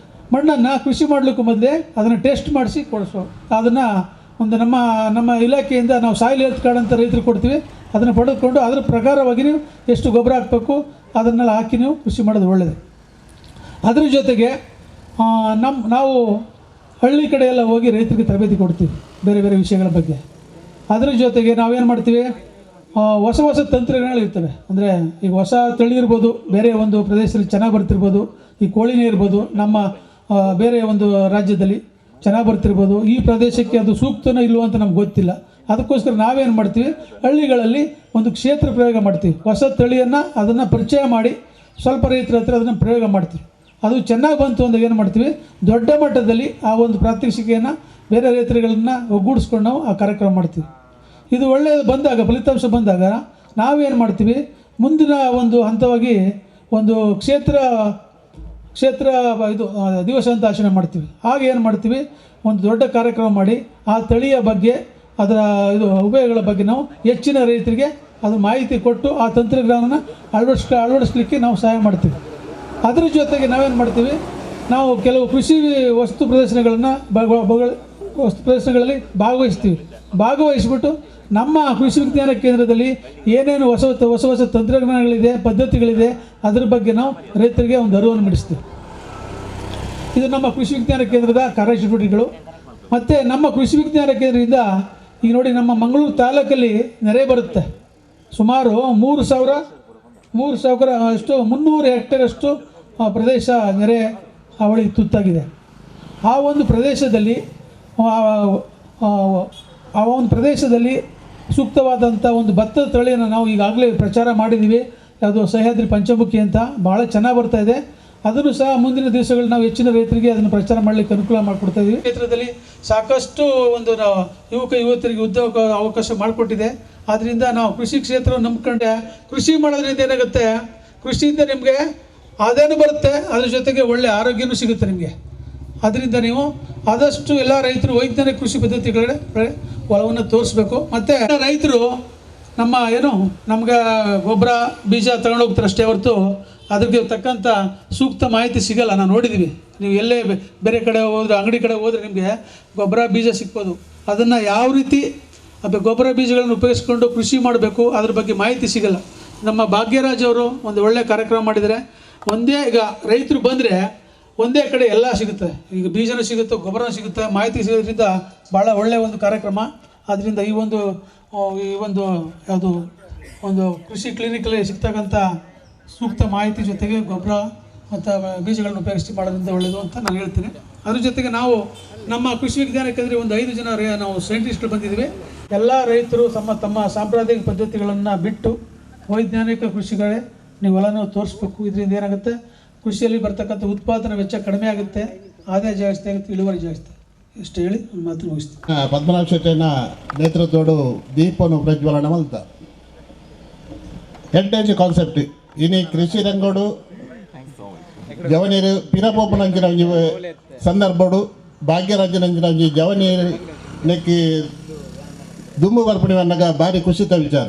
ಮಣ್ಣನ್ನು ಕೃಷಿ ಮಾಡಲಿಕ್ಕೂ ಮೊದಲೇ ಅದನ್ನು ಟೆಸ್ಟ್ ಮಾಡಿಸಿ ಕೊಡಿಸ್ಬೇಕು. ಅದನ್ನು ಒಂದು ನಮ್ಮ ಇಲಾಖೆಯಿಂದ ನಾವು ಸಾಯಿಲ್ ಹೆಲ್ತ್ ಕಾರ್ಡ್ ಅಂತ ರೈತರು ಕೊಡ್ತೀವಿ. ಅದನ್ನು ಪಡೆದುಕೊಂಡು ಅದರ ಪ್ರಕಾರವಾಗಿ ನೀವು ಎಷ್ಟು ಗೊಬ್ಬರ ಹಾಕಬೇಕು ಅದನ್ನೆಲ್ಲ ಹಾಕಿ ನೀವು ಕೃಷಿ ಮಾಡೋದು ಒಳ್ಳೆಯದು. ಅದ್ರ ಜೊತೆಗೆ ನಾವು ಹಳ್ಳಿ ಕಡೆ ಎಲ್ಲ ಹೋಗಿ ರೈತರಿಗೆ ತರಬೇತಿ ಕೊಡ್ತೀವಿ ಬೇರೆ ಬೇರೆ ವಿಷಯಗಳ ಬಗ್ಗೆ. ಅದರ ಜೊತೆಗೆ ನಾವೇನು ಮಾಡ್ತೀವಿ, ಹೊಸ ತಂತ್ರಜ್ಞಾನಗಳಿರ್ತವೆ. ಅಂದರೆ ಈಗ ಹೊಸ ತಳಿ ಇರ್ಬೋದು, ಬೇರೆ ಒಂದು ಪ್ರದೇಶದಲ್ಲಿ ಚೆನ್ನಾಗಿ ಬರ್ತಿರ್ಬೋದು, ಈ ಕೋಳಿನೇ ಇರ್ಬೋದು, ನಮ್ಮ ಬೇರೆ ಒಂದು ರಾಜ್ಯದಲ್ಲಿ ಚೆನ್ನಾಗಿ ಬರ್ತಿರ್ಬೋದು, ಈ ಪ್ರದೇಶಕ್ಕೆ ಅದು ಸೂಕ್ತನೋ ಇಲ್ವೋ ಅಂತ ನಮ್ಗೆ ಗೊತ್ತಿಲ್ಲ. ಅದಕ್ಕೋಸ್ಕರ ನಾವೇನು ಮಾಡ್ತೀವಿ, ಹಳ್ಳಿಗಳಲ್ಲಿ ಒಂದು ಕ್ಷೇತ್ರ ಪ್ರಯೋಗ ಮಾಡ್ತೀವಿ. ಹೊಸ ತಳಿಯನ್ನು ಅದನ್ನು ಪರಿಚಯ ಮಾಡಿ ಸ್ವಲ್ಪ ರೈತರ ಹತ್ರ ಅದನ್ನು ಪ್ರಯೋಗ ಮಾಡ್ತೀವಿ. ಅದು ಚೆನ್ನಾಗಿ ಬಂತು ಅಂದಾಗ ಏನು ಮಾಡ್ತೀವಿ, ದೊಡ್ಡ ಮಟ್ಟದಲ್ಲಿ ಆ ಒಂದು ಪ್ರಾತ್ಯಕ್ಷಿಕೆಯನ್ನು ಬೇರೆ ರೈತರುಗಳನ್ನು ಒಗ್ಗೂಡಿಸ್ಕೊಂಡು ನಾವು ಆ ಕಾರ್ಯಕ್ರಮ ಮಾಡ್ತೀವಿ. ಇದು ಒಳ್ಳೆಯದು ಬಂದಾಗ, ಫಲಿತಾಂಶ ಬಂದಾಗ ನಾವೇನು ಮಾಡ್ತೀವಿ, ಮುಂದಿನ ಒಂದು ಹಂತವಾಗಿ ಒಂದು ಕ್ಷೇತ್ರ ದಿವಸ ಅಂತ ಆಚರಣೆ ಮಾಡ್ತೀವಿ. ಹಾಗೆ ಏನು ಮಾಡ್ತೀವಿ, ಒಂದು ದೊಡ್ಡ ಕಾರ್ಯಕ್ರಮ ಮಾಡಿ ಆ ತಳಿಯ ಬಗ್ಗೆ, ಅದರ ಉಪಯೋಗಗಳ ಬಗ್ಗೆ ನಾವು ಹೆಚ್ಚಿನ ರೈತರಿಗೆ ಅದು ಮಾಹಿತಿ ಕೊಟ್ಟು ಆ ತಂತ್ರಜ್ಞಾನನ ಅಳವಡಿಸ್ಲಿಕ್ಕೆ ನಾವು ಸಹಾಯ ಮಾಡ್ತೀವಿ. ಅದರ ಜೊತೆಗೆ ನಾವೇನು ಮಾಡ್ತೀವಿ, ನಾವು ಕೆಲವು ಕೃಷಿ ವಸ್ತು ಪ್ರದರ್ಶನಗಳಲ್ಲಿ ಭಾಗವಹಿಸಿಬಿಟ್ಟು ನಮ್ಮ ಕೃಷಿ ವಿಜ್ಞಾನ ಕೇಂದ್ರದಲ್ಲಿ ಏನೇನು ಹೊಸ ತಂತ್ರಜ್ಞಾನಗಳಿದೆ, ಪದ್ಧತಿಗಳಿದೆ, ಅದರ ಬಗ್ಗೆ ನಾವು ರೈತರಿಗೆ ಒಂದು ಅರಿವನ್ನು ಮೂಡಿಸ್ತೀವಿ. ಇದು ನಮ್ಮ ಕೃಷಿ ವಿಜ್ಞಾನ ಕೇಂದ್ರದ ಕಾರ್ಯಚಟುವಟಿಕೆಗಳು. ಮತ್ತು ನಮ್ಮ ಕೃಷಿ ವಿಜ್ಞಾನ ಕೇಂದ್ರದಿಂದ ಈಗ ನೋಡಿ, ನಮ್ಮ ಮಂಗಳೂರು ತಾಲೂಕಲ್ಲಿ ನೆರೆ ಬರುತ್ತೆ. ಸುಮಾರು 300 ಹೆಕ್ಟೇರ್ ಅಷ್ಟು ಪ್ರದೇಶ ನೆರೆ ಹಾವಳಿಗೆ ತುತ್ತಾಗಿದೆ. ಆ ಒಂದು ಪ್ರದೇಶದಲ್ಲಿ ಸೂಕ್ತವಾದಂಥ ಒಂದು ಭತ್ತದ ತಳಿಯನ್ನು ನಾವು ಈಗಾಗಲೇ ಪ್ರಚಾರ ಮಾಡಿದ್ದೀವಿ. ಯಾವುದು ಸಹ್ಯಾದ್ರಿ ಪಂಚಮುಖಿ ಅಂತ, ಭಾಳ ಚೆನ್ನಾಗಿ ಬರ್ತಾಯಿದೆ. ಅದನ್ನು ಸಹ ಮುಂದಿನ ದಿವಸಗಳು ನಾವು ಹೆಚ್ಚಿನ ರೈತರಿಗೆ ಅದನ್ನು ಪ್ರಚಾರ ಮಾಡಲಿಕ್ಕೆ ಅನುಕೂಲ ಮಾಡಿಕೊಡ್ತಾ ಇದ್ದೀವಿ. ಕ್ಷೇತ್ರದಲ್ಲಿ ಸಾಕಷ್ಟು ಒಂದು ಯುವಕರಿಗೆ ಉದ್ಯೋಗ ಅವಕಾಶ ಮಾಡಿಕೊಟ್ಟಿದೆ. ಆದ್ದರಿಂದ ನಾವು ಕೃಷಿ ಕ್ಷೇತ್ರವನ್ನು ನಂಬ್ಕೊಂಡೆ ಕೃಷಿ ಮಾಡೋದ್ರಿಂದ ಏನಾಗುತ್ತೆ, ಕೃಷಿಯಿಂದ ನಿಮಗೆ ಆದಾಯನೂ ಬರುತ್ತೆ, ಅದ್ರ ಜೊತೆಗೆ ಒಳ್ಳೆ ಆರೋಗ್ಯನೂ ಸಿಗುತ್ತೆ ನಿಮಗೆ. ಅದರಿಂದ ನೀವು ಆದಷ್ಟು ಎಲ್ಲ ರೈತರು ವೈಜ್ಞಾನಿಕ ಕೃಷಿ ಪದ್ಧತಿಗಳ ಒಲವನ್ನು ತೋರಿಸ್ಬೇಕು. ಮತ್ತು ರೈತರು ನಮ್ಗೆ ಗೊಬ್ಬರ ಬೀಜ ತಗೊಂಡು ಹೋಗ್ತಾರೆ ಅಷ್ಟೇ ಹೊರತು ಅದಕ್ಕೆ ತಕ್ಕಂಥ ಸೂಕ್ತ ಮಾಹಿತಿ ಸಿಗೋಲ್ಲ. ನಾವು ನೋಡಿದ್ದೀವಿ, ನೀವು ಎಲ್ಲೇ ಬೇರೆ ಕಡೆ ಹೋದರೆ, ಅಂಗಡಿ ಕಡೆ ಹೋದರೆ ನಿಮಗೆ ಗೊಬ್ಬರ ಬೀಜ ಸಿಗ್ಬೋದು. ಅದನ್ನು ಯಾವ ರೀತಿ ಗೊಬ್ಬರ ಬೀಜಗಳನ್ನು ಉಪಯೋಗಿಸ್ಕೊಂಡು ಕೃಷಿ ಮಾಡಬೇಕು ಅದ್ರ ಬಗ್ಗೆ ಮಾಹಿತಿ ಸಿಗೋಲ್ಲ. ನಮ್ಮ ಭಾಗ್ಯರಾಜ್ ಅವರು ಒಂದು ಒಳ್ಳೆಯ ಕಾರ್ಯಕ್ರಮ ಮಾಡಿದ್ದಾರೆ. ಈಗ ರೈತರು ಬಂದರೆ ಒಂದೇ ಕಡೆ ಎಲ್ಲ ಸಿಗುತ್ತೆ. ಈಗ ಬೀಜನೂ ಸಿಗುತ್ತೆ, ಗೊಬ್ಬರನೂ ಸಿಗುತ್ತೆ, ಮಾಹಿತಿ ಸಿಗೋದ್ರಿಂದ ಭಾಳ ಒಳ್ಳೆಯ ಒಂದು ಕಾರ್ಯಕ್ರಮ. ಆದ್ದರಿಂದ ಈ ಒಂದು ಯಾವುದು ಒಂದು ಕೃಷಿ ಕ್ಲಿನಿಕಲ್ಲಿ ಸಿಗ್ತಕ್ಕಂಥ ಸೂಕ್ತ ಮಾಹಿತಿ ಜೊತೆಗೆ ಗೊಬ್ಬರ ಮತ್ತು ಬೀಜಗಳನ್ನು ಉಪಯೋಗಿಸಿ ಮಾಡೋದ್ರಿಂದ ಒಳ್ಳೆಯದು ಅಂತ ನಾನು ಹೇಳ್ತೀನಿ. ಅದ್ರ ಜೊತೆಗೆ ನಾವು ನಮ್ಮ ಕೃಷಿ ವಿಜ್ಞಾನ ಕೇಂದ್ರಕ್ಕೆ ಒಂದು 5 ಜನ ನಾವು ಸೈಂಟಿಸ್ಟ್ಗಳು ಬಂದಿದ್ದೀವಿ. ಎಲ್ಲ ರೈತರು ತಮ್ಮ ಸಾಂಪ್ರದಾಯಿಕ ಪದ್ಧತಿಗಳನ್ನು ಬಿಟ್ಟು ವೈಜ್ಞಾನಿಕ ಕೃಷಿಗಳೇ ನೀವು ಹೊಲನೂ ತೋರಿಸ್ಬೇಕು. ಇದರಿಂದ ಏನಾಗುತ್ತೆ, ಕೃಷಿಯಲ್ಲಿ ಬರ್ತಕ್ಕಂಥ ಉತ್ಪಾದನಾ ವೆಚ್ಚ ಕಡಿಮೆ ಆಗುತ್ತೆ, ಆದಾಯ ಜಾಸ್ತಿ ಆಗುತ್ತೆ, ಇಳುವರಿ ಜಾಸ್ತಿ. ಇಷ್ಟು ಹೇಳಿ ನನ್ನ ಮಾತು ಮುಗಿಸ್ತೀನಿ. ಪದ್ಮನಾಭ ಶೆಟ್ಟಿನ ನೇತೃತ್ವಡು ದೀಪವನ್ನು ಪ್ರಜ್ವಲನ ಮಲ್ತ ಹೆಡ್ಡೇಜ್ ಕಾನ್ಸೆಪ್ಟ್ ಇನಿ ಕೃಷಿ ರಂಗೋಡು ಜವನೀರು ಪಿರಪೋಪನಂಚಿನ ಸಂದರ್ಭಡು ಭಾಗ್ಯರಾಜನಂಚಿನ ಜವನೀರು ನೆಕ್ಕಿ ದುಮ್ಮು ಬರ್ಪಣಿ ಅನ್ನಗ ಭಾರಿ ಖುಷಿತ ವಿಚಾರ.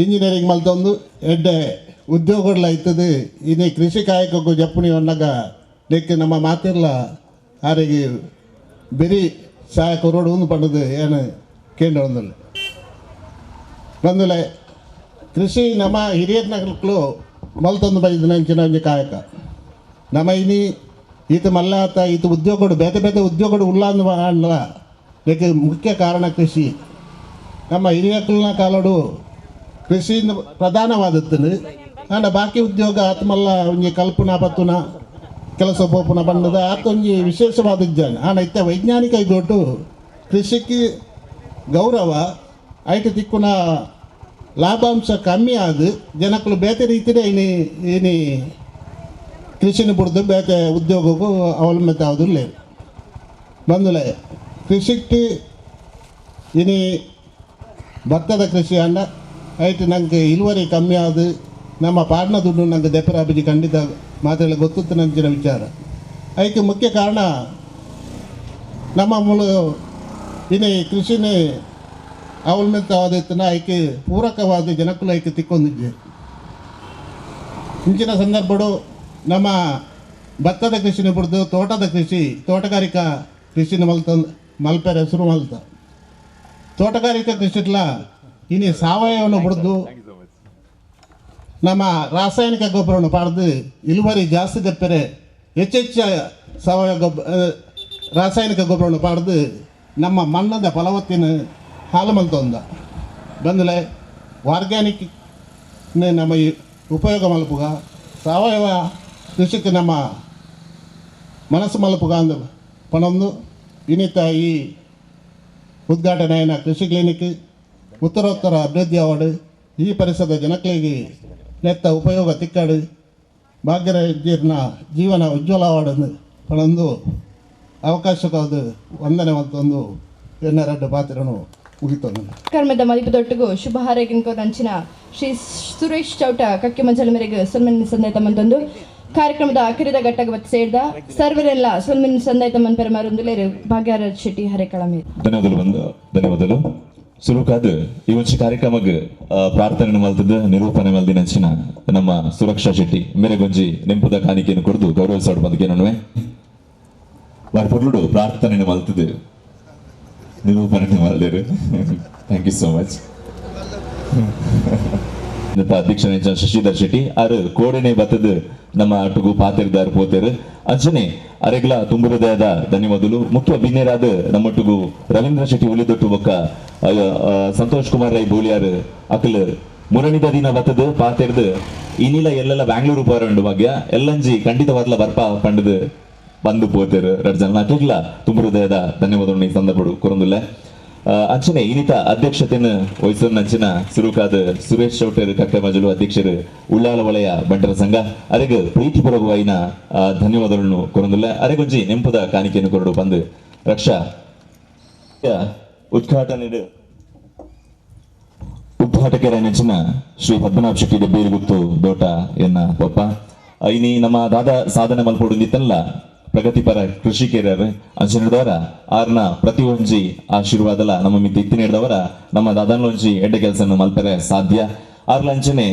ಇಂಜಿನಿಯರಿಂಗ್ ಮಲ್ತೊಂದು ಎಡ್ಡೆ ಉದ್ಯೋಗಗಳ ಇರ್ತದೆ. ಇನ್ನು ಕೃಷಿ ಕಾಯಕಕ್ಕೂ ಜಪ್ಪುಣಿ ಅನ್ನಗ ನೆಕ್ಕಿ ನಮ್ಮ ಮಾತಿರ್ಲ ಆರಿಗೆ ಬೆರಿ ಸಹಾಯಕ ರೋಡ್ ಒಂದು ಪಂಡದು ಏನು ಕೇಂದ್ರ ಒಂದಲೆ ಕೃಷಿ ನಮ್ಮ ಹಿರಿಯರ ನಗಲು ಮಲ್ತೊಂದು ಬೈದು ನಂಚಿನ ಒಂಜಿ ಕಾಯಕ ನಮ್ಮ ಇನಿ ಈತ ಮಲ್ಲಾತ ಈತ ಉದ್ಯೋಗಗಳು ಬೇತೆ ಬೇತೆ ಉದ್ಯೋಗಗಳು ಉಲ್ಲಾಂದು ಮಾಡಲ ಇದಕ್ಕೆ ಮುಖ್ಯ ಕಾರಣ ಕೃಷಿ. ನಮ್ಮ ಹಿರಿಯಕ್ಕಲ್ನ ಕಾಲಡು ಕೃಷಿಯಿಂದ ಪ್ರಧಾನವಾದದ್ದು ಆಂಡ ಬಾಕಿ ಉದ್ಯೋಗ ಆತ ಮಲ್ಲ ಒಂಜಿ ಕಲ್ಪನಾ ಪತ್ತುನ ಕೆಲಸ ಪೋಪುನ ಬಣ್ಣದ ಆತ ಒಂಜಿ ವಿಶೇಷವಾದ ಜಾನೆ ಆಂಡ ಇತ್ತ ವೈಜ್ಞಾನಿಕ ಇದೊಟ್ಟು ಕೃಷಿಗೆ ಗೌರವ ಐಟು ತಿಕ್ಕುನ ಲಾಭಾಂಶ ಕಮ್ಮಿ ಆದ ಜನಕ್ಕಳು ಬೇತೆ ರೀತಿಯೇ ಇನಿ ಕೃಷಿನ ಬಿಡ್ದು ಬೇತೆ ಉದ್ಯೋಗಕ್ಕೂ ಅವಲಂಬಿತ ಆಗೋದಿಲ್ಲ ಬಂದುಲೆ ಕೃಷಿಗೆ ಇನಿ ಭತ್ತದ ಕೃಷಿ ಅಂಡ ಐಟು ನಂಗೆ ಇಳುವರಿ ಕಮ್ಮಿ ಆದ ನಮ್ಮ ಪಾಡ್ನ ದುಡ್ಡು ನಂಗೆ ದೆಪ್ಪರಾಬಿಜಿ ಖಂಡಿತ ಮಾತೆಲ್ಲ ಗೊತ್ತು ನಂಚಿನ ವಿಚಾರ. ಅದಕ್ಕೆ ಮುಖ್ಯ ಕಾರಣ ನಮ್ಮ ಮೂಲ ಇನಿ ಕೃಷಿನೇ ಅವಲಂಬಿತವಾದಿತ್ತನ ಆಯ್ಕೆ ಪೂರಕವಾದ ಜನಕ್ಕೂ ಆಯ್ಕೆ ತಿಕ್ಕೊಂಡಿದ್ದೆ. ಇಂಚಿನ ಸಂದರ್ಭಡು ನಮ್ಮ ಭತ್ತದ ಕೃಷಿನ ಬಿಡ್ದು ತೋಟದ ಕೃಷಿ ತೋಟಗಾರಿಕಾ ಕೃಷಿನ ಮಲ್ಪೆರ ಹೆಸರು ಮಲ್ತ ತೋಟಗಾರಿಕಾ ಕೃಷಿಟ್ಲ ಇನಿ ಸಾವಯವವನ್ನು ಬಿಡ್ದು ನಮ್ಮ ರಾಸಾಯನಿಕ ಗೊಬ್ಬರವನ್ನು ಪಾಡ್ದು ಇಳುವರಿ ಜಾಸ್ತಿ ದಪ್ಪರೆ ಹೆಚ್ಚೆಚ್ಚ ಸಾವಯವ ರಾಸಾಯನಿಕ ಗೊಬ್ಬರವನ್ನು ಪಾಡ್ದು ನಮ್ಮ ಮಣ್ಣದ ಫಲವತ್ತಿನ ಹಾಲು ಮಲ್ತೊಂದ ಬಂದಲೆ ಆರ್ಗ್ಯಾನಿಕ್ ನಮ್ಮ ಉಪಯೋಗ ಮಲ್ಪುಗ ಸಾವಯವ ಕೃಷಿಗೆ ನಮ್ಮ ಮನಸ್ಸು ಮಲ್ಪುಗ ಅಂದ ಪಣೊಂದು ಇನ್ನಿತ ಈ ಉದ್ಘಾಟನೆಯ ಕೃಷಿ ಕ್ಲಿನಿಕ್ ಉತ್ತರೋತ್ತರ ಅಭಿವೃದ್ಧಿ ಅವಾರ್ಡ್ ಈ ಪರಿಸರದ ಜನಗಳಿಗೆ ನೆತ್ತ ಉಪಯೋಗ ತಿಕ್ಕಾಡು ಭಾಗ್ಯರಾಜ್ಯರ್ನ ಜೀವನ ಉಜ್ವಲ ಅವಾರ್ಡನ್ನು ಪಣೊಂದು ಅವಕಾಶಕ್ಕಾದ ವಂದನೆ ಮತ್ತೊಂದು ಎನ್ನರಡ್ಡು ಪಾತ್ರನು ಮುಗಿತೊಂದು ಕರ್ಮದ ಮಲಿಪದೊಟ್ಟಿಗೂ ಶುಭ ಹಾರೈಕೆ ನಂಚಿನ ಶ್ರೀ ಸುರೇಶ್ ಚೌಟ ಕಕ್ಕೆ ಮಂಜಲ ಮೇರೆಗೆ ಸನ್ಮಾನ ಸಂದಾಯ ಮಂತೊಂದು ಕಾರ್ಯಕ್ರಮದ ಅಖರಿದ ಘಟ್ಟಕ್ಕೆ ಬತ್ತು ಸೇರಿದ ಸರ್ವರೆಲ್ಲ ಸನ್ಮಾನ ಸಂದಾಯ ತಮ್ಮನ್ ಪರಮಾರೊಂದುಲೇರು ಭಾಗ್ಯರಾಜ್ ಶೆಟ್ಟಿ ಹರೇಕಳ ಮೇಲೆ ಧನ್ಯವಾದಗಳು ಸುರುಕಾದ ಈ ಒಂದು ಕಾರ್ಯಕ್ರಮಕ್ಕೆ ಪ್ರಾರ್ಥನೆ ಮಲ್ತದ ನಿರೂಪಣೆ ಮಲ್ದಿ ನಂಚಿನ ನಮ್ಮ ಸುರಕ್ಷಾ ಶೆಟ್ಟಿ ಮೇರೆಗೊಂಜಿ ನೆಂಪುದ ಕಾಣಿಕೆಯನ್ನು ಕೊಡ್ದು ಗೌರವಿಸೋಡು ಬಂದಕೇನೊನ್ವೆ ವಾರ ಪೊರ್ಲುಡು ಪ್ರಾರ್ಥನೆ ಮಲ್ತದೆ ನಿರೂಪಣೆ ಮಲ್ದೇರು. Thank you so much. ಅಧ್ಯಕ್ಷ ಶಶಿಧರ್ ಶೆಟ್ಟಿ ಆರು ಕೋಡನೆ ಬತ್ತದ ನಮ್ಮ ಅಟುಗು ಪಾತಿರ್ದಾರ್ ಪೋತೇರು ಅಂಚನೆ ಅರೆಗ್ಲ ತುಂಬು ಹೃದಯದ ಧನ್ಯವಾದಗಳು. ಮುಖ್ಯ ಬಿನ್ನೇರಾದ ನಮ್ಮೊಟ್ಟಿಗೂ ರವೀಂದ್ರ ಶೆಟ್ಟಿ ಉಳಿದೊಟ್ಟು ಬೊಕ್ಕ ಸಂತೋಷ್ ಕುಮಾರ್ ರೈ ಬೋಳಿಯಾರ್ ಅಕಲ್ ಮುರಣಿದ ದಿನ ಬತ್ತದ ಪಾತಿರ್ದು ಇನ್ನಿಲ ಎಲ್ಲೆಲ್ಲ ಬ್ಯಾಂಗ್ಳೂರು ಪೋರಂಡು ಭಾಗ್ಯ ಎಲ್ಲಂಜಿ ಖಂಡಿತವಾದ್ಲ ಬರ್ಪ ಪಂಡದು ಬಂದು ಪೋತೇರು 2 ಜನ ಅಟ್ಲಿಗ್ಲ ತುಂಬು ಹೃದಯದ ಧನ್ಯವಾದಗಳು ಈ ಸಂದರ್ಭಡು ಕೊರೊಂದುಲ್ಲ. ಅಂಚನೆ ಇನ್ನಿತ ಅಧ್ಯಕ್ಷತೆಯನ್ನು ವಹಿಸೋದು ಅಂಚಿನ ಸುರುಕಾದ ಸುರೇಶ್ ಚೌಟರ್ ಕಕ್ಕೆ ಮಜಲು ಅಧ್ಯಕ್ಷರು ಉಳ್ಳಾಲ ವಲಯ ಬಂಟರ ಸಂಘ ಅರೆಗೆ ಪ್ರೀತಿಪೂರ್ವಕವಾಯಿನ ಧನ್ಯವಾದಗಳನ್ನು ಕೊರೊಂದಿಲ್ಲ. ಅರೆಗೊಂಜಿ ನೆಂಪುದ ಕಾಣಿಕೆಯನ್ನು ಕೊರಡು ಬಂದು ರಕ್ಷಾ ಉದ್ಘಾಟಕರ ನೆಂಚಿನ ಶ್ರೀ ಪದ್ಮನಾಭ ಶೆಟ್ಟಿ ದೆಬ್ಬೇಲಿಗುತ್ತು ದೋಟ ಎನ್ನ ಪಪ್ಪ ಇನಿ ನಮ್ಮ ದಾದ ಸಾಧನೆ ಮಲ್ಪೋಡು ನಿತ್ತಲ್ಲ ಪ್ರಗತಿಪರ ಕೃಷಿಕೇರರು ಅಂಚಿನದವರ ಆರ್ನ ಪ್ರತಿ ಒಂಜಿ ಆಶೀರ್ವಾದಲ ನಮ್ಮ ಮಿತಿ ಇತ್ತಿ ನೀಡಿದವರ ನಮ್ಮ ದಾದನ್ಲೊಂಜಿ ಎಡ್ಡೆ ಕೆಲಸ ಮಲ್ಪರೆ ಸಾಧ್ಯ ಆರ್ಲ ಅಂಚನೆ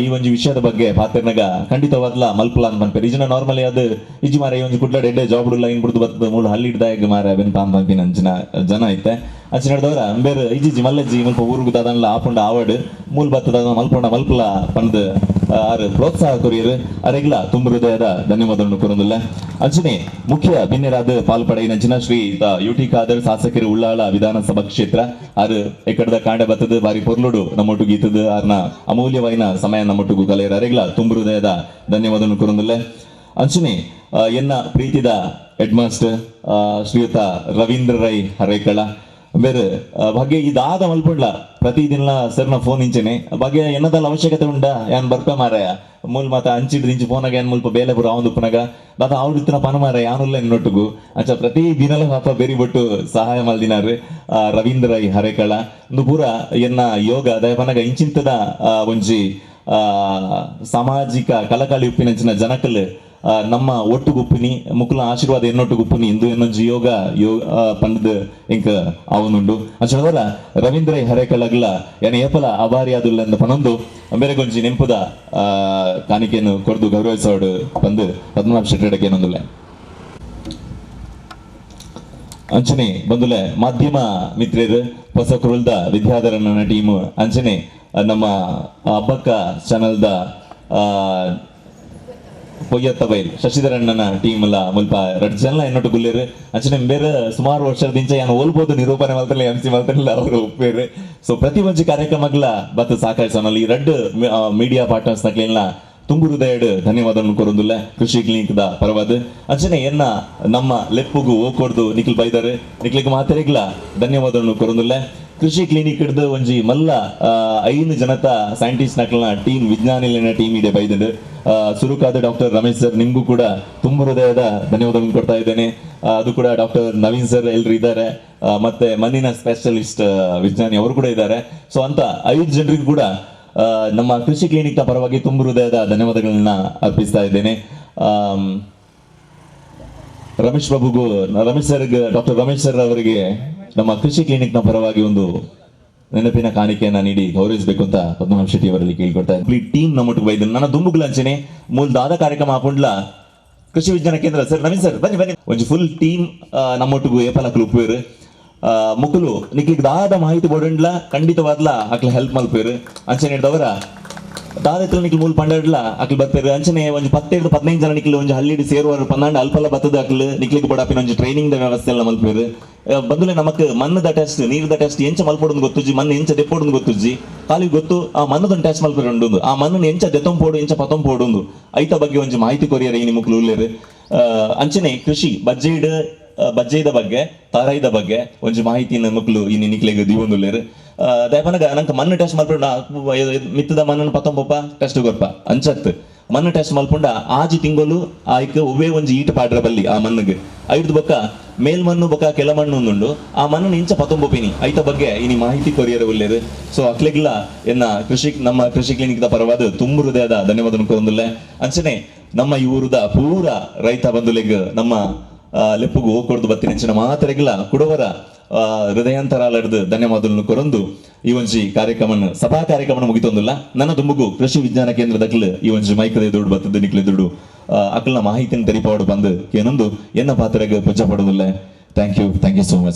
ಈ ಒಂಜಿ ವಿಷಯದ ಬಗ್ಗೆ ಪಾತಿರ್ನಾಗ ಖಂಡಿತವಾದ್ಲ ಮಲ್ಪಲ ಅನ್ಪನ್ಪೇರು ಈಜಿನ ನಾರ್ಮಲಿ ಅದು ಇಜಿ ಮಾರ ಈ ಒಂಜಿ ಕುಡ್ಲಾಡ್ ಎಡ್ಡೆ ಜಾಬ್ ಲೈನ್ ಬಿಡ್ದು ಬರ್ತದ ಮೂಲ ಹಳ್ಳಿ ಹಿಡ್ದಾಗ ಮಾರ ಬೆನ್ ಪಾಂಪ್ ಅಂಪಿನ ಅಂಚಿನ ಜನ ಐತೆ ಅಂಚಿನದವರ ಬೇರೆ ಇಜಿಜಿ ಮಲ್ಲಜ್ಜಿ ಮಲ್ಪ ಊರುಗು ದಾದನ್ಲ ಆಪುಂಡ ಆವಡ್ ಮೂಲ ಬತ್ತದ ಮಲ್ಪೊಂಡ ಮಲ್ಪಲ ಪಂಡ್ ಆರು ಪ್ರೋತ್ಸಾಹ ಕೊರಿಯರು ಅರೆಗ್ಲ ತುಂಬ ಹೃದಯದ ಧನ್ಯವಾದವನ್ನು ಕೊರೊಂದಿಲ್ಲ ಅಂಚನೆ ಮುಖ್ಯ ಭಿನ್ನರಾದ ಪಾಲ್ಪಡೆ ನಂಚಿನ ಶ್ರೀ ಯುಟಿ ಖಾದರ್ ಶಾಸಕರು ಉಳ್ಳಾಳ ವಿಧಾನಸಭಾ ಕ್ಷೇತ್ರ ಆರು ಎಕಡದ ಕಾಂಡ ಬತ್ತದ ಬಾರಿ ಪೊರ್ಲುಡು ನಮ್ಮೊಟ್ಟು ಗೀತದ ಆರ್ನ ಅಮೂಲ್ಯವಾಯಿನ ಸಮಯ ನಮ್ಮೊಟ್ಟಿಗೂ ಕಲೆಯರ ಅರೆಗ್ಲ ತುಂಬ ಹೃದಯದ ಧನ್ಯವಾದವನ್ನು ಕೊರೊಂದಿಲ್ಲ ಅಂಚನೆ ಎನ್ನ ಪ್ರೀತಿದ ಹೆಡ್ ಮಾಸ್ಟರ್ ಶ್ರೀಯುತ ರವೀಂದ್ರ ರೈ ಹರೇಕಳ ಬೇರೆ ಬಗ್ಗೆ ಇದಾದ ಮಲ್ಪಡ್ಲ ಪ್ರತಿದಿನ ಸರ್ನ ಫೋನ್ ಇಂಚೆನೆ ಬಗ್ಗೆ ಎನ್ನದಲ್ಲ ಅವಶ್ಯಕತೆ ಉಂಡ ಏನ್ ಬರ್ಪ ಮಾರಾಯ ಮೂಲ್ ಮಾತ ಅಂಚಿಡ್ ಇಂಚಿ ಫೋನಾಗ ಏನ್ ಮುಲ್ಪ ಬೇಲೆ ಬರೋ ಅವನು ಉಪ್ಪನಾಗ ದಾದ ಅವ್ರಿತ್ತಿನ ಪನ ಮಾರಾಯ ಯಾನುಲ್ಲ ಎನ್ನೊಟ್ಟಿಗೂ ಅಂಚ ಪ್ರತಿ ದಿನಲ ಪಾಪ ಬೇರಿ ಬಿಟ್ಟು ಸಹಾಯ ಮಲ್ದಿನಾರು ರವೀಂದ್ರ ರೈ ಹರೇಕಳ ಒಂದು ಪೂರ ಎನ್ನ ಯೋಗ ದಯಪನಗ ಇಂಚಿಂತದ ಒಂಜಿ ಸಾಮಾಜಿಕ ಕಲಕಾಳಿ ಉಪ್ಪಿನಂಚಿನ ಜನಕಲ್ ನಮ್ಮ ಒಟ್ಟು ಗುಪ್ಪಿನಿ ಮುಕ್ಕಲ ಆಶೀರ್ವಾದ ಎನ್ನೊಟ್ಟು ಗುಪ್ಪಿನಿ ಇಂದು ಎನ್ನೊಂಜಿ ಯೋಗ ಪಂಡದ ಇಂಕ ಅವನುಂಡು ಅಂಚನವರ ರವೀಂದ್ರ ಹರೇಕಳಗ್ಲ ಏನ ಏಪಲ ಅಭಾರಿ ಆದುಲ್ಲ ಅಂದ ಪನೊಂದು ಬೇರೆ ಗೊಂಜಿ ನೆಂಪುದ ಕಾಣಿಕೆಯನ್ನು ಕೊರ್ದು ಗೌರವಿಸೋಡು ಬಂದು ಪದ್ಮನಾಭ ಶೆಟ್ಟಡಕ್ಕೆ ಏನೊಂದುಲೆ ಅಂಚನೆ ಬಂದುಲೆ ಮಾಧ್ಯಮ ಮಿತ್ರರು ಹೊಸ ಕುರುಳ್ದ ವಿದ್ಯಾಧರನ ಟೀಮ್ ಅಂಚನೆ ನಮ್ಮ ಹಬ್ಬಕ್ಕ ಚಾನಲ್ದ ಪೊಯ್ಯತ್ತ ಬೈಲ್ ಶಶಿಧರಣ್ಣನ ಟೀಮ್ ಎಲ್ಲ ಮುಲ್ಪ ಎರಡು ಜನ ಎನ್ನೊಟ್ಟು ಗುಲ್ಲೇರು ಅಂಚನೆ ಬೇರೆ ಸುಮಾರು ವರ್ಷದಿಂದ ಏನು ಓಲ್ಬೋದು ನಿರೂಪಣೆ ಮಾಡ್ತಾರೆ MC ಮಾಡ್ತಾರಿಲ್ಲ ಅವರು ಒಪ್ಪೇರು ಸೊ ಪ್ರತಿ ಒಂಜಿ ಕಾರ್ಯಕ್ರಮಗಳ ಬತ್ತು ಸಾಕಾಯ್ಸೋನಲ್ಲ ಈ ಎರಡು ಮೀಡಿಯಾ ಪಾರ್ಟ್ನರ್ಸ್ ನಕ್ಲೆಲ್ಲ ತುಂಬ ಹೃದಯಡ್ ಧನ್ಯವಾದವನ್ನು ಕೊರೊಂದಿಲ್ಲ ಕೃಷಿ ಕ್ಲಿನಿಕ್ ದ ಪರವಾದ ಅಂಚನೆ ಎನ್ನ ನಮ್ಮ ಲೆಪ್ಪುಗು ಓಕೊಡ್ದು ನಿಖಿಲ್ ಬೈದಾರೆ ನಿಖಿಲ್ಗೆ ಮಾತಾಡಿಗ್ಲ ಧನ್ಯವಾದವನ್ನು ಕೊರೊಂದಿಲ್ಲ ಕೃಷಿ ಕ್ಲಿನಿಕ್ ಹಿಡ್ದು ಒಂಜಿ ಮಲ್ಲ 5 ಜನತ ಸೈಂಟಿಸ್ಟ್ ನಕ್ಲನ ಟೀಮ್ ವಿಜ್ಞಾನಿಲಿನ ಟೀಮ್ ಇದೆ ಬೈದಂಡು ಸುರುಕಾದ ಡಾಕ್ಟರ್ ರಮೇಶ್ ಸರ್ ನಿಮ್ಗೂ ಕೂಡ ತುಂಬ ಹೃದಯದ ಧನ್ಯವಾದವನ್ನು ಕೊಡ್ತಾ ಇದ್ದೇನೆ ಅದು ಕೂಡ ಡಾಕ್ಟರ್ ನವೀನ್ ಸರ್ ಎಲ್ಲರೂ ಇದ್ದಾರೆ ಮತ್ತೆ ಮಣ್ಣಿನ ಸ್ಪೆಷಲಿಸ್ಟ್ ವಿಜ್ಞಾನಿ ಅವರು ಕೂಡ ಇದ್ದಾರೆ ಸೊ ಅಂತ 5 ಜನರಿಗೂ ಕೂಡ ನಮ್ಮ ಕೃಷಿ ಕ್ಲಿನಿಕ್ ನ ಪರವಾಗಿ ತುಂಬ ಹೃದಯದ ಧನ್ಯವಾದಗಳನ್ನ ಅರ್ಪಿಸ್ತಾ ಇದ್ದೇನೆ ರಮೇಶ್ ಸರ್ಗೆ ಡಾಕ್ಟರ್ ರಮೇಶ್ ಸರ್ ಅವರಿಗೆ ನಮ್ಮ ಕೃಷಿ ಕ್ಲಿನಿಕ್ ನ ಪರವಾಗಿ ಒಂದು ನೆನಪಿನ ಕಾಣಿಕೆಯನ್ನ ನೀಡಿ ಗೌರವಿಸಬೇಕು ಅಂತ ಪದ್ಮನಾಭ ಶೆಟ್ಟಿ ಅವರಲ್ಲಿ ಕೇಳ್ಕೊಡ್ತಾ ಕಂಪ್ಲೀಟ್ ಟೀಮ್ ನಮ್ಮೊಟ್ಟಿಗೆ ಬೈದ ನನ್ನ ದುಂಬುಗಳ ಅಂಚನೆ ಮೂಲದಾದ ಕಾರ್ಯಕ್ರಮ ಹಾಕೊಂಡ್ಲ ಕೃಷಿ ವಿಜ್ಞಾನ ಕೇಂದ್ರ ಸರ್ ನವೀನ್ ಸರ್ ಬನ್ನಿ ಒಂದು ಫುಲ್ ಟೀಮ್ ನಮ್ಮೊಟ್ಟಿಗೂ ಏಪಲಕ್ಲು ಉಪ್ಪೇರು ಮುಕ್ಕಲು ನಿಕ್ಲಿಗೆ ದಾದ ಮಾಹಿತಿ ಬೋಡಂಡ್ಲ ಖಂಡಿತವಾದ್ಲ ಅಕ್ಲ ಹೆಲ್ಪ್ ಮಲ್ಪೇರು ಅಂಚನೆ ಹಿಡ್ದವರ ದಾದ ನಿಕ್ಲು ಮೂಲ ಪಂಡಡ್ಲ ಅಕ್ಲು ಬರ್ಪೇರು ಅಂಚನೆ ಒಂದು 17-15 ಜನ ನಿಕ್ಲು ಒಂದು ಹಳ್ಳಿ ಸೇರುವರು ಪನ್ನಾಂಡ ಅಲ್ಪಲ್ಲ ಬತ್ತದ ಅಕ್ಲು ನಿಕ್ಲಿಗೆ ಬಡಪಿನ ಒಂದು ಟ್ರೈನಿಂಗ್ ದ ವ್ಯವಸ್ಥೆ ಎಲ್ಲ ಮಲ್ಪೇರು ಬಂದುಲೆ ನಮಕ್ ಮಣ್ಣದ ಟೆಸ್ಟ್ ನೀರದ ಟೆಸ್ಟ್ ಎಂಚ ಮಲ್ಪೋಡು ಗೊತ್ತುಜಿ ಮಣ್ಣು ಎಂಚ ದೆಪ್ಪೋಡು ಗೊತ್ತುಜಿ ಖಾಲಿ ಗೊತ್ತು ಆ ಮಣ್ಣದೊಂದು ಟೆಸ್ಟ್ ಮಲ್ಪೇರು ಆ ಮಣ್ಣನ್ನು ಎಂಚ ದೆತ್ತಂಪೋಡು ಎಂಚ ಪತಂಪೋಡು ಐತ ಬಗ್ಗೆ ಒಂದು ಮಾಹಿತಿ ಕೊರಿಯರ ಈ ಮುಕ್ಲು ಉಳ್ಳೇರು ಅಂಚನೆ ಕೃಷಿ ಬಜ್ಜೆದ ಬಗ್ಗೆ ತಾರಾಯ್ದ ಬಗ್ಗೆ ಒಂಜಿ ಮಾಹಿತಿನ ಮಕ್ಕಳು ಇನ್ನು ನಿಕ್ಲೆಗೆ ದೀವೊಂದುಲ್ಲೇರು ದಯಪನಗ ನಂಗೆ ಮಣ್ಣು ಟೆಸ್ಟ್ ಮಲ್ಪುಂಡ ಮಿತ್ತದ ಮಣ್ಣನ್ನು ಪತ್ತೊಂಬಪ್ಪ ಟೆಸ್ಟ್ ಗೊರ್ಪ ಅಂಚತ್ ಮಣ್ಣು ಟೆಸ್ಟ್ ಮಲ್ಪುಂಡ ಆಜಿ ತಿಂಗಳು ಆಯ್ಕೆ ಒವ್ವೇ ಒಂಜಿ ಈಟ ಪಾಡ್ರ ಬಲ್ಲಿ ಆ ಮಣ್ಣಿಗೆ ಐದು ಬೊಕ್ಕ ಮೇಲ್ಮಣ್ಣು ಬೊಕ್ಕ ಕೆಲ ಮಣ್ಣು ಒಂದುಂಡು ಆ ಮಣ್ಣನ್ನು ಇಂಚ ಪತ್ತೊಂಬೊಪಿನಿ ಐತ ಬಗ್ಗೆ ಇನಿ ಮಾಹಿತಿ ಕೊರಿಯರ ಉಳ್ಳೇರು ಸೊ ಅಕ್ಲೆಗ್ಲ ನಮ್ಮ ಕೃಷಿ ಕ್ಲಿನಿಕ್ ದ ಪರವಾದ ತುಂಬ ಹೃದಯದ ಧನ್ಯವಾದ ಕೊರೊಂದಿಲ್ಲ ಅಂಚನೆ ನಮ್ಮ ಈ ಊರದ ಪೂರ ರೈತ ಬಂಧುಲೆಗ್ ನಮ್ಮ ಲೆಪ್ಪುಗು ಹೋಗ್ಕೊಡ್ದು ಬತ್ತಿ ನೆಂಚಿನ ಮಾತರೆಗಿಲ್ಲ ಕುಡವರ ಹೃದಯಾಂತರಾಲಡ್ದು ಧನ್ಯವಾದಗಳನ್ನು ಕೊರೊಂದು ಈ ಒಂಜಿ ಸಭಾ ಕಾರ್ಯಕ್ರಮ ಮುಗಿತೊಂದಿಲ್ಲ ನನ್ನ ದುಂಬುಗು ಕೃಷಿ ವಿಜ್ಞಾನ ಕೇಂದ್ರದಕ್ಲು ಈ ಒಂಜಿ ಮೈಕದ ದುಡ್ಡು ಬತ್ತದ ನಿಕ್ಲೆ ದುಡ್ಡು ಅಕ್ಲನ ಮಾಹಿತಿನ ತೆರಿಪಾಡು ಬಂದು ಏನೊಂದು ಎನ್ನ ಪಾತ್ರೆಗೆ ಪೂಜೆ ಪಡೋದಿಲ್ಲ ಥ್ಯಾಂಕ್ ಯು ಸೋ ಮಚ್.